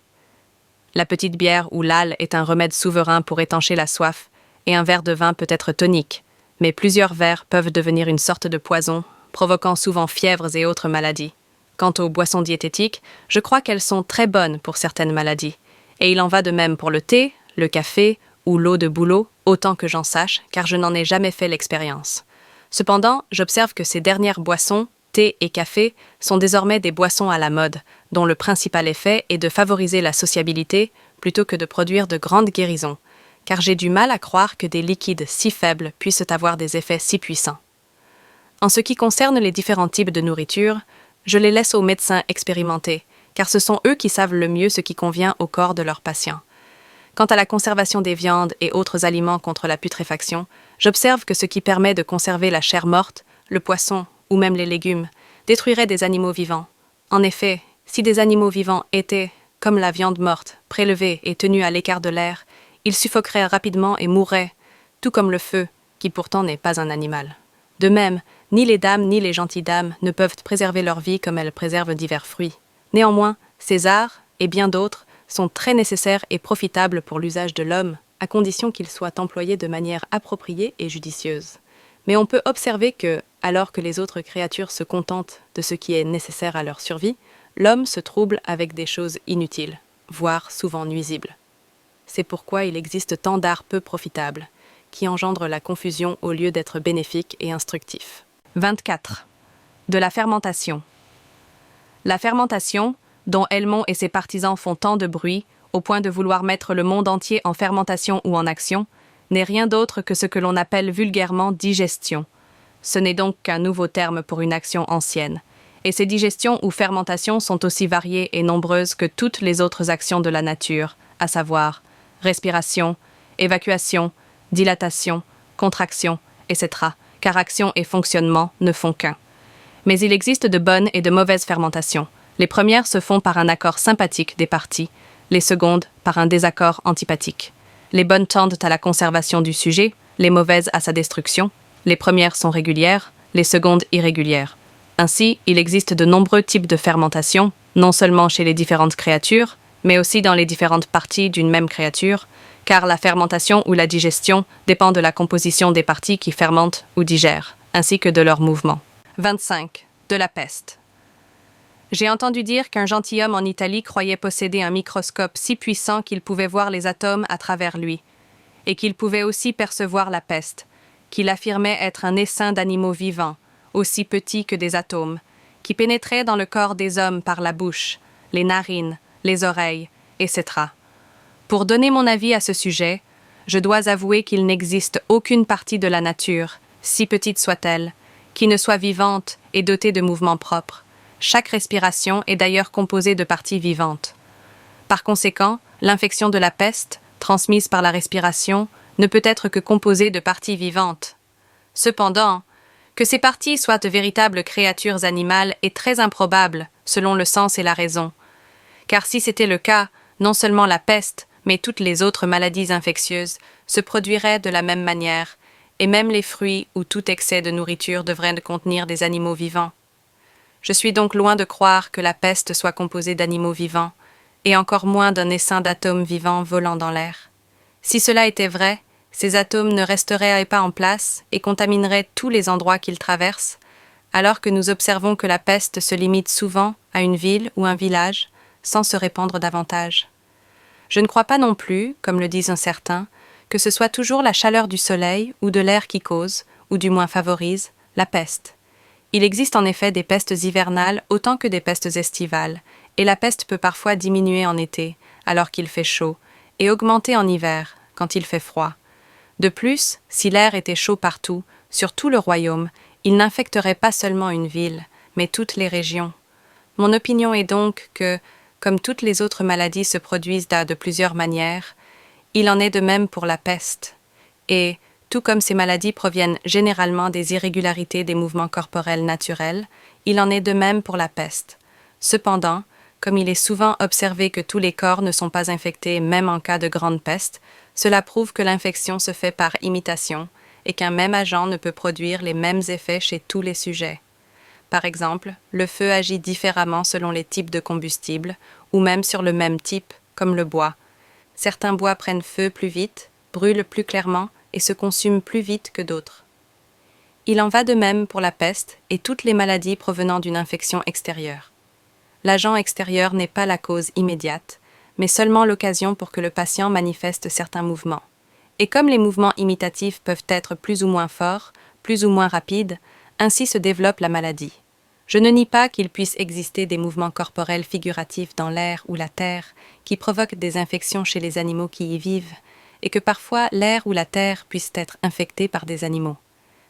La petite bière ou l'âle est un remède souverain pour étancher la soif, et un verre de vin peut être tonique, mais plusieurs verres peuvent devenir une sorte de poison, provoquant souvent fièvres et autres maladies. Quant aux boissons diététiques, je crois qu'elles sont très bonnes pour certaines maladies, et il en va de même pour le thé, le café ou l'eau de bouleau, autant que j'en sache, car je n'en ai jamais fait l'expérience. Cependant, j'observe que ces dernières boissons, thé et café, sont désormais des boissons à la mode, dont le principal effet est de favoriser la sociabilité plutôt que de produire de grandes guérisons, car j'ai du mal à croire que des liquides si faibles puissent avoir des effets si puissants. En ce qui concerne les différents types de nourriture, je les laisse aux médecins expérimentés, car ce sont eux qui savent le mieux ce qui convient au corps de leurs patients. Quant à la conservation des viandes et autres aliments contre la putréfaction, j'observe que ce qui permet de conserver la chair morte, le poisson ou même les légumes, détruirait des animaux vivants. En effet, si des animaux vivants étaient, comme la viande morte, prélevés et tenus à l'écart de l'air, ils suffoqueraient rapidement et mourraient, tout comme le feu, qui pourtant n'est pas un animal. De même, ni les dames ni les gentilles dames ne peuvent préserver leur vie comme elles préservent divers fruits. Néanmoins, ces arts, et bien d'autres, sont très nécessaires et profitables pour l'usage de l'homme, à condition qu'ils soient employés de manière appropriée et judicieuse. Mais on peut observer que, alors que les autres créatures se contentent de ce qui est nécessaire à leur survie, l'homme se trouble avec des choses inutiles, voire souvent nuisibles. C'est pourquoi il existe tant d'arts peu profitables, qui engendrent la confusion au lieu d'être bénéfiques et instructifs. 24. De la fermentation. La fermentation, dont Helmont et ses partisans font tant de bruit, au point de vouloir mettre le monde entier en fermentation ou en action, n'est rien d'autre que ce que l'on appelle vulgairement digestion. Ce n'est donc qu'un nouveau terme pour une action ancienne. Et ces digestions ou fermentations sont aussi variées et nombreuses que toutes les autres actions de la nature, à savoir respiration, évacuation, dilatation, contraction, etc., car action et fonctionnement ne font qu'un. Mais il existe de bonnes et de mauvaises fermentations. Les premières se font par un accord sympathique des parties, les secondes par un désaccord antipathique. Les bonnes tendent à la conservation du sujet, les mauvaises à sa destruction. Les premières sont régulières, les secondes irrégulières. Ainsi, il existe de nombreux types de fermentation, non seulement chez les différentes créatures, mais aussi dans les différentes parties d'une même créature, car la fermentation ou la digestion dépend de la composition des parties qui fermentent ou digèrent, ainsi que de leur mouvement. 25. De la peste. J'ai entendu dire qu'un gentilhomme en Italie croyait posséder un microscope si puissant qu'il pouvait voir les atomes à travers lui, et qu'il pouvait aussi percevoir la peste, qu'il affirmait être un essaim d'animaux vivants, aussi petits que des atomes, qui pénétrait dans le corps des hommes par la bouche, les narines, les oreilles, etc. Pour donner mon avis à ce sujet, je dois avouer qu'il n'existe aucune partie de la nature, si petite soit-elle, qui ne soit vivante et dotée de mouvements propres. Chaque respiration est d'ailleurs composée de parties vivantes. Par conséquent, l'infection de la peste, transmise par la respiration, ne peut être que composée de parties vivantes. Cependant, que ces parties soient de véritables créatures animales est très improbable, selon le sens et la raison. Car si c'était le cas, non seulement la peste, mais toutes les autres maladies infectieuses se produiraient de la même manière, et même les fruits ou tout excès de nourriture devraient contenir des animaux vivants. Je suis donc loin de croire que la peste soit composée d'animaux vivants, et encore moins d'un essaim d'atomes vivants volant dans l'air. Si cela était vrai, ces atomes ne resteraient pas en place et contamineraient tous les endroits qu'ils traversent, alors que nous observons que la peste se limite souvent à une ville ou un village, sans se répandre davantage. Je ne crois pas non plus, comme le disent certains, que ce soit toujours la chaleur du soleil ou de l'air qui cause, ou du moins favorise, la peste. Il existe en effet des pestes hivernales autant que des pestes estivales, et la peste peut parfois diminuer en été, alors qu'il fait chaud, et augmenter en hiver, quand il fait froid. De plus, si l'air était chaud partout, sur tout le royaume, il n'infecterait pas seulement une ville, mais toutes les régions. Mon opinion est donc que, comme toutes les autres maladies se produisent de plusieurs manières, il en est de même pour la peste. Et, tout comme ces maladies proviennent généralement des irrégularités des mouvements corporels naturels, il en est de même pour la peste. Cependant, comme il est souvent observé que tous les corps ne sont pas infectés même en cas de grande peste, cela prouve que l'infection se fait par imitation et qu'un même agent ne peut produire les mêmes effets chez tous les sujets. Par exemple, le feu agit différemment selon les types de combustibles, ou même sur le même type, comme le bois. Certains bois prennent feu plus vite, brûlent plus clairement et se consument plus vite que d'autres. Il en va de même pour la peste et toutes les maladies provenant d'une infection extérieure. L'agent extérieur n'est pas la cause immédiate, mais seulement l'occasion pour que le patient manifeste certains mouvements. Et comme les mouvements imitatifs peuvent être plus ou moins forts, plus ou moins rapides, ainsi se développe la maladie. Je ne nie pas qu'il puisse exister des mouvements corporels figuratifs dans l'air ou la terre qui provoquent des infections chez les animaux qui y vivent, et que parfois l'air ou la terre puissent être infectés par des animaux.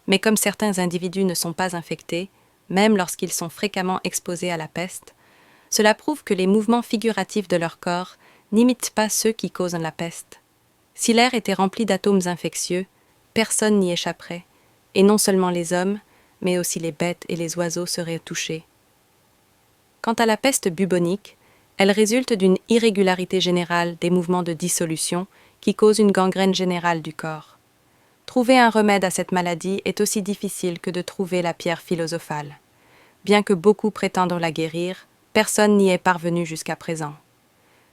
Mais comme certains individus ne sont pas infectés, même lorsqu'ils sont fréquemment exposés à la peste, cela prouve que les mouvements figuratifs de leur corps n'imite pas ceux qui causent la peste. Si l'air était rempli d'atomes infectieux, personne n'y échapperait, et non seulement les hommes, mais aussi les bêtes et les oiseaux seraient touchés. Quant à la peste bubonique, elle résulte d'une irrégularité générale des mouvements de dissolution qui cause une gangrène générale du corps. Trouver un remède à cette maladie est aussi difficile que de trouver la pierre philosophale. Bien que beaucoup prétendent la guérir, personne n'y est parvenu jusqu'à présent.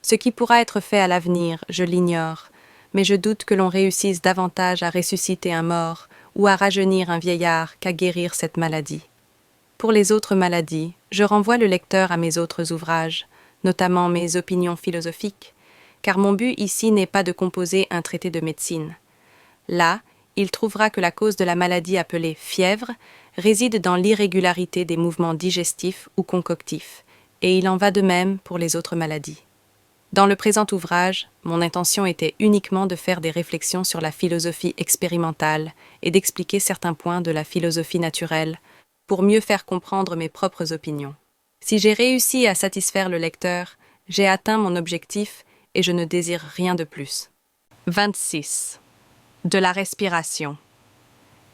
Ce qui pourra être fait à l'avenir, je l'ignore, mais je doute que l'on réussisse davantage à ressusciter un mort ou à rajeunir un vieillard qu'à guérir cette maladie. Pour les autres maladies, je renvoie le lecteur à mes autres ouvrages, notamment mes opinions philosophiques, car mon but ici n'est pas de composer un traité de médecine. Là, il trouvera que la cause de la maladie appelée fièvre réside dans l'irrégularité des mouvements digestifs ou concoctifs, et il en va de même pour les autres maladies. Dans le présent ouvrage, mon intention était uniquement de faire des réflexions sur la philosophie expérimentale et d'expliquer certains points de la philosophie naturelle pour mieux faire comprendre mes propres opinions. Si j'ai réussi à satisfaire le lecteur, j'ai atteint mon objectif et je ne désire rien de plus. 26. De la respiration.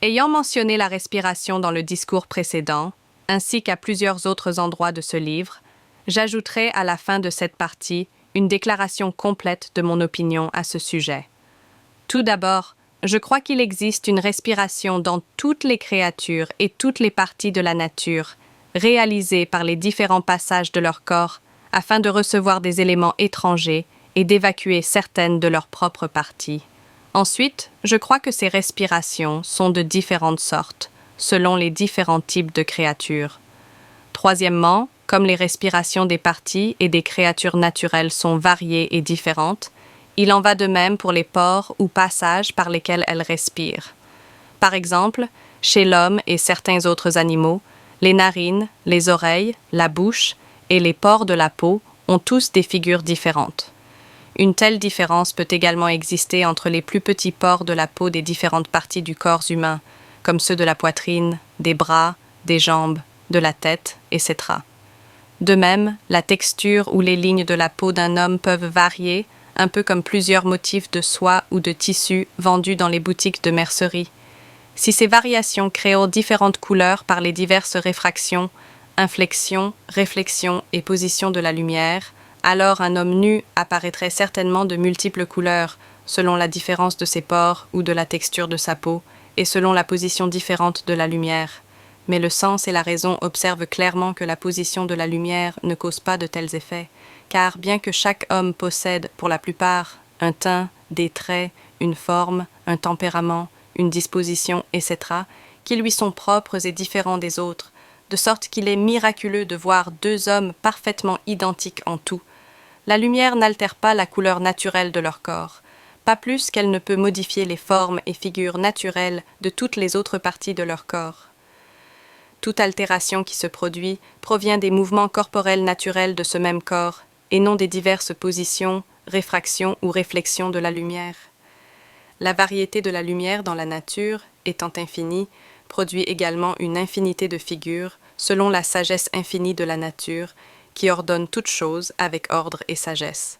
Ayant mentionné la respiration dans le discours précédent, ainsi qu'à plusieurs autres endroits de ce livre, j'ajouterai à la fin de cette partie une déclaration complète de mon opinion à ce sujet. Tout d'abord, je crois qu'il existe une respiration dans toutes les créatures et toutes les parties de la nature, réalisée par les différents passages de leur corps afin de recevoir des éléments étrangers et d'évacuer certaines de leurs propres parties. Ensuite, je crois que ces respirations sont de différentes sortes, selon les différents types de créatures. Troisièmement, comme les respirations des parties et des créatures naturelles sont variées et différentes, il en va de même pour les pores ou passages par lesquels elles respirent. Par exemple, chez l'homme et certains autres animaux, les narines, les oreilles, la bouche et les pores de la peau ont tous des figures différentes. Une telle différence peut également exister entre les plus petits pores de la peau des différentes parties du corps humain, comme ceux de la poitrine, des bras, des jambes, de la tête, etc. De même, la texture ou les lignes de la peau d'un homme peuvent varier, un peu comme plusieurs motifs de soie ou de tissu vendus dans les boutiques de mercerie. Si ces variations créent différentes couleurs par les diverses réfractions, inflexions, réflexions et positions de la lumière, alors un homme nu apparaîtrait certainement de multiples couleurs, selon la différence de ses pores ou de la texture de sa peau, et selon la position différente de la lumière. Mais le sens et la raison observent clairement que la position de la lumière ne cause pas de tels effets, car bien que chaque homme possède, pour la plupart, un teint, des traits, une forme, un tempérament, une disposition, etc., qui lui sont propres et différents des autres, de sorte qu'il est miraculeux de voir deux hommes parfaitement identiques en tout. La lumière n'altère pas la couleur naturelle de leur corps, pas plus qu'elle ne peut modifier les formes et figures naturelles de toutes les autres parties de leur corps. Toute altération qui se produit provient des mouvements corporels naturels de ce même corps, et non des diverses positions, réfractions ou réflexions de la lumière. La variété de la lumière dans la nature, étant infinie, produit également une infinité de figures, selon la sagesse infinie de la nature, qui ordonne toutes choses avec ordre et sagesse.